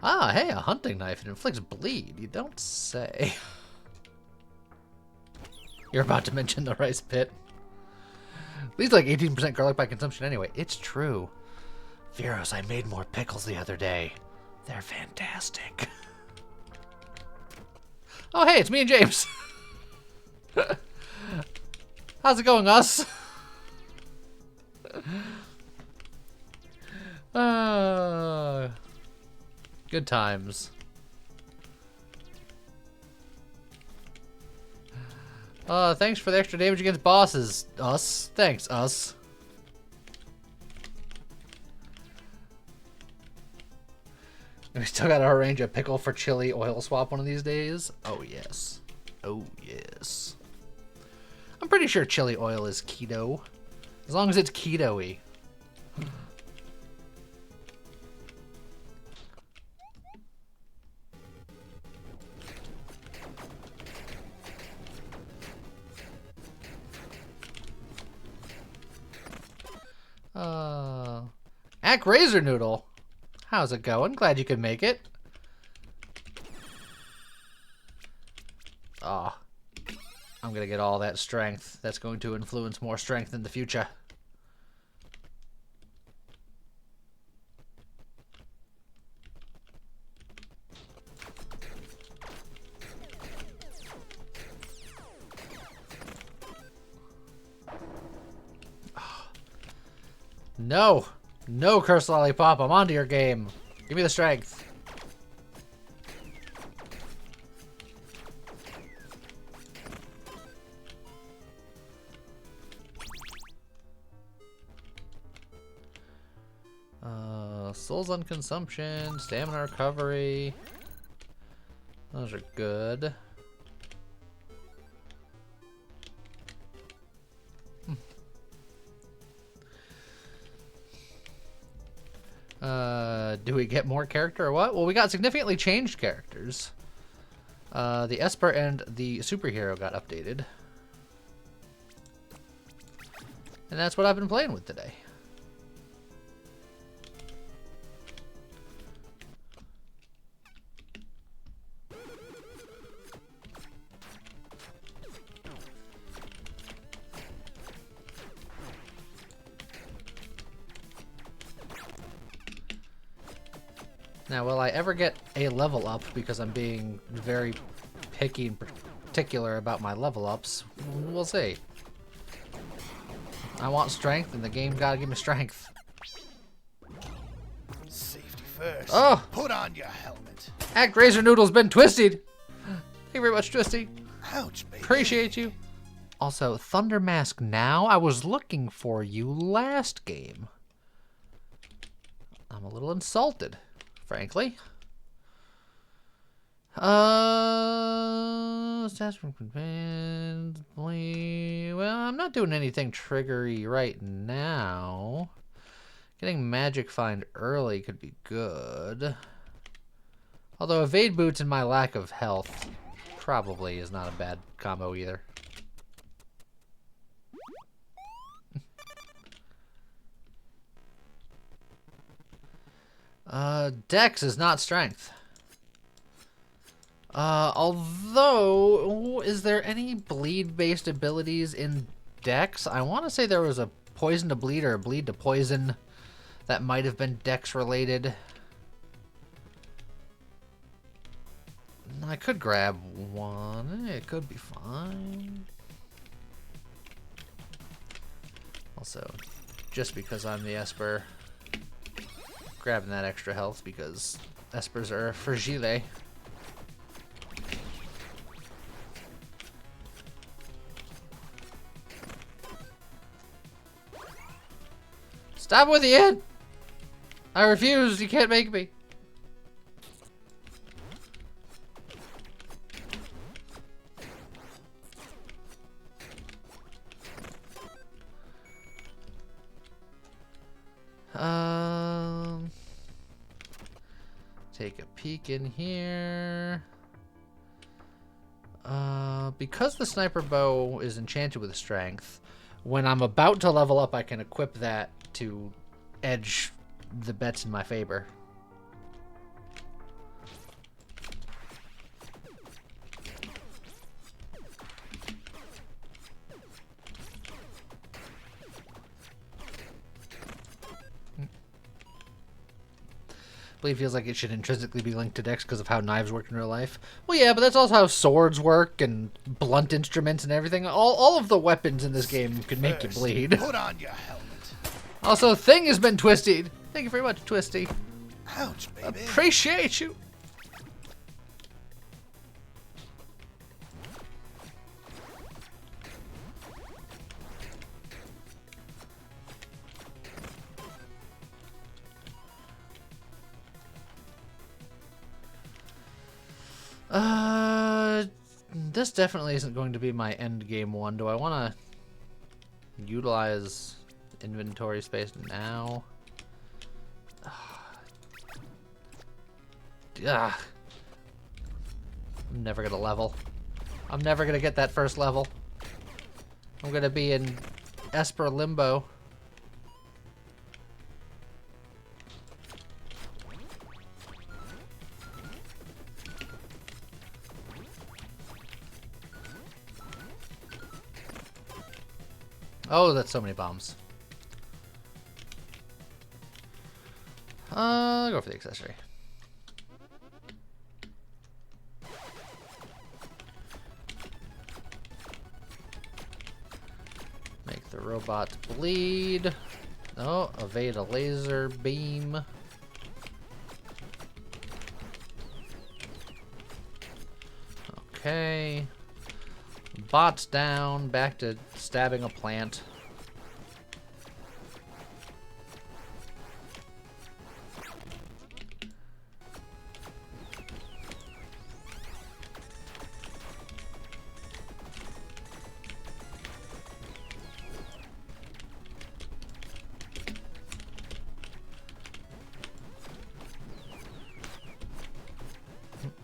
Ah, hey, a hunting knife. It inflicts bleed. You don't say. You're about to mention the rice pit. Leads like 18% garlic by consumption anyway. It's true. Veros, I made more pickles the other day. They're fantastic. Oh, hey, it's me and James. How's it going, us? Good times. Thanks for the extra damage against bosses, us. Thanks, us. We still gotta arrange a pickle for chili oil swap one of these days. Oh, yes. Oh, yes. I'm pretty sure chili oil is keto. As long as it's keto-y. Ack Razor Noodle. How's it going? Glad you could make it. Oh. I'm gonna get all that strength. That's going to influence more strength in the future. No! No, Curse Lollipop, I'm onto your game. Give me the strength. Souls on consumption, stamina recovery. Those are good. Do we get more character or what? Well, we got significantly changed characters. The Esper and the superhero got updated. And that's what I've been playing with today. Now, will I ever get a level up because I'm being very picky and particular about my level ups. We'll see. I want strength, and the game gotta give me strength. Safety first. Oh! Put on your helmet. Act Razor Noodle's been twisted! Thank you very much, Twisty. Ouch, baby. Appreciate you. Also, Thunder Mask now? I was looking for you last game. I'm a little insulted, frankly. Stats from command. Well, I'm not doing anything triggery right now. Getting Magic Find early could be good. Although Evade Boots and my lack of health probably is not a bad combo either. Dex is not strength. Although, is there any bleed-based abilities in Dex? I want to say there was a poison to bleed or a bleed to poison that might have been Dex related. I could grab one. It could be fine. Also, just because I'm the Esper, grabbing that extra health because Espers are fragile. Stop with the end! I refuse, you can't make me. Take a peek in here. Because the sniper bow is enchanted with strength, when I'm about to level up, I can equip that to edge the bets in my favor. Blade feels like it should intrinsically be linked to Dex because of how knives work in real life. Well, yeah, but that's also how swords work and blunt instruments and everything. All of the weapons in this game could make you bleed. Put on your helmet. Also, Thing has been twisted. Thank you very much, Twisty. Ouch, baby. Appreciate you. This definitely isn't going to be my end game one. Do I want to utilize inventory space now? I'm never gonna level. I'm never gonna get that first level. I'm gonna be in Esper limbo. Oh, that's so many bombs. I'll go for the accessory. Make the robot bleed. Oh, evade a laser beam. Okay. Bot's down, back to stabbing a plant.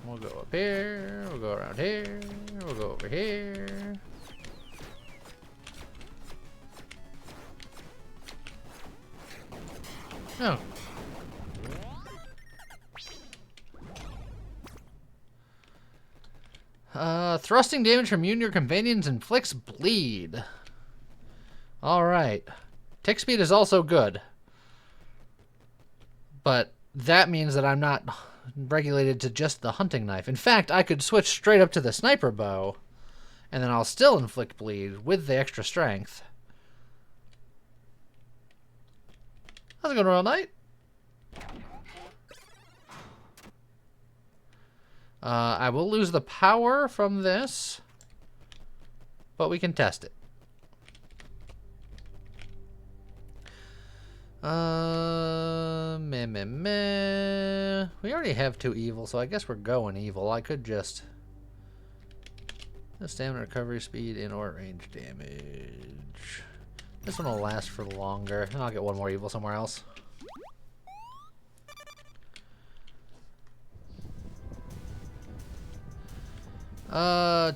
We'll go up here, we'll go around here, we'll go over here. Oh. Thrusting damage from you and your companions inflicts bleed. Alright. Tick speed is also good. But that means that I'm not regulated to just the hunting knife. In fact, I could switch straight up to the sniper bow And then I'll still inflict bleed with the extra strength. How's it going, Royal Knight? I will lose the power from this, but we can test it. Meh, meh, meh. We already have 2 evil, so I guess we're going evil. I could just... Stamina recovery speed and or range damage. This one will last for longer, and I'll get 1 more evil somewhere else.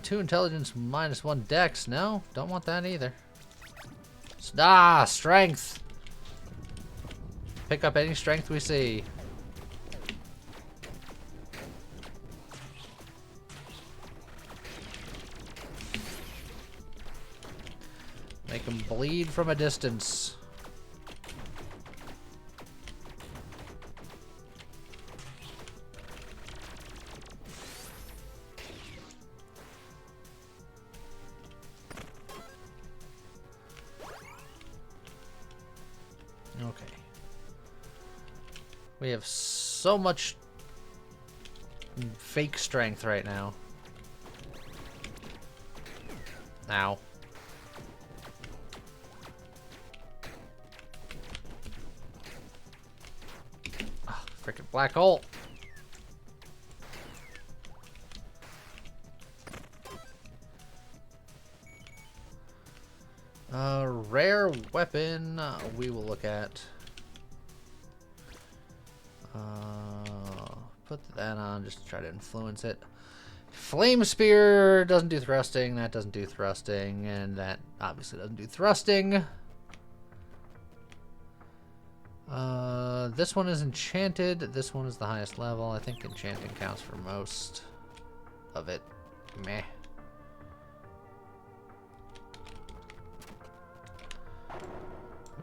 Two intelligence minus 1 dex. No, don't want that either. Strength. Pick up any strength we see. Make him bleed from a distance. Okay. We have so much fake strength right now. Ow. Oh, frickin' black hole. Rare weapon we will look at. Put that on just to try to influence it. Flame Spear doesn't do thrusting, that doesn't do thrusting, and that obviously doesn't do thrusting. This one is enchanted, this one is the highest level. I think enchanting counts for most of it. Meh.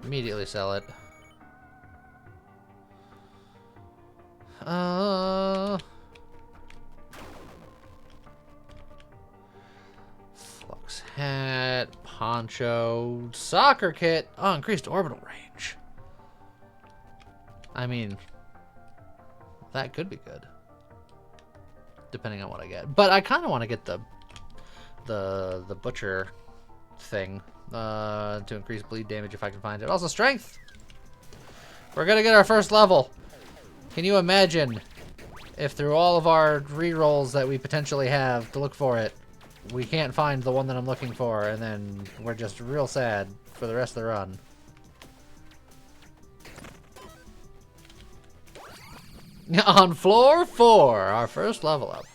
Immediately sell it. Flux hat, poncho, soccer kit. Oh, increased orbital range. I mean, that could be good, depending on what I get. But I kind of want to get the butcher thing to increase bleed damage if I can find it. Also, strength. We're gonna get our first level. Can you imagine if through all of our rerolls that we potentially have to look for it, we can't find the one that I'm looking for, and then we're just real sad for the rest of the run. On floor 4, our first level up.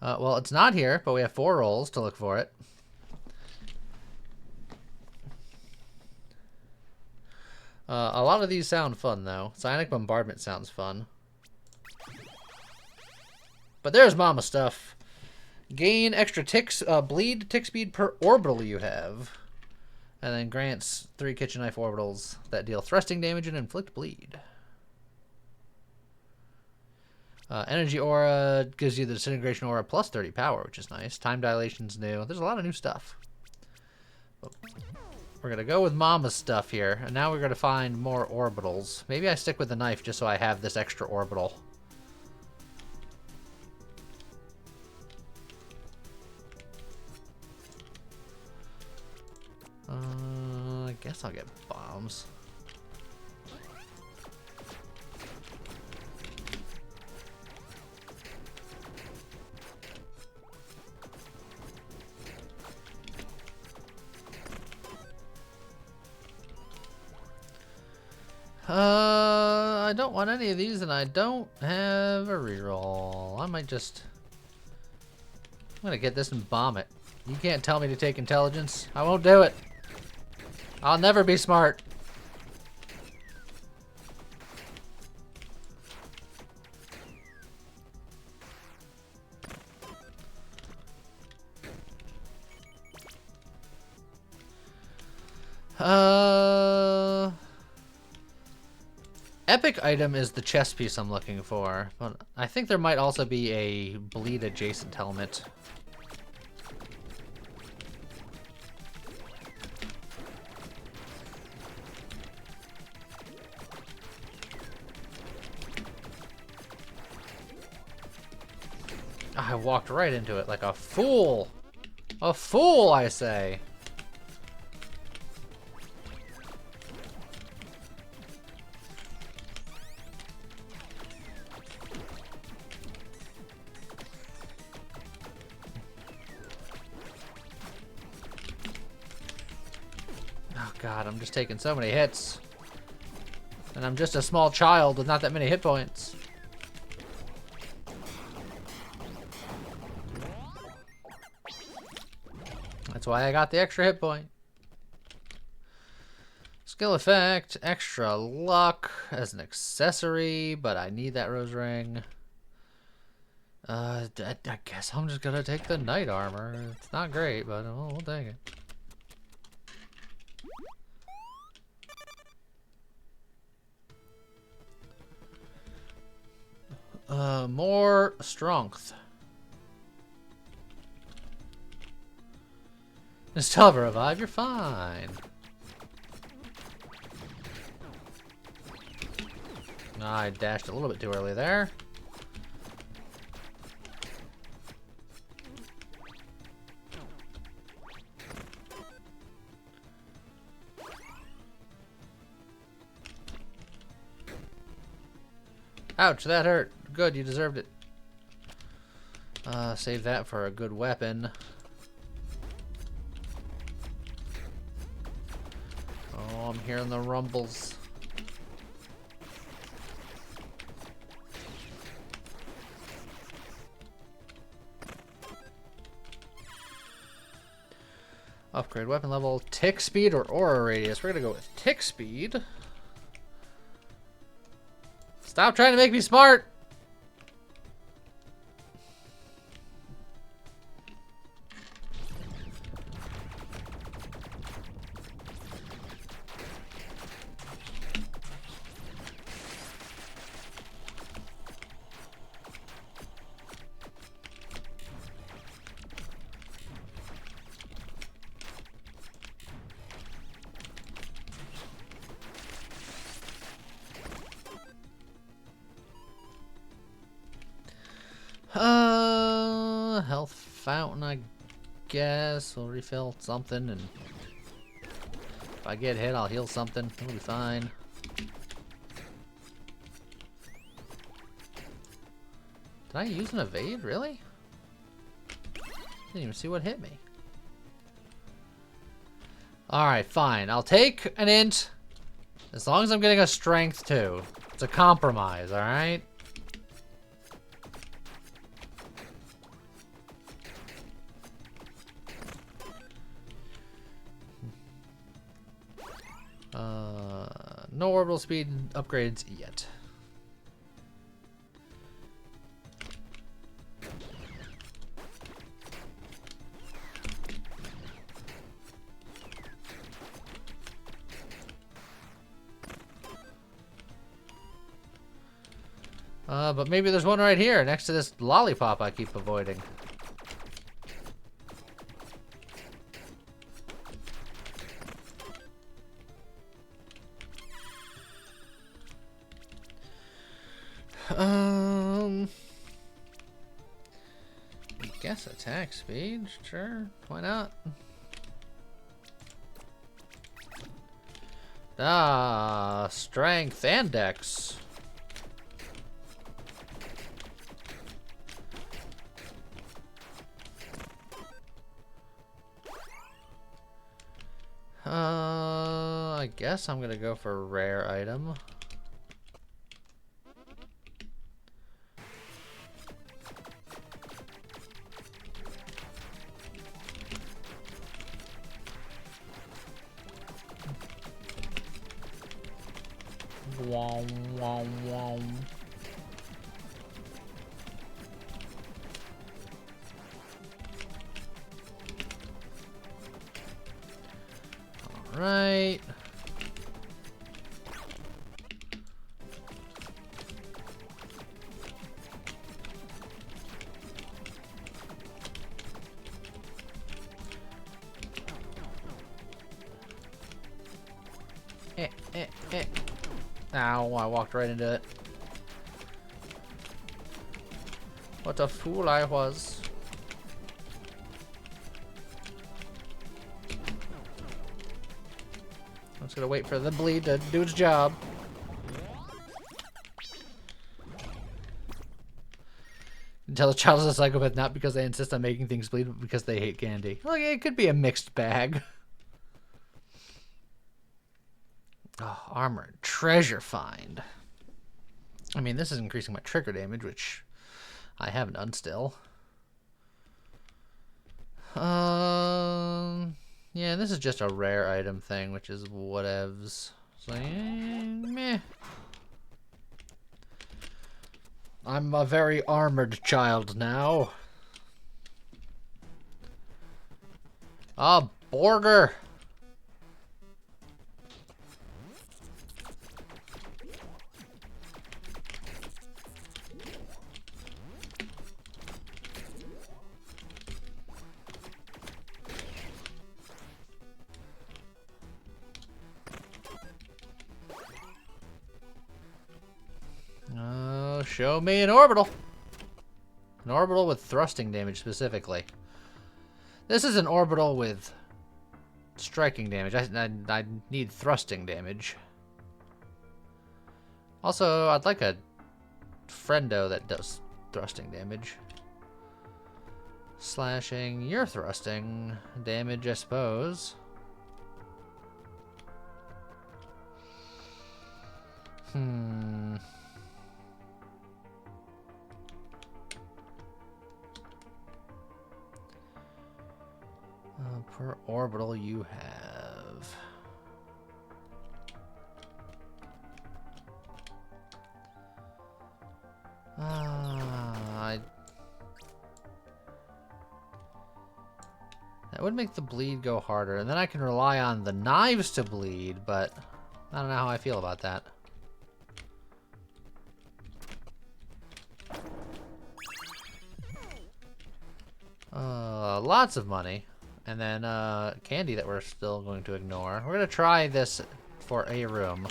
Well, it's not here, but we have 4 rolls to look for it. A lot of these sound fun, though. Psionic Bombardment sounds fun. But there's mama stuff. Gain extra ticks, bleed tick speed per orbital you have. And then grants 3 kitchen knife orbitals that deal thrusting damage and inflict bleed. Energy Aura gives you the Disintegration Aura plus 30 power, which is nice. Time Dilation's new. There's a lot of new stuff. But we're going to go with Mama's stuff here. And now we're going to find more orbitals. Maybe I stick with the knife just so I have this extra orbital. I guess I'll get bombs. I don't want any of these, and I don't have a reroll. I might just... I'm gonna get this and bomb it. You can't tell me to take intelligence. I won't do it. I'll never be smart. Epic item is the chest piece I'm looking for, but I think there might also be a bleed adjacent helmet. I walked right into it like a fool. A fool, I say. Oh god, I'm just taking so many hits. And I'm just a small child with not that many hit points. That's why I got the extra hit point. Skill effect, extra luck as an accessory, but I need that rose ring. I guess I'm just gonna take the knight armor. It's not great, but we'll take it. More strength. Still have a revive, you're fine. I dashed a little bit too early there. Ouch, that hurt. Good, you deserved it. Save that for a good weapon. Oh, I'm hearing the rumbles. Upgrade weapon level, tick speed or aura radius. We're gonna go with tick speed. Stop trying to make me smart! Health fountain, I guess. We'll refill something, and if I get hit, I'll heal something. It'll be fine. Did I use an evade? Really? Didn't even see what hit me. Alright, fine. I'll take an int as long as I'm getting a strength too. It's a compromise, alright? No orbital speed upgrades yet. But maybe there's one right here next to this lollipop I keep avoiding. I guess attack speed, sure, why not? Strength and dex. I guess I'm gonna go for a rare item. Wow, wow, wow. All right. Ow, I walked right into it. What a fool I was. I'm just gonna wait for the bleed to do its job. Tell the child is a psychopath not because they insist on making things bleed, but because they hate candy. Well, yeah, it could be a mixed bag. Oh, armor treasure find. I mean, this is increasing my trigger damage, which I haven't done still. Yeah, this is just a rare item thing, which is whatevs. So, yeah, meh. I'm a very armored child now. Ah, Borger! Show me an orbital. An orbital with thrusting damage specifically. This is an orbital with striking damage. I need thrusting damage. Also, I'd like a friendo that does thrusting damage. Slashing, you're thrusting damage, I suppose. Per orbital you have. That would make the bleed go harder, and then I can rely on the knives to bleed, but I don't know how I feel about that. Lots of money. And then candy that we're still going to ignore. We're gonna try this for a room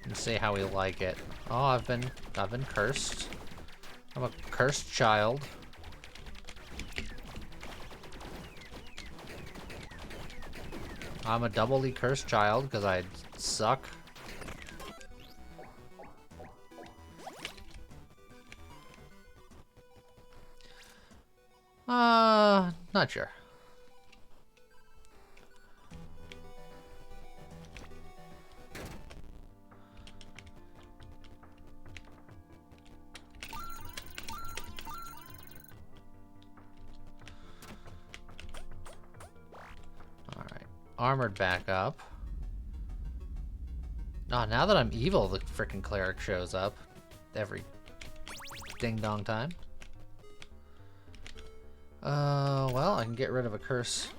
and see how we like it. Oh, I've been cursed. I'm a cursed child. I'm a doubly cursed child because I suck. Not sure. Armored back up. Oh, now that I'm evil, the frickin' cleric shows up every ding-dong time. Well, I can get rid of a curse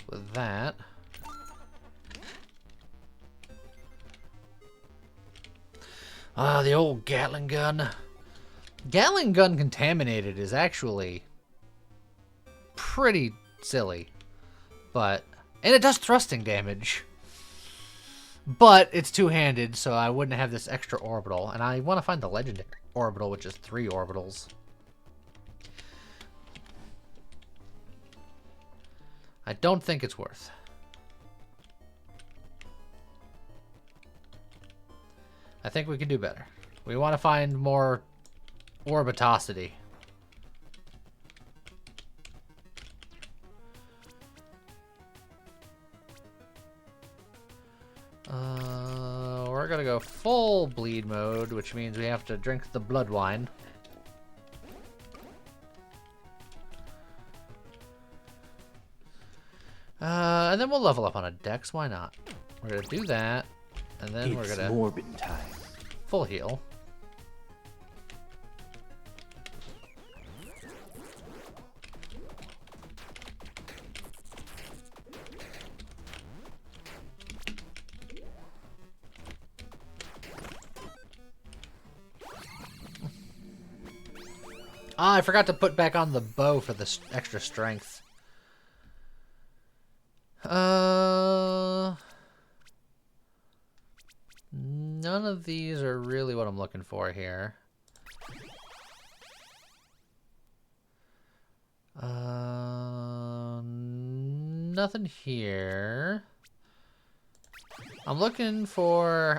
with that. Ah, the old Gatling gun. Gatling gun contaminated is actually pretty silly, but... And it does thrusting damage. But it's two-handed, so I wouldn't have this extra orbital. And I want to find the legendary orbital, which is 3 orbitals. I don't think it's worth. I think we can do better. We want to find more orbitosity. We're gonna go full bleed mode, which means we have to drink the blood wine. And then we'll level up on a dex. Why not? We're gonna do that, and then we're gonna morbid time. Full heal. Ah, I forgot to put back on the bow for the extra strength. None of these are really what I'm looking for here. Nothing here. I'm looking for...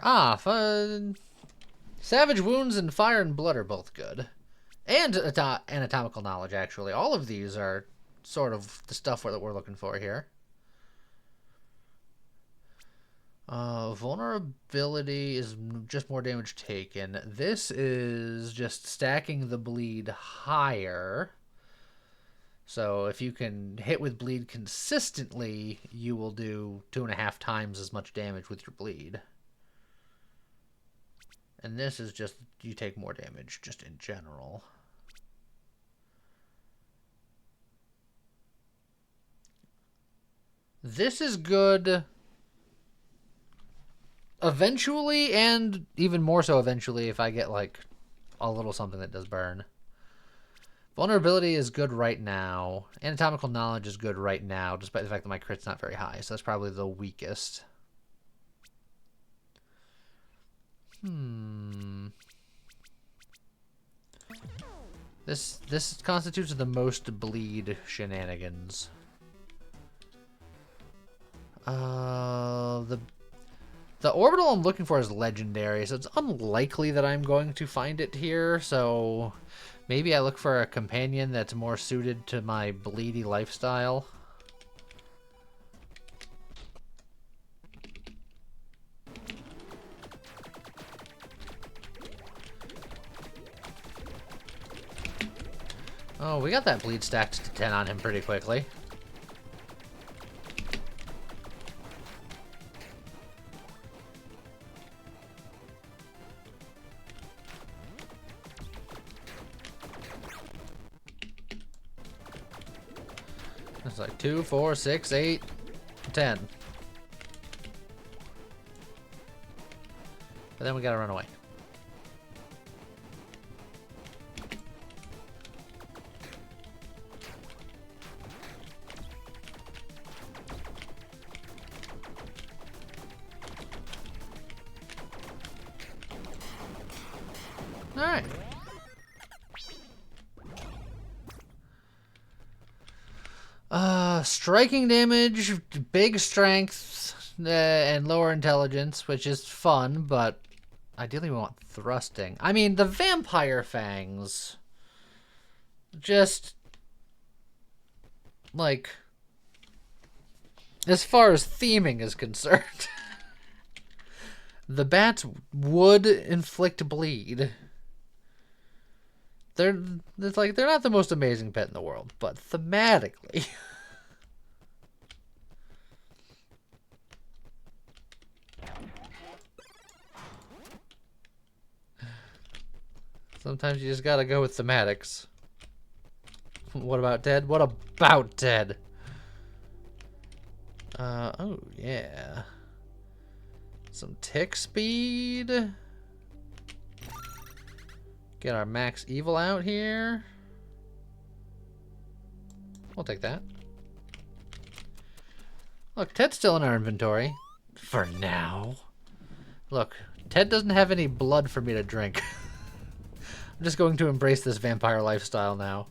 Savage Wounds and Fire and Blood are both good. And anatomical knowledge, actually. All of these are sort of the stuff that we're looking for here. Vulnerability is just more damage taken. This is just stacking the bleed higher. So if you can hit with bleed consistently, you will do 2.5 times as much damage with your bleed. And this is just, you take more damage just in general. This is good eventually, and even more so eventually if I get like a little something that does burn. Vulnerability is good right now. Anatomical knowledge is good right now, despite the fact that my crit's not very high, so that's probably the weakest. This constitutes the most bleed shenanigans. The orbital I'm looking for is legendary, so it's unlikely that I'm going to find it here, so maybe I look for a companion that's more suited to my bleedy lifestyle. Oh, we got that bleed stacked to 10 on him pretty quickly. It's like 2, 4, 6, 8, 10. But then we gotta run away. Alright. Striking damage, big strength, and lower intelligence, which is fun, but ideally we want thrusting. I mean, the vampire fangs, just, like, as far as theming is concerned, the bats would inflict bleed. They're not the most amazing pet in the world, but thematically. Sometimes you just gotta go with thematics. What about Ted? What about Ted? Oh yeah. Some tick speed. Get our max evil out here. We'll take that. Look, Ted's still in our inventory. For now. Look, Ted doesn't have any blood for me to drink. I'm just going to embrace this vampire lifestyle now.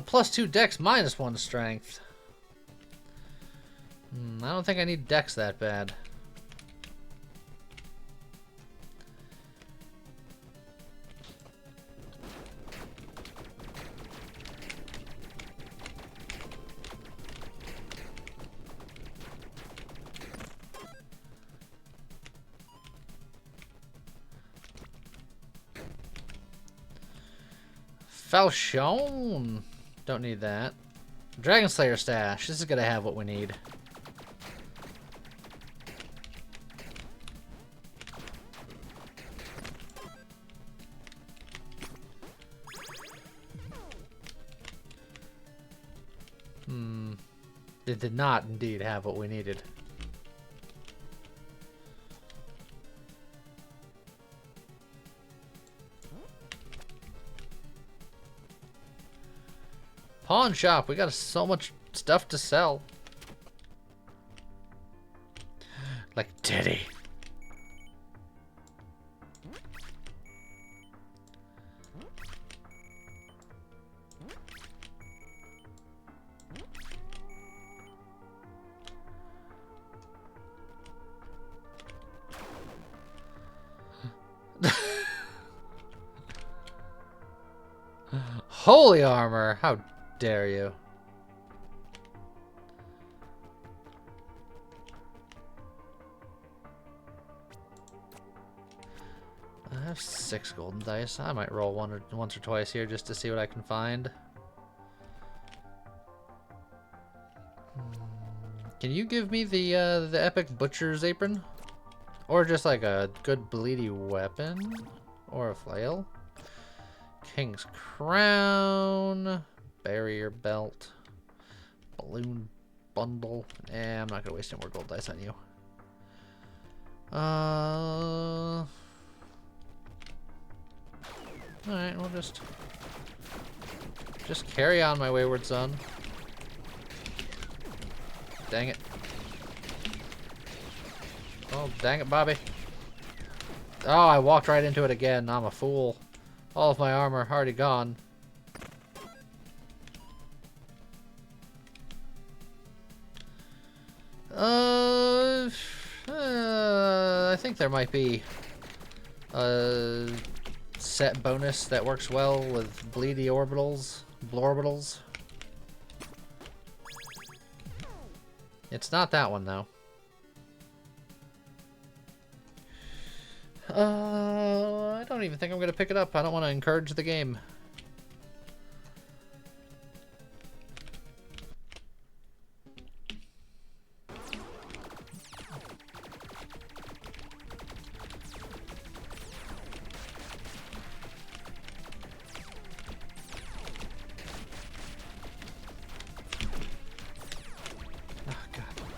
+2 dex, -1 strength. I don't think I need dex that bad. Falchion. Don't need that. Dragon Slayer stash. This is gonna have what we need. It did not indeed have what we needed. Pawn shop. We got so much stuff to sell. Like Teddy. Holy armor! How dare you? I have 6 golden dice. I might roll once or twice here just to see what I can find. Can you give me the epic butcher's apron, or just like a good bleedy weapon, or a flail? King's crown, barrier belt, balloon bundle. I'm not gonna waste any more gold dice on you. Alright, we'll just carry on, my wayward son. Dang it. Oh, dang it, Bobby. Oh, I walked right into it again. I'm a fool. All of my armor already gone. I think there might be a set bonus that works well with bleedy orbitals, blorbitals. It's not that one though. I don't even think I'm gonna pick it up. I don't want to encourage the game.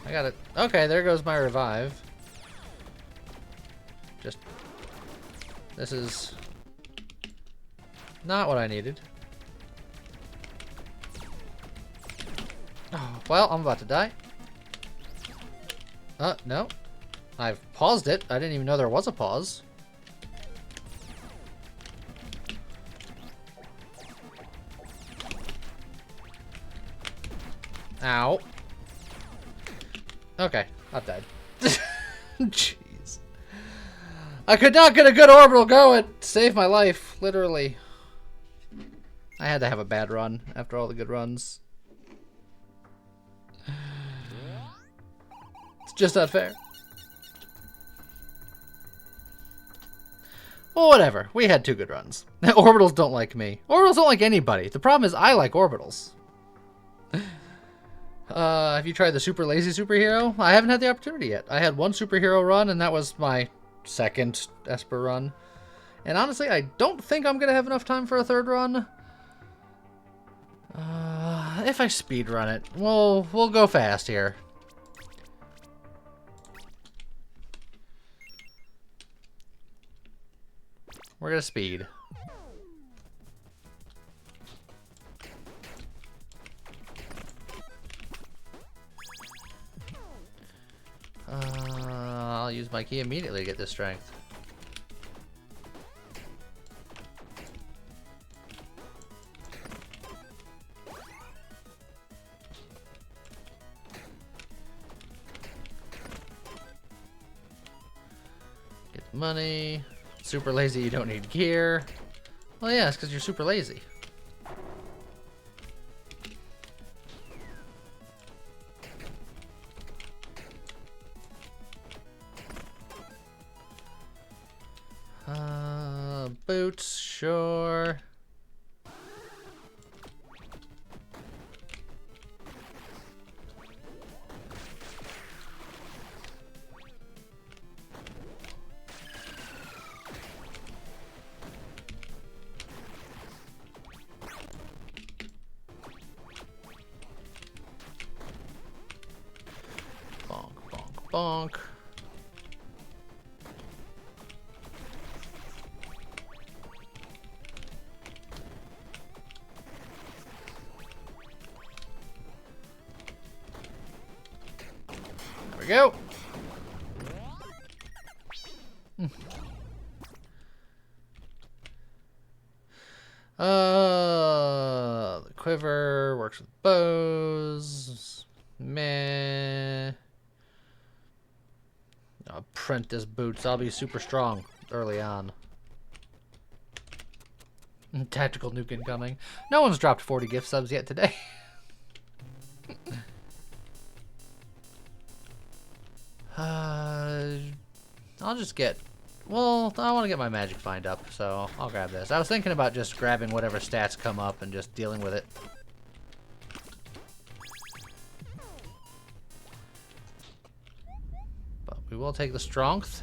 I got it. Okay, there goes my revive. This is not what I needed. Oh, well, I'm about to die. No. I've paused it. I didn't even know there was a pause. Ow. Okay, I've died. Jeez. I could not get a good orbital going to save my life, literally. I had to have a bad run after all the good runs. It's just not fair. Well, whatever. We had 2 good runs. Orbitals don't like me. Orbitals don't like anybody. The problem is I like orbitals. Have you tried the super lazy superhero? I haven't had the opportunity yet. I had 1 superhero run, and that was my 2nd Esper run. And honestly, I don't think I'm gonna have enough time for a 3rd run. If I speed run it, we'll go fast here. We're gonna speed. I'll use my key immediately to get this strength. Get money. Super lazy, you don't need gear. Well, yeah, it's because you're super lazy. Boots, sure. Bonk. There we go. The quiver works with bows. Meh. Apprentice boots. I'll be super strong early on. Tactical nuke incoming. No one's dropped 40 gift subs yet today. I'll just get... Well, I want to get my magic find up, so I'll grab this. I was thinking about just grabbing whatever stats come up and just dealing with it. But we will take the strength.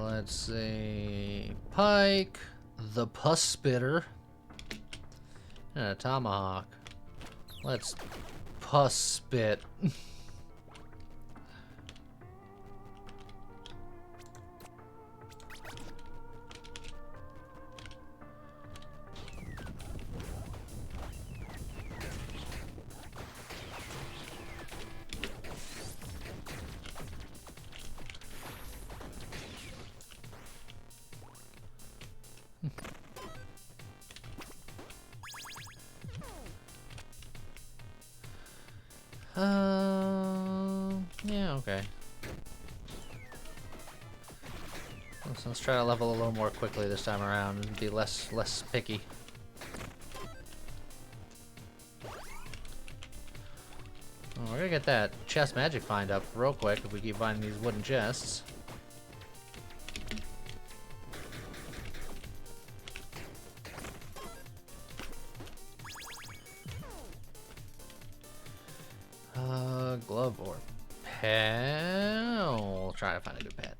Let's see. Pike, the pus spitter, and a tomahawk. Let's pus spit. Yeah, okay. Let's try to level a little more quickly this time around and be less picky. Oh, we're gonna get that chest magic find up real quick if we keep finding these wooden chests. Glove or pet? We'll try to find a good pet.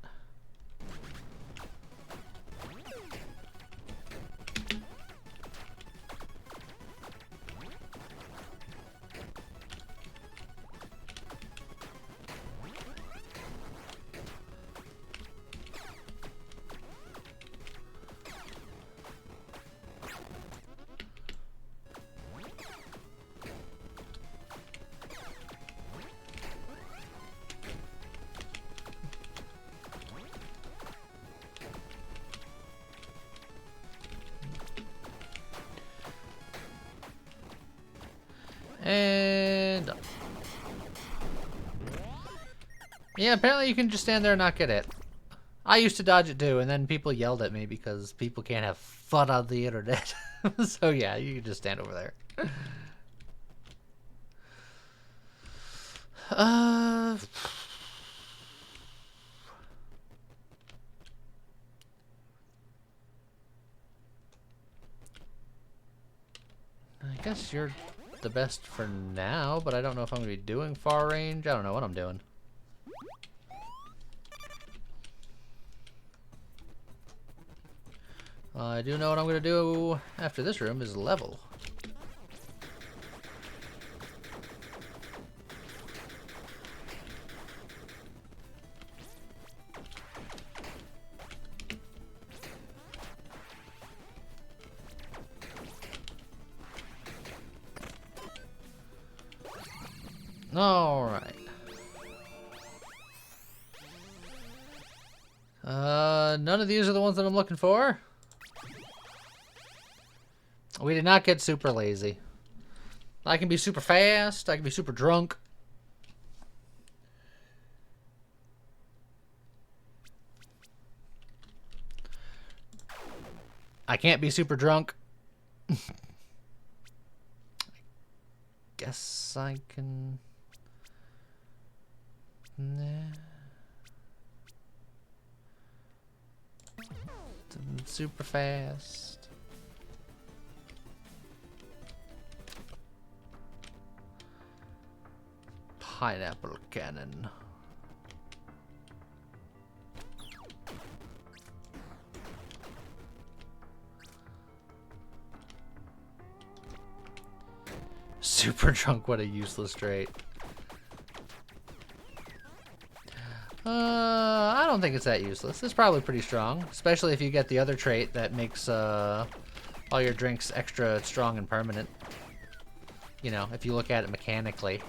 And done. Yeah, apparently you can just stand there and not get it. I used to dodge it too, and then people yelled at me because people can't have fun on the internet. So yeah, you can just stand over there. I guess you're the best for now, but I don't know if I'm going to be doing far range. I don't know what I'm doing. I do know what I'm going to do after this room is level. Alright. None of these are the ones that I'm looking for. We did not get super lazy. I can be super fast. I can be super drunk. I can't be super drunk. Guess I can... Nah. Super fast. pineapple cannon. Super drunk, what a useless trait. I don't think it's that useless. It's probably pretty strong, especially if you get the other trait that makes all your drinks extra strong and permanent. You know, if you look at it mechanically.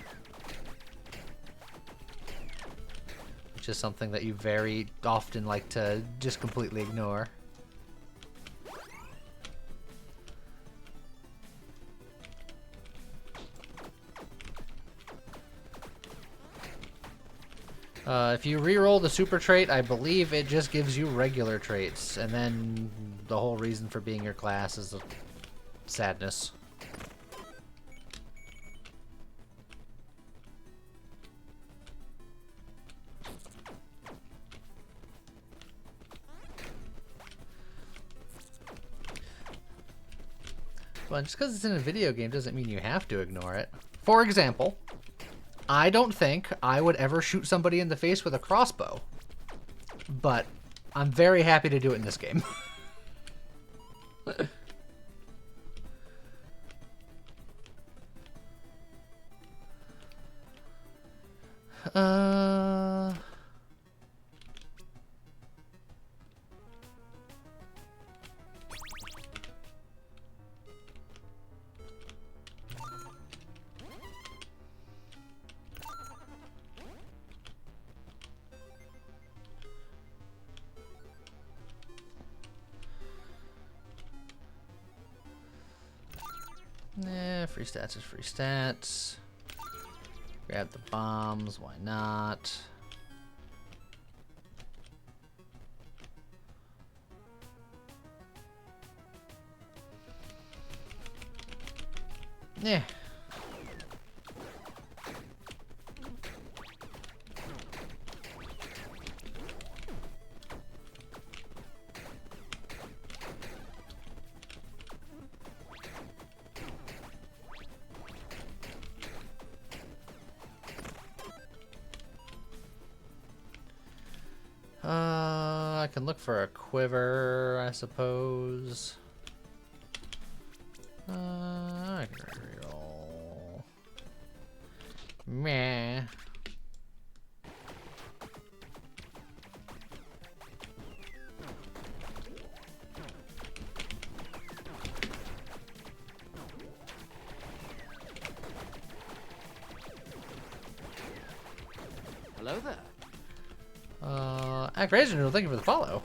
Which is something that you very often like to just completely ignore. If you reroll the super trait, I believe it just gives you regular traits, and then the whole reason for being your class is sadness. But just because it's in a video game doesn't mean you have to ignore it. For example, I don't think I would ever shoot somebody in the face with a crossbow, but I'm very happy to do it in this game. Free stats is free stats. Grab the bombs, why not? Yeah. I can look for a quiver, I suppose. I can reroll. Meh. Hello there. Acrazed Noodle, thank you for the follow.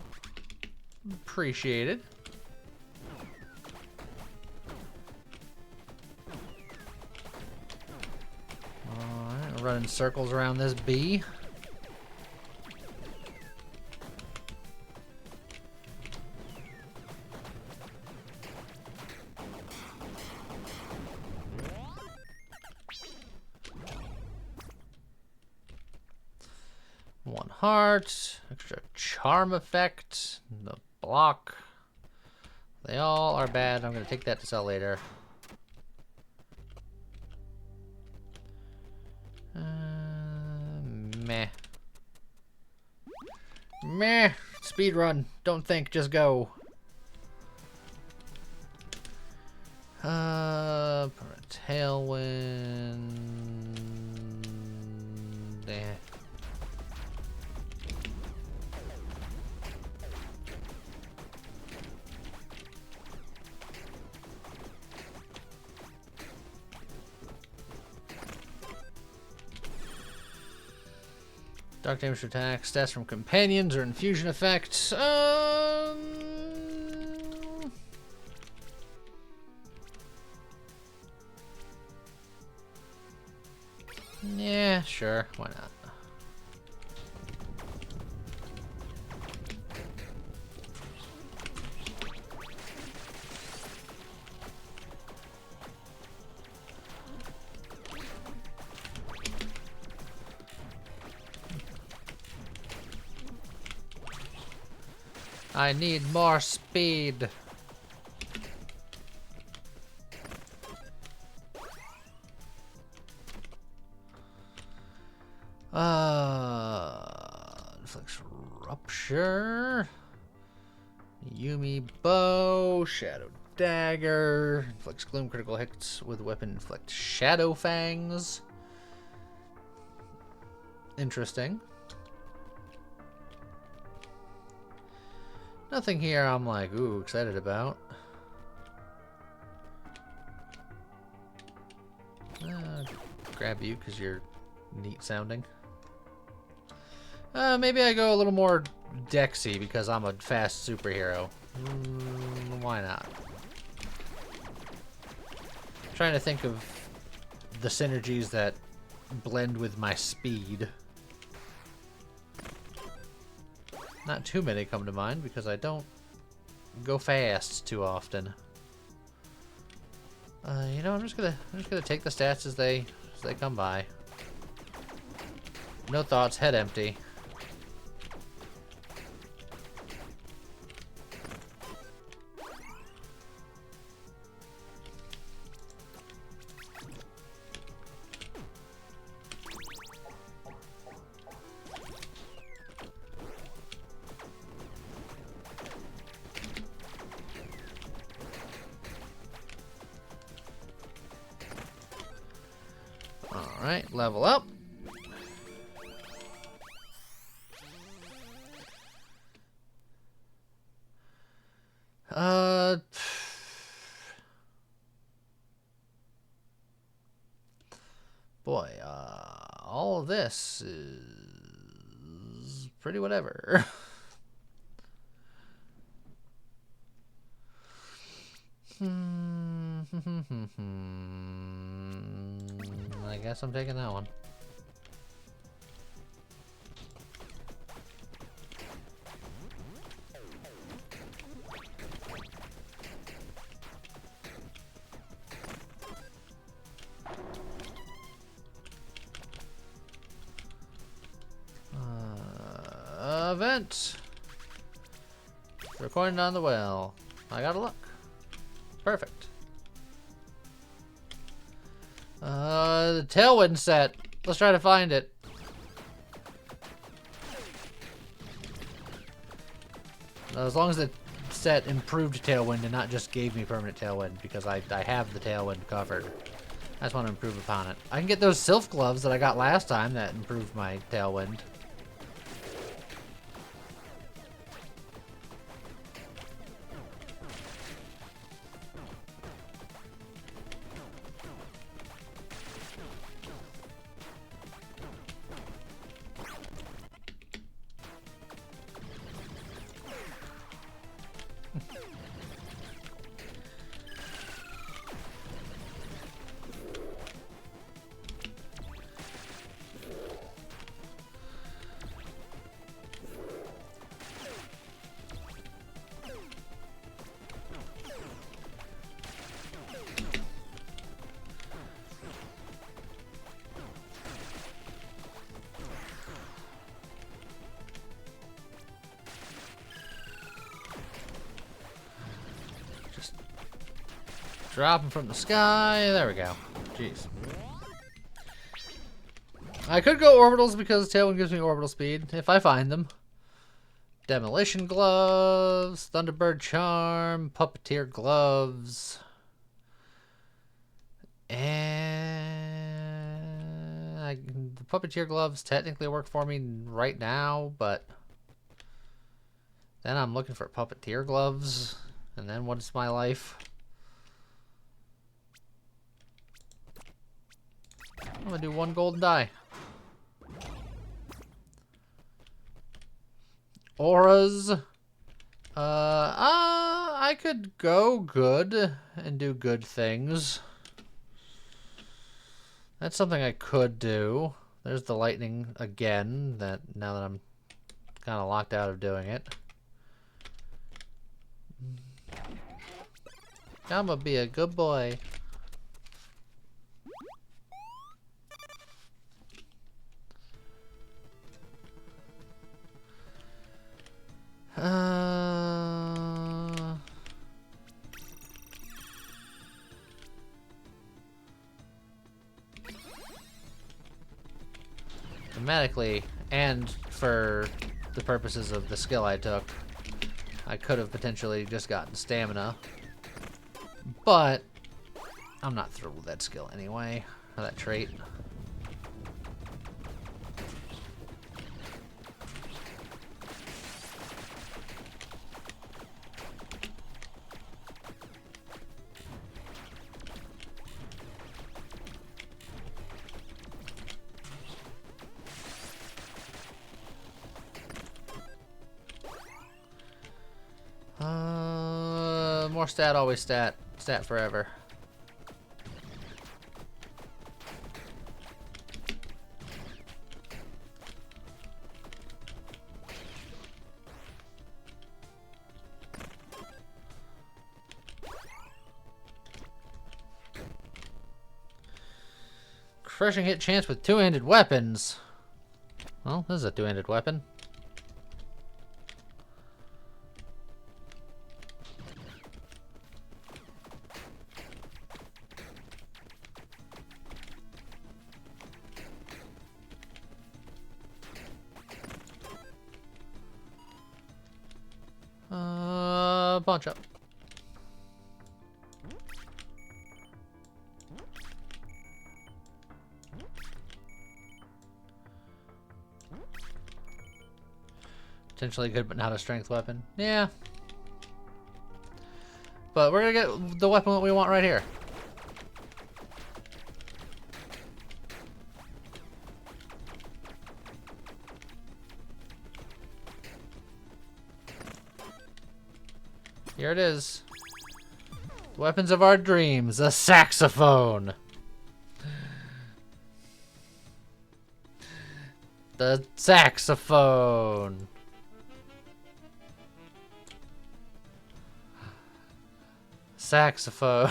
Appreciated. Alright, running circles around this bee. One heart, extra charm effect, the block. They all are bad. I'm going to take that to sell later. Meh. Meh. Speed run. Don't think, just go. Put a tailwind. There. Dark damage attack, stats from companions or infusion effects. Yeah, sure. Why not? I need more speed. Inflicts Rupture. Yumi Bow. Shadow Dagger. Inflicts Gloom critical hits with weapon. Inflict Shadow Fangs. Interesting. Nothing here I'm like, ooh, excited about. Grab you because you're neat sounding. Maybe I go a little more Dexy because I'm a fast superhero. Why not? I'm trying to think of the synergies that blend with my speed. Not too many come to mind because I don't go fast too often. You know, I'm just gonna take the stats as they come by. No thoughts, head empty. Alright, level up. Boy, all of this is pretty whatever. I guess I'm taking that one. Event. Recording on the well. I gotta look. Perfect. The Tailwind set. Let's try to find it. As long as the set improved Tailwind and not just gave me permanent Tailwind, because I have the Tailwind covered. I just want to improve upon it. I can get those Sylph gloves that I got last time that improved my Tailwind. Dropping from the sky. There we go. Jeez. I could go orbitals because Tailwind gives me orbital speed if I find them. Demolition gloves, Thunderbird charm, Puppeteer gloves, and the Puppeteer gloves technically work for me right now, but then I'm looking for Puppeteer gloves, and then what's my life? I'm gonna do one golden die. Auras. I could go good and do good things. That's something I could do. There's the lightning again, that now that I'm kind of locked out of doing it. I'm gonna be a good boy. Thematically, and for the purposes of the skill I took. I could have potentially just gotten stamina. But I'm not thrilled with that skill anyway, or that trait. More stat, always stat. Stat forever. Crushing hit chance with two-handed weapons. Well, this is a two-handed weapon. Punch up. Potentially good, but not a strength weapon. Yeah. But we're gonna get the weapon that we want right here. Here it is. Weapons of our dreams, a saxophone. The saxophone. Saxophone.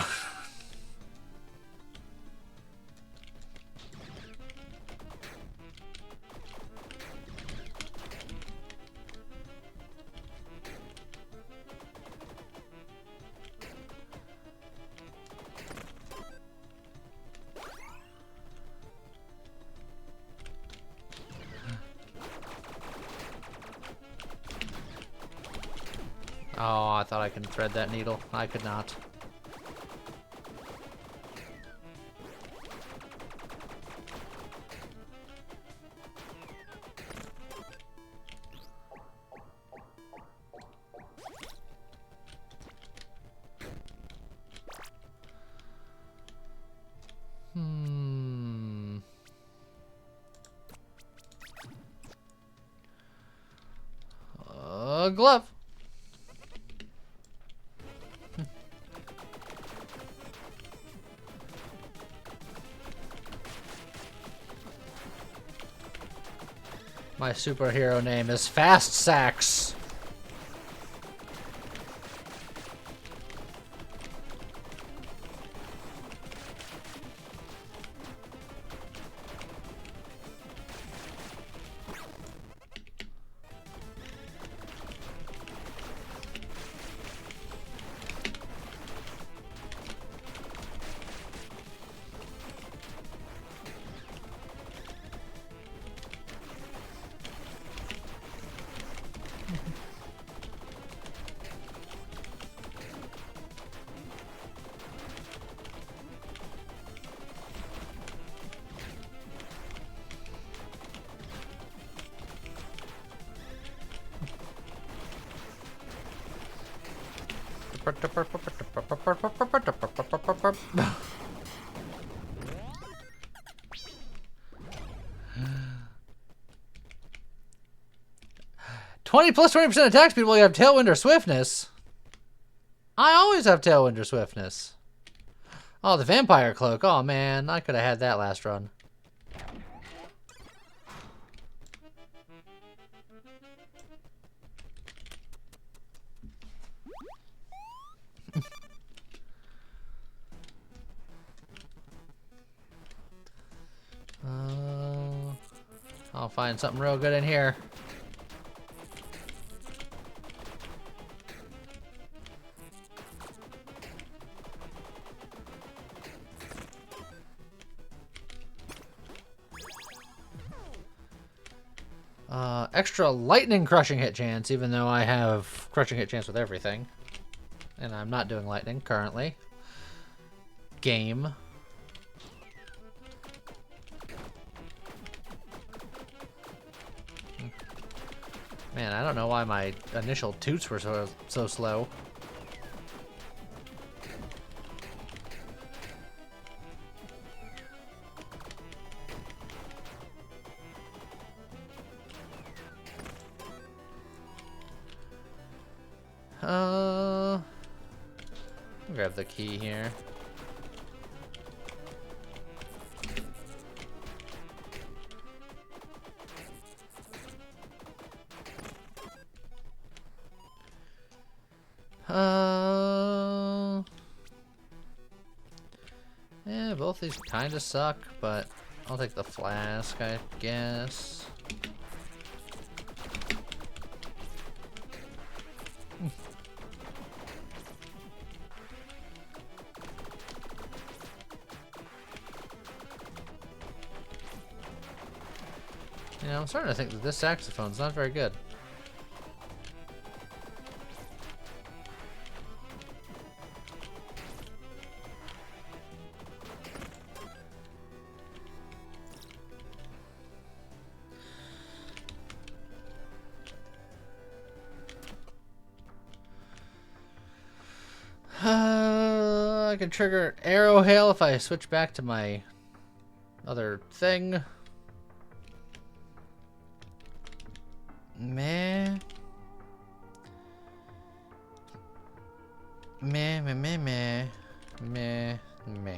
Oh, I thought I could thread that needle. I could not. Glove. My superhero name is Fast Sax. +20% attack speed while you have tailwind or swiftness. I always have tailwind or swiftness. Oh, the vampire cloak. Oh man, I could have had that last run. I'll find something real good in here. Extra lightning crushing hit chance, even though I have crushing hit chance with everything. And I'm not doing lightning currently. Game. Man, I don't know why my initial toots were so slow. I'll grab the key here. Yeah, both these kind of suck, but I'll take the flask, I guess. You know, I'm starting to think that this saxophone's not very good. I can trigger arrow hail if I switch back to my other thing. Meh. Meh, meh, meh, meh. Meh, meh.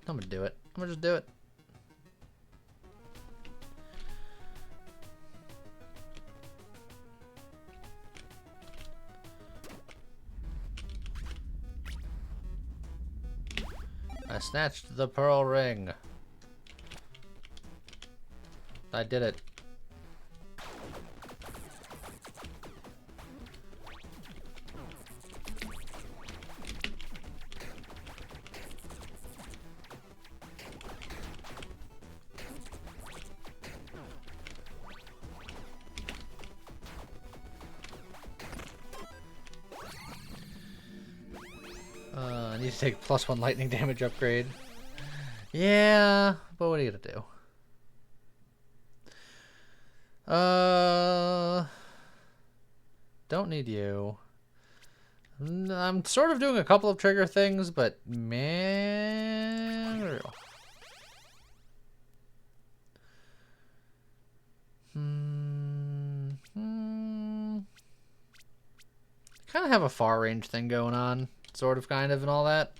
I'm gonna do it. I'm gonna just do it. I snatched the pearl ring. I did it. I need to take +1 lightning damage upgrade. Yeah, but what are you gonna do? Don't need you. I'm sort of doing a couple of trigger things, but man, kind of have a far range thing going on, sort of, kind of, and all that.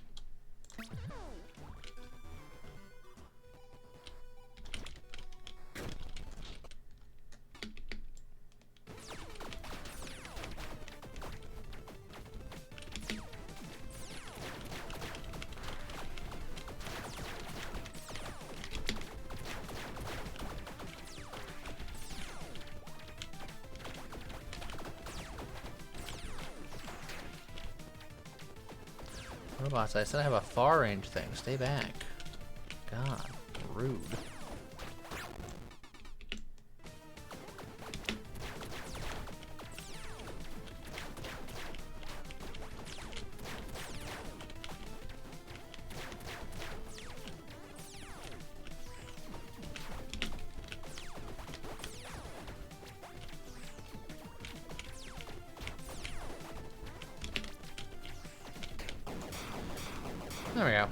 Robots, I said I have a far range thing. Stay back. God, rude. There we go.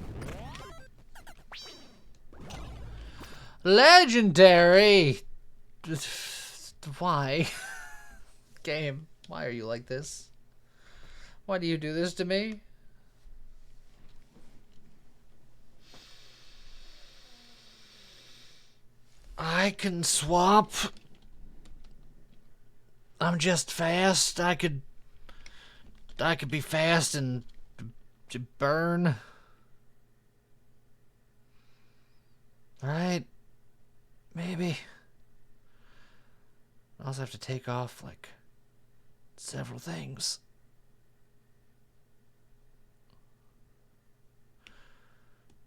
Legendary! Why? Game, why are you like this? Why do you do this to me? I can swap. I'm just fast. I could be fast and burn. Right? Maybe. I also have to take off, like, several things.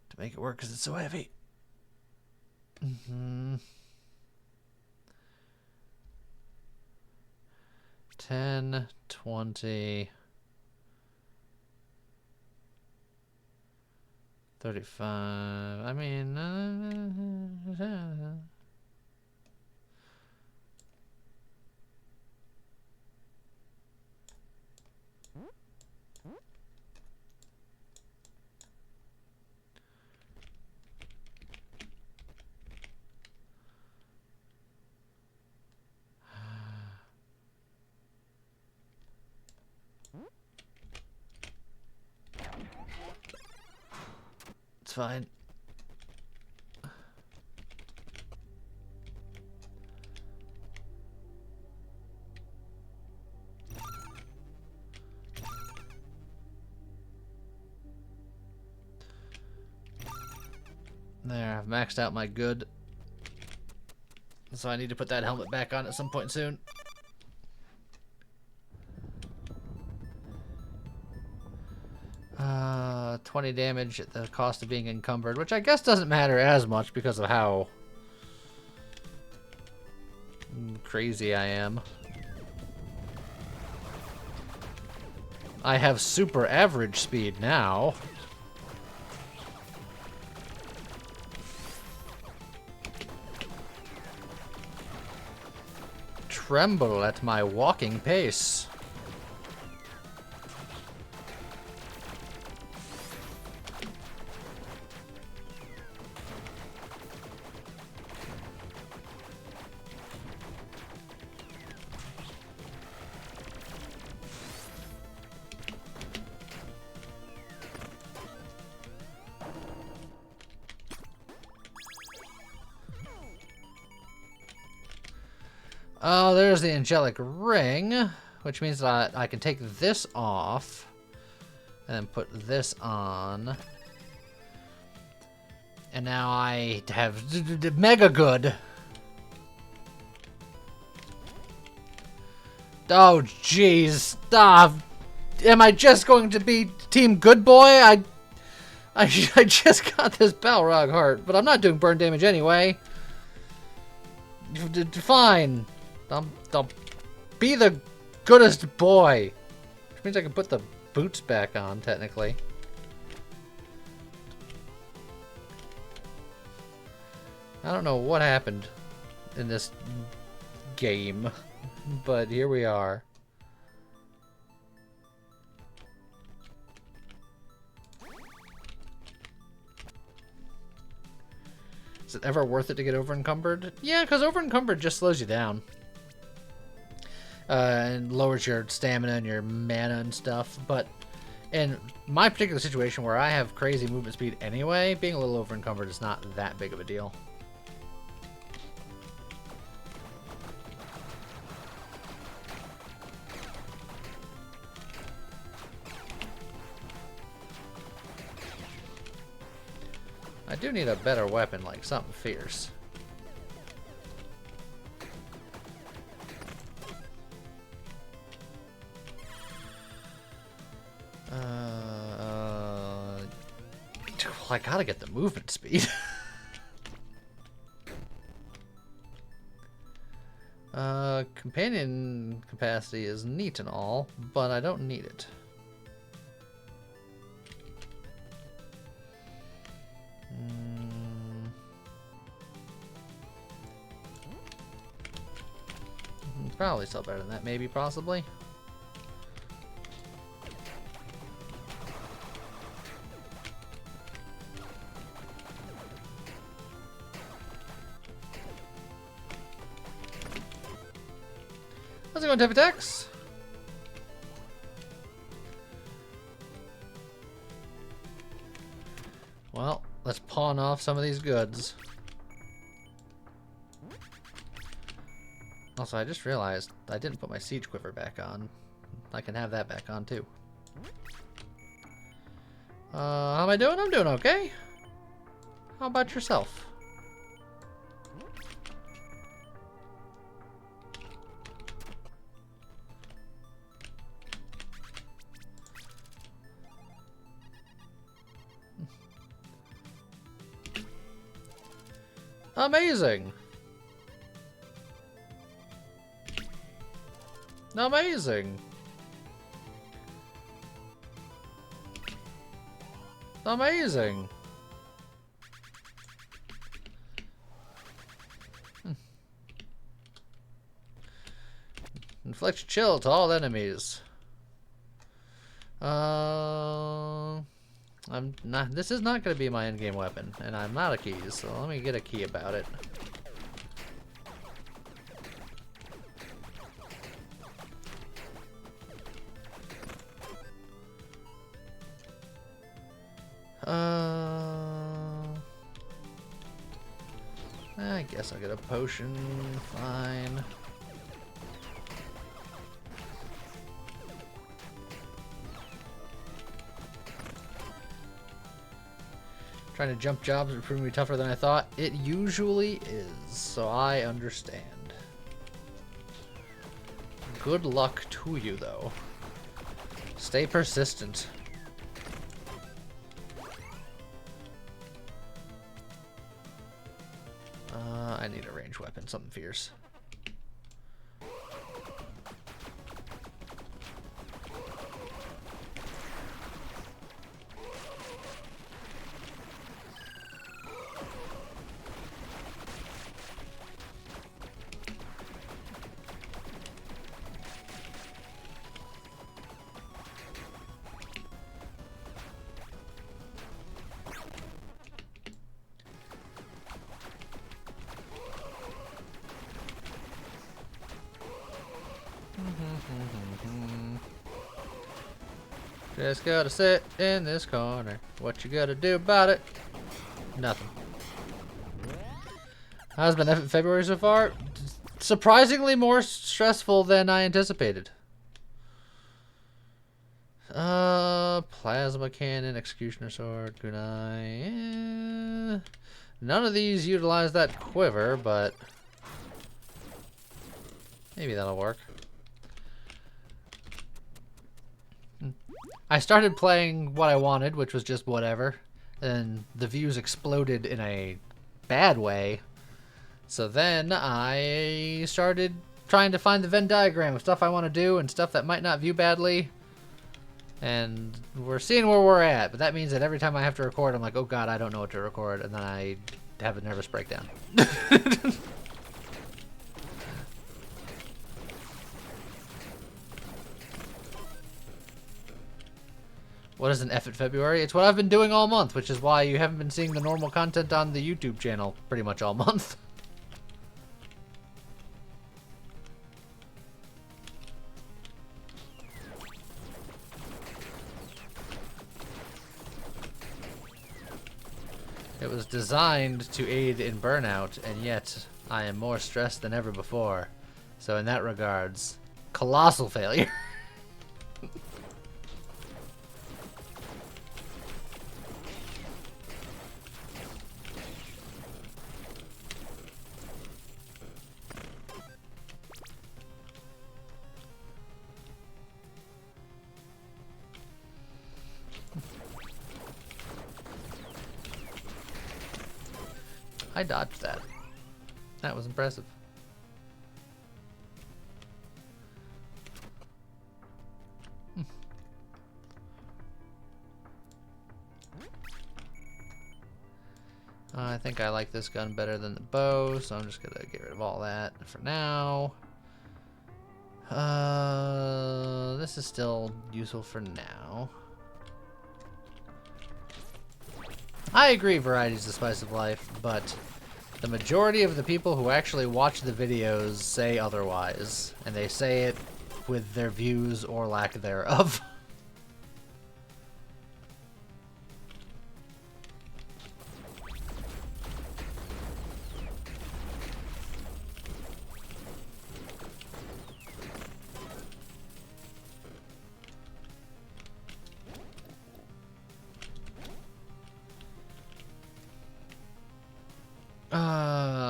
To make it work because it's so heavy. 10, 20, 35. I mean, it's fine. There, I've maxed out my good. So I need to put that helmet back on at some point soon. Uh, 20 damage at the cost of being encumbered, which I guess doesn't matter as much because of how crazy I am. I have super average speed now. Tremble at my walking pace. Oh, there's the angelic ring, which means that I can take this off and then put this on. And now I have mega good. Oh, jeez. Stop. Am I just going to be Team Good Boy? I just got this Balrog heart, but I'm not doing burn damage anyway. Fine. I'll be the goodest boy. Which means I can put the boots back on, technically. I don't know what happened in this game, but here we are. Is it ever worth it to get over encumbered? Yeah, because over encumbered just slows you down. And lowers your stamina and your mana and stuff. But in my particular situation where I have crazy movement speed anyway, being a little over encumbered is not that big of a deal. I do need a better weapon, like something fierce. I gotta get the movement speed. Companion capacity is neat and all, but I don't need it. Probably still better than that, maybe, possibly. How's it going, type attacks? Well, let's pawn off some of these goods. Also, I just realized I didn't put my siege quiver back on. I can have that back on too. How am I doing? I'm doing okay. How about yourself? Amazing. Amazing. Amazing. Inflict chill to all enemies. I'm not. This is not going to be my endgame weapon, and I'm not a key. So let me get a key about it. I guess I'll get a potion. Fine. Trying to jump jobs is proving to be tougher than I thought. It usually is, so I understand. Good luck to you, though. Stay persistent. I need a ranged weapon, something fierce. Just gotta sit in this corner. What you gotta do about it? Nothing. How's been February so far? Surprisingly more stressful than I anticipated. Plasma cannon, executioner sword, kunai. None of these utilize that quiver, but maybe that'll work. I started playing what I wanted, which was just whatever, and the views exploded in a bad way. So then I started trying to find the Venn diagram of stuff I want to do and stuff that might not view badly. And we're seeing where we're at, but that means that every time I have to record, I'm like, oh god, I don't know what to record, and then I have a nervous breakdown. What is an F at February? It's what I've been doing all month, which is why you haven't been seeing the normal content on the YouTube channel pretty much all month. It was designed to aid in burnout, and yet I am more stressed than ever before. So in that regards, colossal failure. I dodged that. That was impressive. I think I like this gun better than the bow, so I'm just gonna get rid of all that for now. This is still useful for now. I agree, variety is the spice of life, but the majority of the people who actually watch the videos say otherwise, and they say it with their views or lack thereof.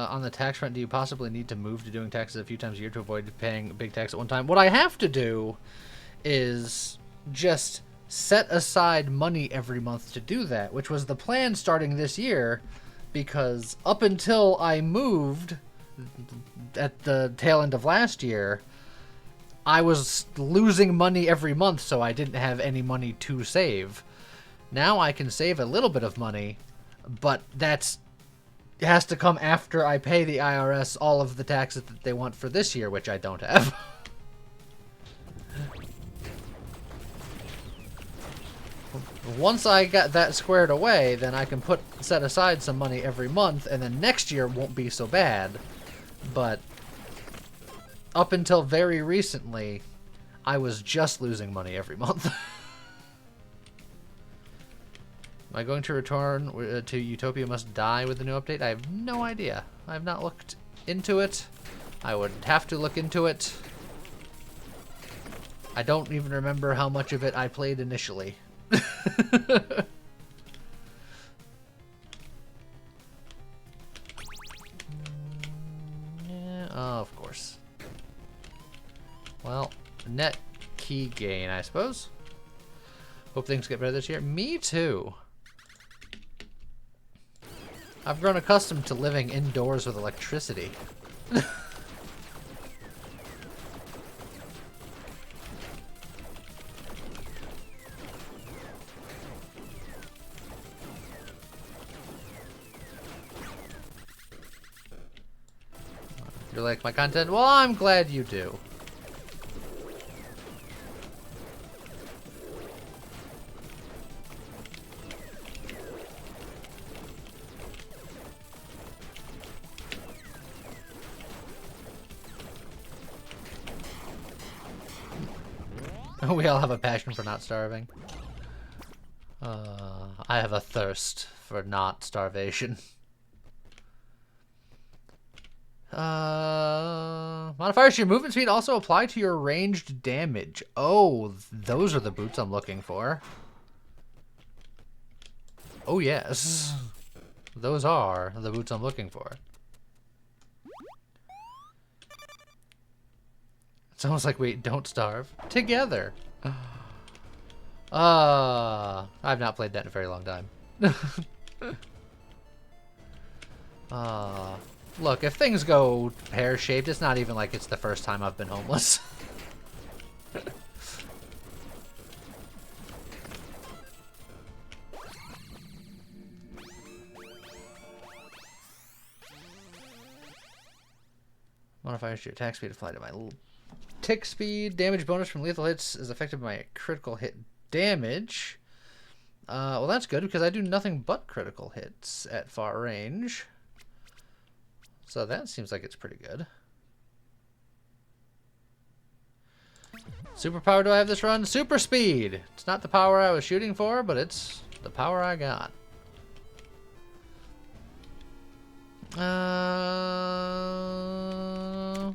On the tax front, do you possibly need to move to doing taxes a few times a year to avoid paying a big tax at one time? What I have to do is just set aside money every month to do that, which was the plan starting this year. because up until I moved at the tail end of last year, I was losing money every month, so I didn't have any money to save. Now I can save a little bit of money, but it has to come after I pay the IRS all of the taxes that they want for this year, which I don't have. Once I got that squared away, then I can set aside some money every month, and then next year won't be so bad. But up until very recently, I was just losing money every month. Am I going to return to Utopia Must Die with the new update? I have no idea. I have not looked into it. I would have to look into it. I don't even remember how much of it I played initially. Yeah, oh, of course. Well, net key gain, I suppose. Hope things get better this year. Me too. I've grown accustomed to living indoors with electricity. You like my content? Well, I'm glad you do. We all have a passion for not starving. I have a thirst for not starvation. Modifiers to your movement speed also apply to your ranged damage. Oh, those are the boots I'm looking for. Oh, yes. Those are the boots I'm looking for. It's almost like we don't starve together. I've not played that in a very long time. Look, if things go pear-shaped, it's not even like it's the first time I've been homeless. Modifiers to your attack speed apply to my tick speed. Damage bonus from lethal hits is affected by critical hit damage. Well, that's good because I do nothing but critical hits at far range. So that seems like it's pretty good. Superpower do I have this run? Super speed! It's not the power I was shooting for, but it's the power I got.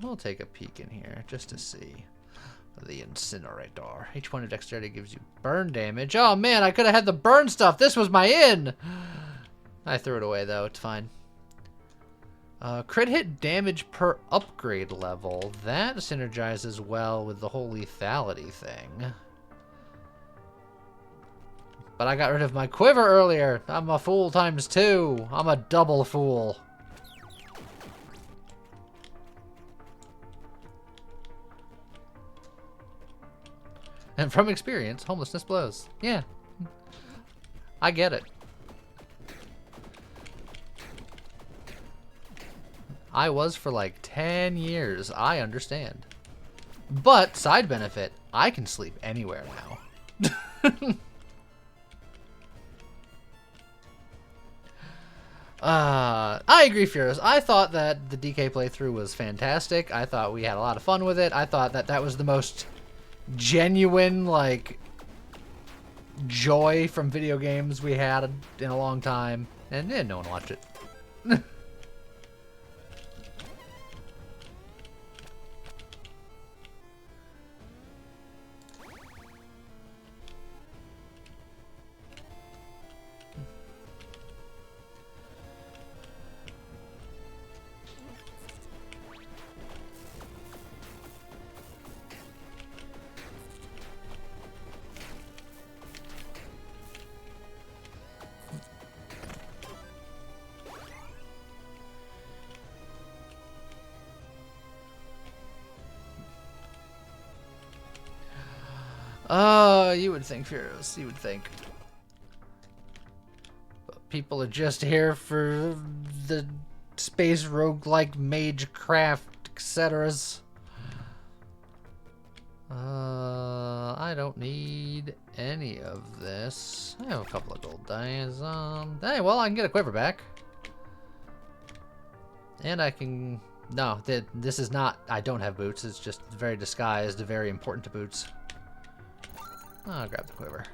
We'll take a peek in here just to see. The incinerator. Each point of dexterity gives you burn damage. Oh man, I could have had the burn stuff. This was my in! I threw it away though, it's fine. Crit hit damage per upgrade level. That synergizes well with the whole lethality thing. But I got rid of my quiver earlier. I'm a fool times 2. I'm a double fool. And from experience, homelessness blows. Yeah. I get it. I was for like 10 years. I understand. But, side benefit, I can sleep anywhere now. I agree, Furious. I thought that the DK playthrough was fantastic. I thought we had a lot of fun with it. I thought that that was the most genuine, like, joy from video games we had in a long time. And no one watched it. Oh, you would think, Furious. You would think. But people are just here for the space roguelike mage craft, etc. I don't need any of this. I have a couple of gold dice. Hey, well, I can get a quiver back. And I can... No, this is not... I don't have boots. It's just very disguised, very important to boots. I'll grab the quiver.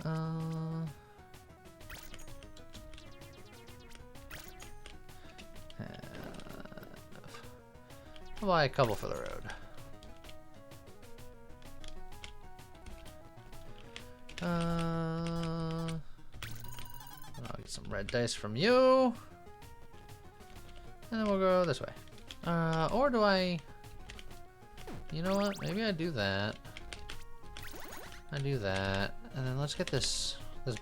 I'll buy a couple for the road. I'll get some red dice from you. And then we'll go this way. Or do I... You know what? Maybe I do that. I do that. And then let's get this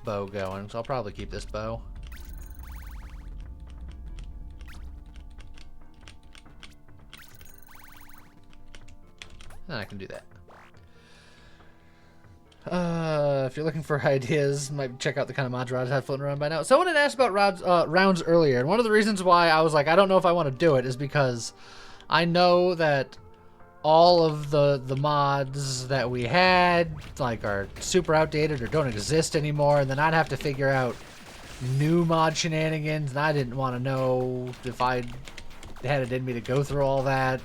bow going. So I'll probably keep this bow. And I can do that. If you're looking for ideas, might check out the kind of mods Rod's had floating around by now. Someone had asked about rounds earlier, and one of the reasons why I was like, I don't know if I want to do it, is because I know that all of the mods that we had like are super outdated or don't exist anymore, and then I'd have to figure out new mod shenanigans, and I didn't want to know if I had it in me to go through all that.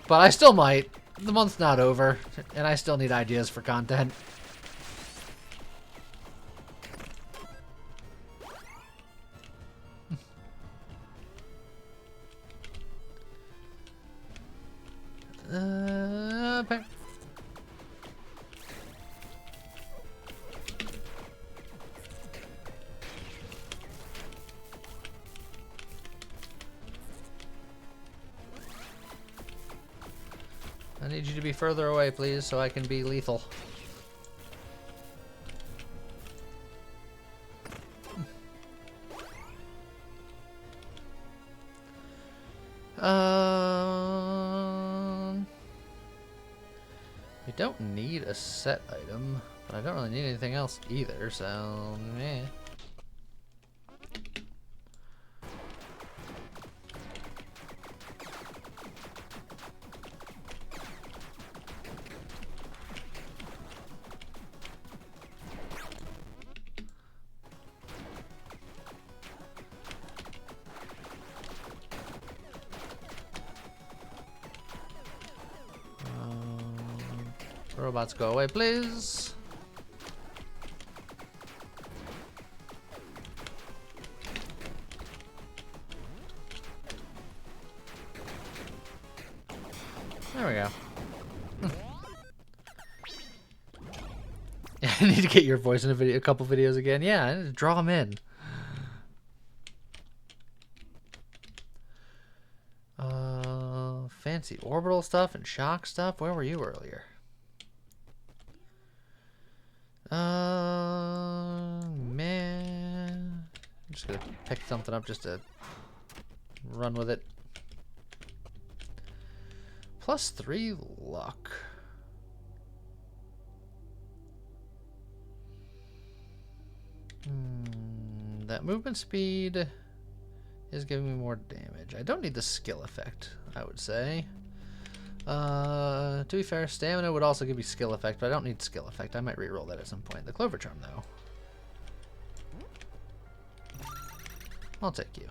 But I still might. The month's not over, and I still need ideas for content. Okay. I need you to be further away, please, so I can be lethal. We don't need a set item, but I don't really need anything else either, so meh. Robots, go away, please. There we go. I need to get your voice in a couple videos again. Yeah, I need to draw them in. Fancy orbital stuff and shock stuff. Where were you earlier? Man. I'm just gonna pick something up just to run with it. +3 luck. That movement speed is giving me more damage. I don't need the skill effect, I would say. To be fair, stamina would also give me skill effect, but I don't need skill effect. I might reroll that at some point. The Clover Charm, though. I'll take you.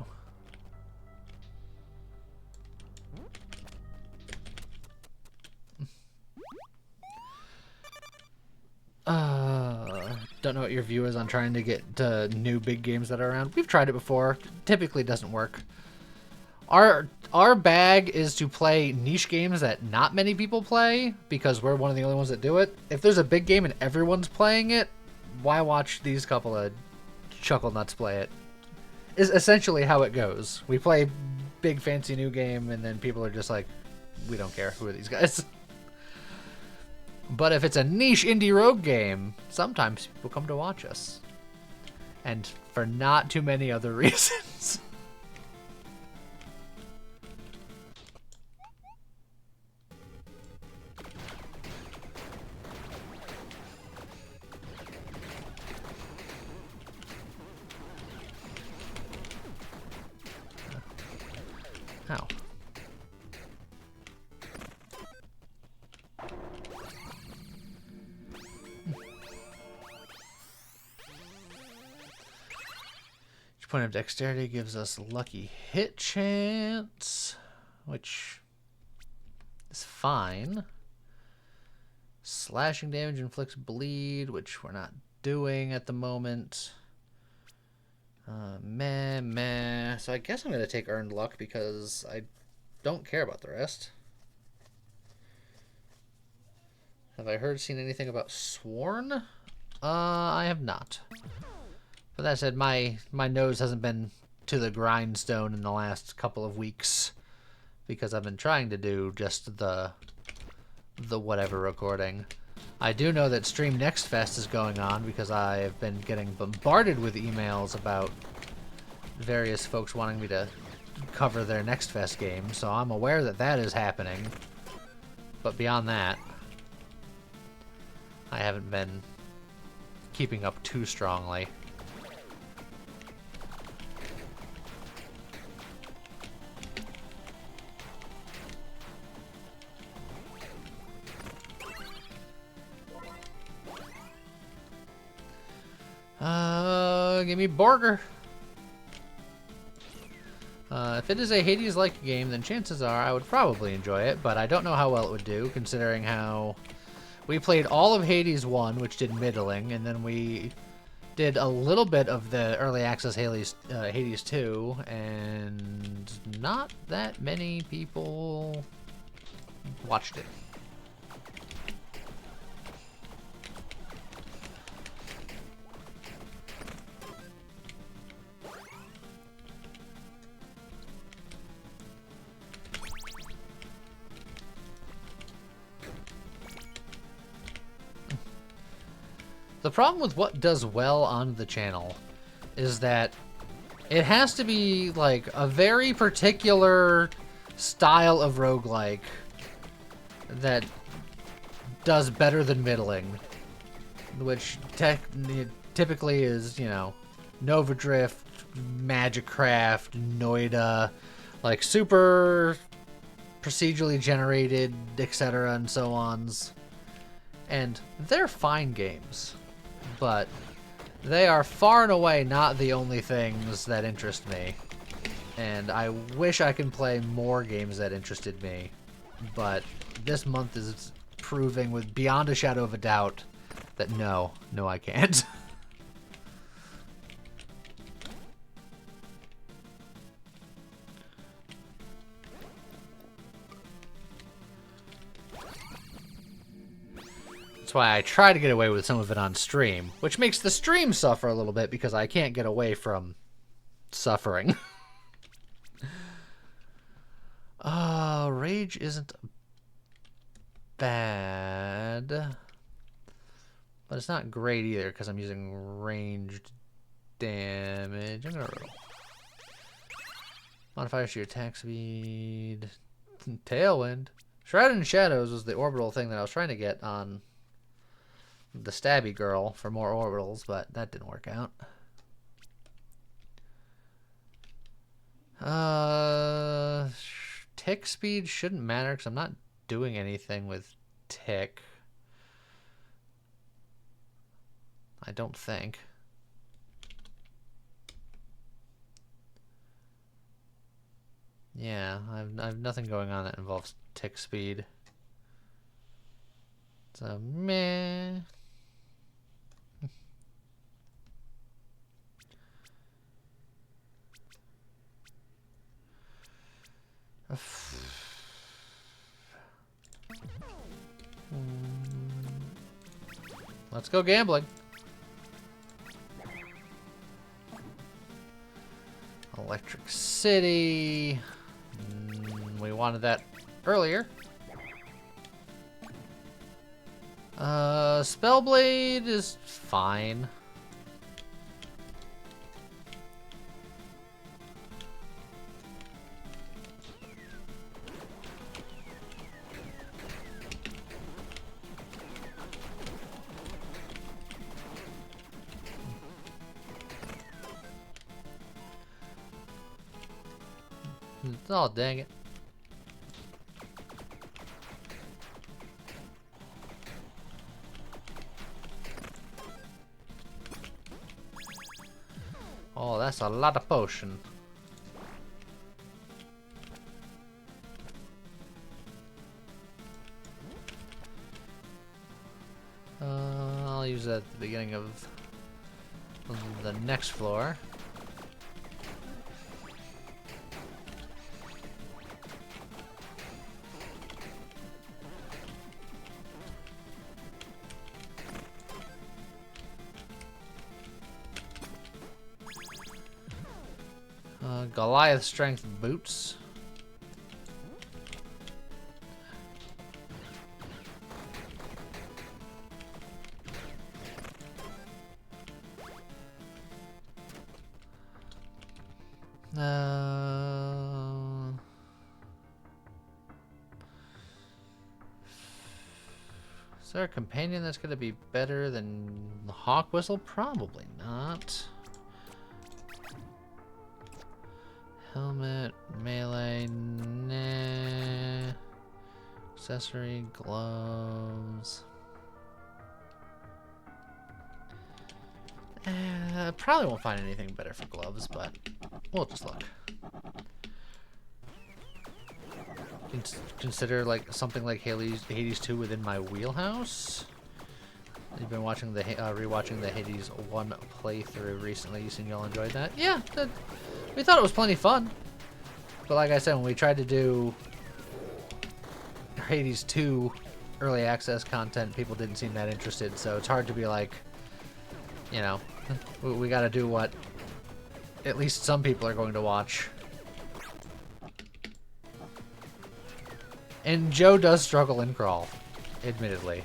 Don't know what your view is on trying to get to new big games that are around. We've tried it before. Typically doesn't work. Our bag is to play niche games that not many people play because we're one of the only ones that do it. If there's a big game and everyone's playing it, why watch these couple of chuckle nuts play it? Is essentially how it goes. We play big fancy new game and then people are just like, we don't care. Who are these guys? But if it's a niche indie rogue game, sometimes people come to watch us. And for not too many other reasons. Ow. Each point of dexterity gives us lucky hit chance, which is fine. Slashing damage inflicts bleed, which we're not doing at the moment. Meh. So I guess I'm going to take Earned Luck because I don't care about the rest. Have I seen anything about Sworn? I have not. But that said, my nose hasn't been to the grindstone in the last couple of weeks because I've been trying to do just the whatever recording. I do know that Stream Next Fest is going on because I've been getting bombarded with emails about various folks wanting me to cover their Next Fest game, so I'm aware that that is happening. But beyond that, I haven't been keeping up too strongly. Give me Borger. If it is a Hades-like game, then chances are I would probably enjoy it, but I don't know how well it would do, considering how we played all of Hades 1, which did middling, and then we did a little bit of the early access Hades 2, and not that many people watched it. The problem with what does well on the channel is that it has to be like a very particular style of roguelike that does better than middling, which typically is, you know, Nova Drift, Magicraft, Noida, like super procedurally generated, etc. and so ons. And they're fine games. But they are far and away not the only things that interest me. And I wish I could play more games that interested me. But this month is proving with beyond a shadow of a doubt that no I can't. That's why I try to get away with some of it on stream, which makes the stream suffer a little bit because I can't get away from suffering. Rage isn't bad, but it's not great either because I'm using ranged damage. I'm gonna roll. Modifiers to your attack speed. Tailwind. Shrouded in Shadows was the orbital thing that I was trying to get on the stabby girl for more orbitals, but that didn't work out. Tick speed shouldn't matter because I'm not doing anything with tick. I don't think. Yeah, I have nothing going on that involves tick speed. So, meh. Let's go gambling. Electric City. We wanted that earlier. Spellblade is fine. Oh, dang it. Oh, that's a lot of potion. I'll use that at the beginning of the next floor. Goliath strength boots. Is there a companion that's going to be better than the Hawk Whistle? Probably not. Helmet, melee, nah. Accessory, gloves. Probably won't find anything better for gloves, but we'll just look. Consider like something like Hades 2 within my wheelhouse. You've been watching the rewatching the Hades 1 playthrough recently. You seen y'all enjoyed that? Yeah, we thought it was plenty fun. But like I said, when we tried to do Hades 2 early access content, people didn't seem that interested. So it's hard to be like, you know, we got to do what at least some people are going to watch. And Joe does struggle in crawl, admittedly.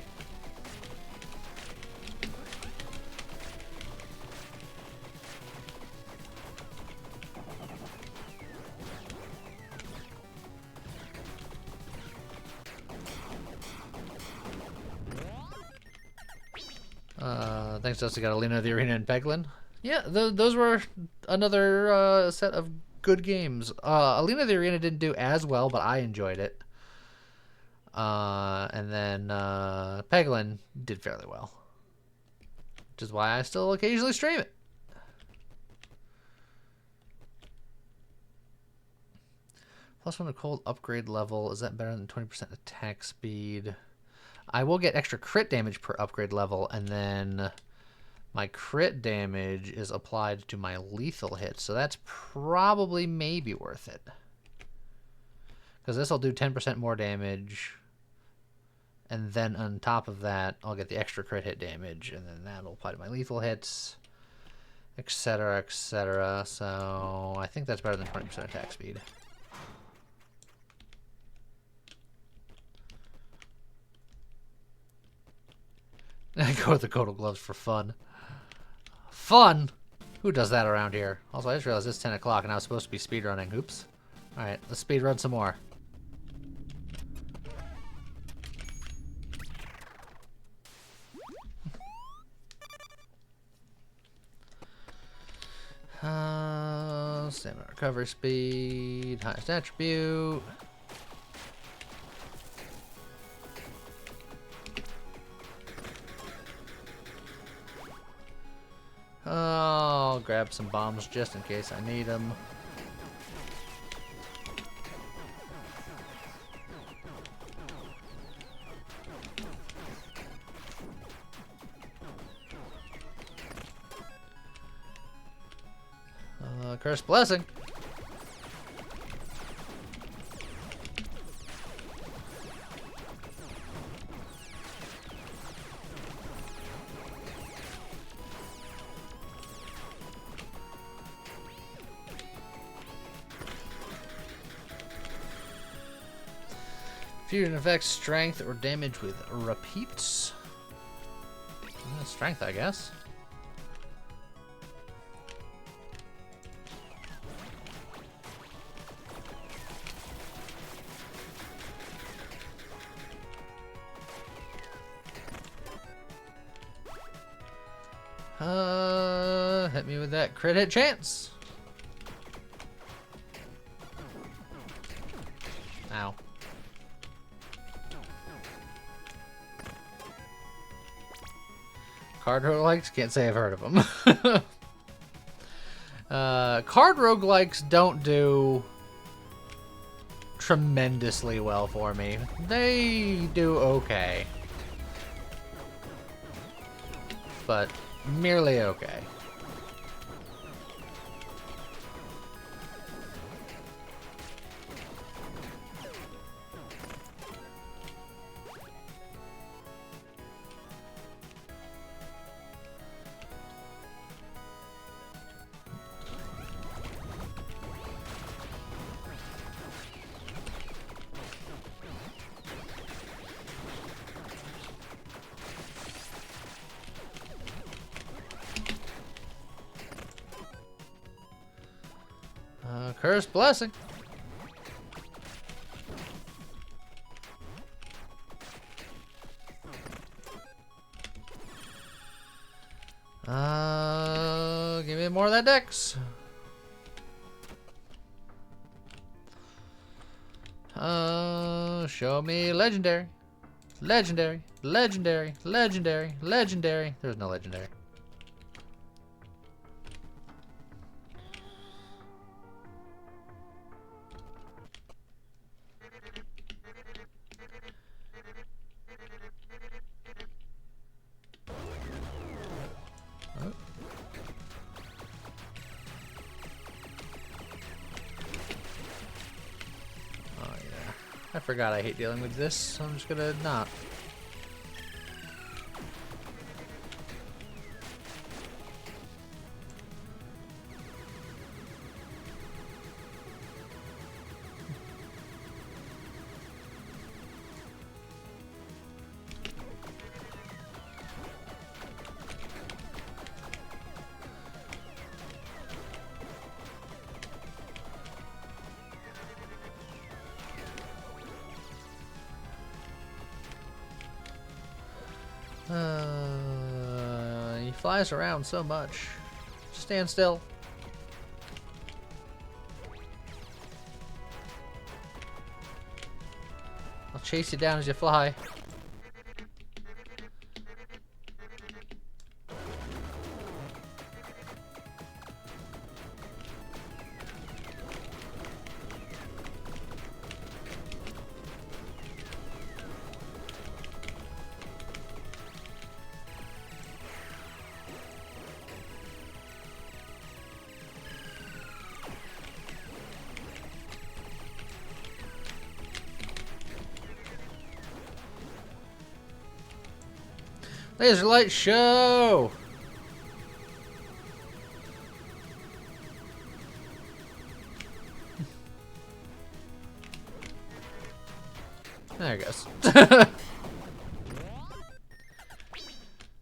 Thanks, Dusty. Got Alina the Arena and Peglin. Yeah, those were another set of good games. Alina the Arena didn't do as well, but I enjoyed it. And then Peglin did fairly well, which is why I still occasionally stream it. +1 to cold upgrade level. Is that better than 20% attack speed? I will get extra crit damage per upgrade level, and then my crit damage is applied to my lethal hits, so that's probably maybe worth it. Because this will do 10% more damage, and then on top of that, I'll get the extra crit hit damage, and then that'll apply to my lethal hits, etc., etc. So I think that's better than 20% attack speed. I go with the Kotal gloves for fun. Fun? Who does that around here? Also, I just realized it's 10 o'clock and I was supposed to be speedrunning. Oops. Alright, let's speedrun some more. Stamina recovery speed, highest attribute. I'll grab some bombs just in case I need them. Cursed blessing. Fusion affects strength or damage with repeats. Strength, I guess. Hit me with that crit hit chance. Card roguelikes? Can't say I've heard of them. Card roguelikes don't do tremendously well for me. They do okay. But merely okay. Cursed blessing. Give me more of that dex. Show me legendary. Legendary. Legendary. Legendary. Legendary. There's no legendary. I forgot I hate dealing with this, so I'm just gonna not. He flies around so much. Stand still. I'll chase you down as you fly. Laser light show! There it goes.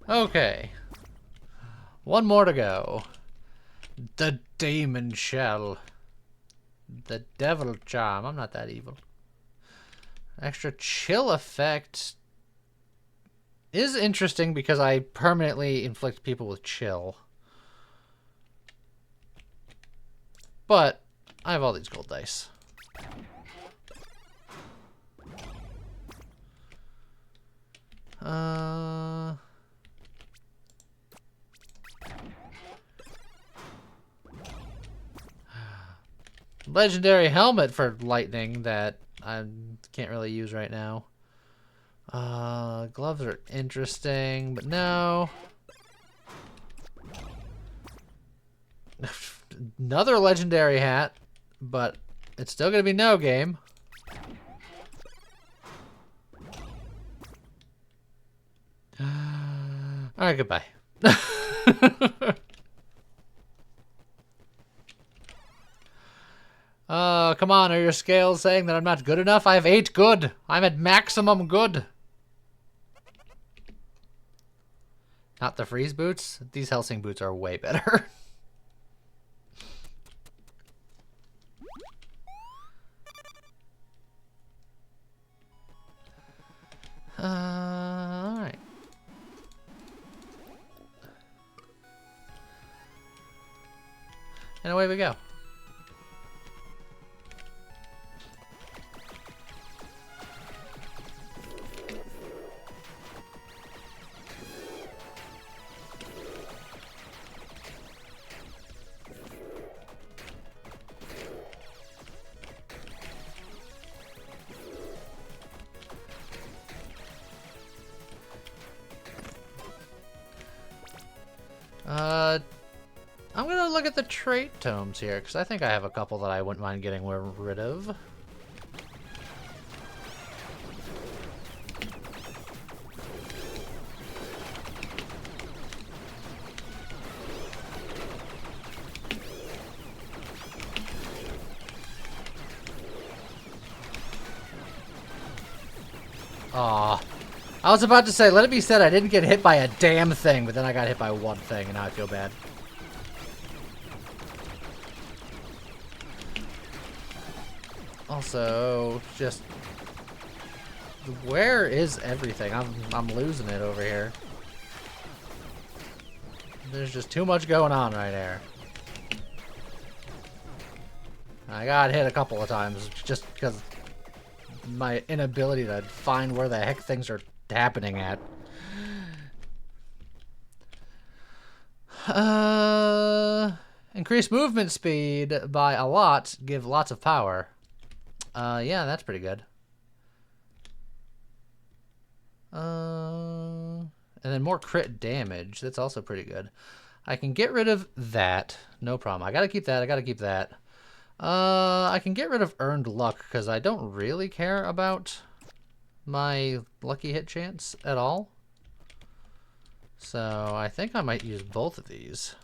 Okay. One more to go. The Demon Shell. The Devil Charm. I'm not that evil. Extra chill effect is interesting because I permanently inflict people with chill. But I have all these gold dice. Legendary helmet for lightning that I can't really use right now. Gloves are interesting, but no. Another legendary hat, but it's still gonna be no game. Alright, goodbye. Come on, are your scales saying that I'm not good enough? I have 8 good. I'm at maximum good. Not the freeze boots. These Helsing boots are way better. Alright. And away we go. I'm gonna look at the trait tomes here, because I think I have a couple that I wouldn't mind getting rid of. Aw. I was about to say, let it be said I didn't get hit by a damn thing, but then I got hit by one thing, and now I feel bad. Also, just... where is everything? I'm losing it over here. There's just too much going on right there. I got hit a couple of times, just because my inability to find where the heck things are happening at. Increase movement speed by a lot, give lots of power. Yeah, that's pretty good. And then more crit damage, that's also pretty good. I can get rid of that, no problem. I gotta keep that, I gotta keep that. I can get rid of earned luck, because I don't really care about my lucky hit chance at all. So I think I might use both of these.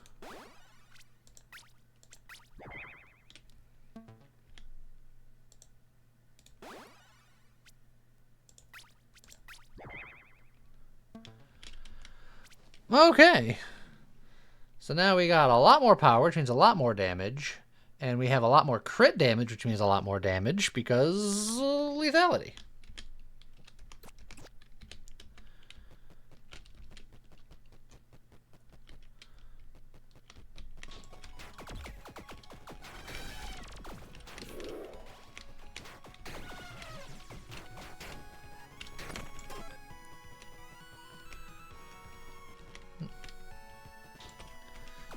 Okay. So now we got a lot more power, which means a lot more damage. And we have a lot more crit damage, which means a lot more damage, because lethality.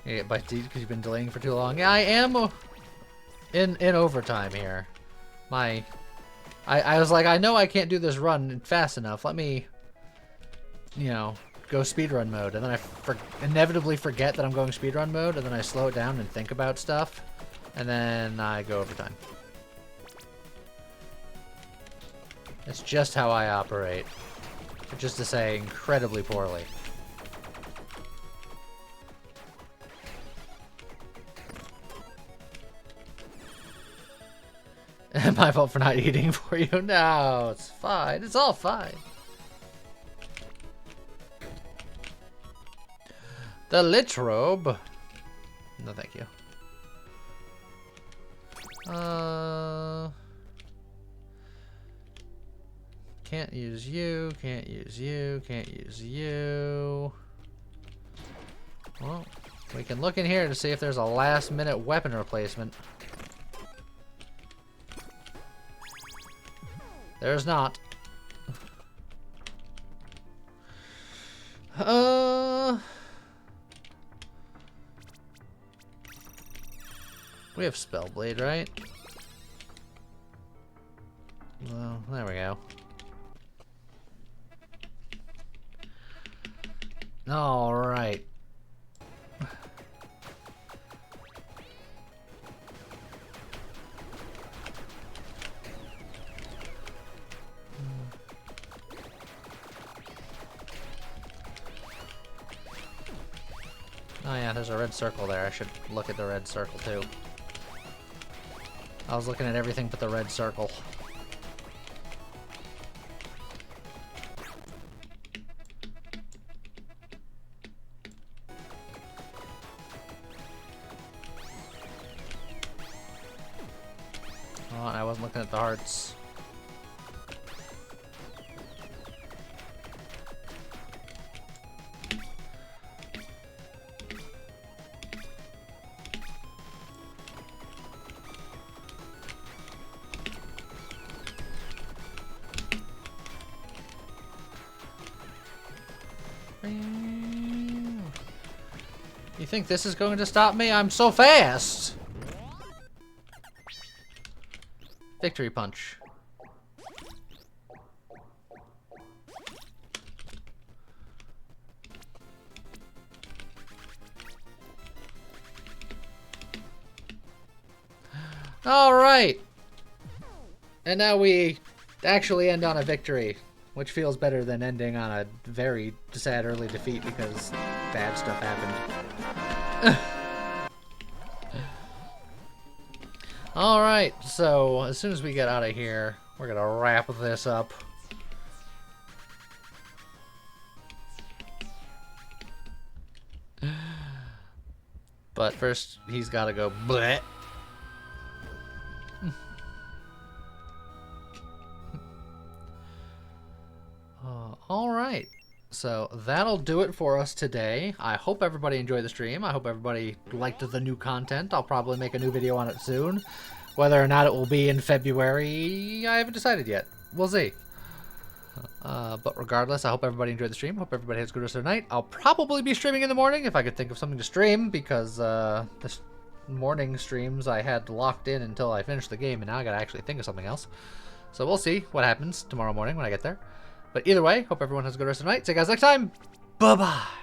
You get bite because you've been delaying for too long. Yeah, I am in overtime here. I was like, I know I can't do this run fast enough. Let me, you know, go speedrun mode. And then I inevitably forget that I'm going speedrun mode. And then I slow it down and think about stuff. And then I go overtime. It's just how I operate. Which is to say, incredibly poorly. My fault for not eating for you. No, it's fine. It's all fine. The lich robe. No, thank you. Can't use you. Can't use you. Can't use you. Well, we can look in here to see if there's a last-minute weapon replacement. There's not. We have Spellblade, right? Well, there we go. All right. Oh yeah, there's a red circle there. I should look at the red circle too. I was looking at everything but the red circle. Oh, and I wasn't looking at the hearts. You think this is going to stop me? I'm so fast! Victory punch. Alright! And now we actually end on a victory, which feels better than ending on a very sad early defeat because bad stuff happened. Alright, so as soon as we get out of here, we're gonna wrap this up. But first, he's gotta go bleh. Alright, so that'll do it for us today. I hope everybody enjoyed the stream. I hope everybody liked the new content. I'll probably make a new video on it soon. Whether or not it will be in February, I haven't decided yet. We'll see. But regardless, I hope everybody enjoyed the stream. Hope everybody has a good rest of their night. I'll probably be streaming in the morning if I could think of something to stream, because this morning streams I had locked in until I finished the game, and now I gotta actually think of something else. So we'll see what happens tomorrow morning when I get there. But either way, hope everyone has a good rest of the night. See you guys next time. Bye-bye.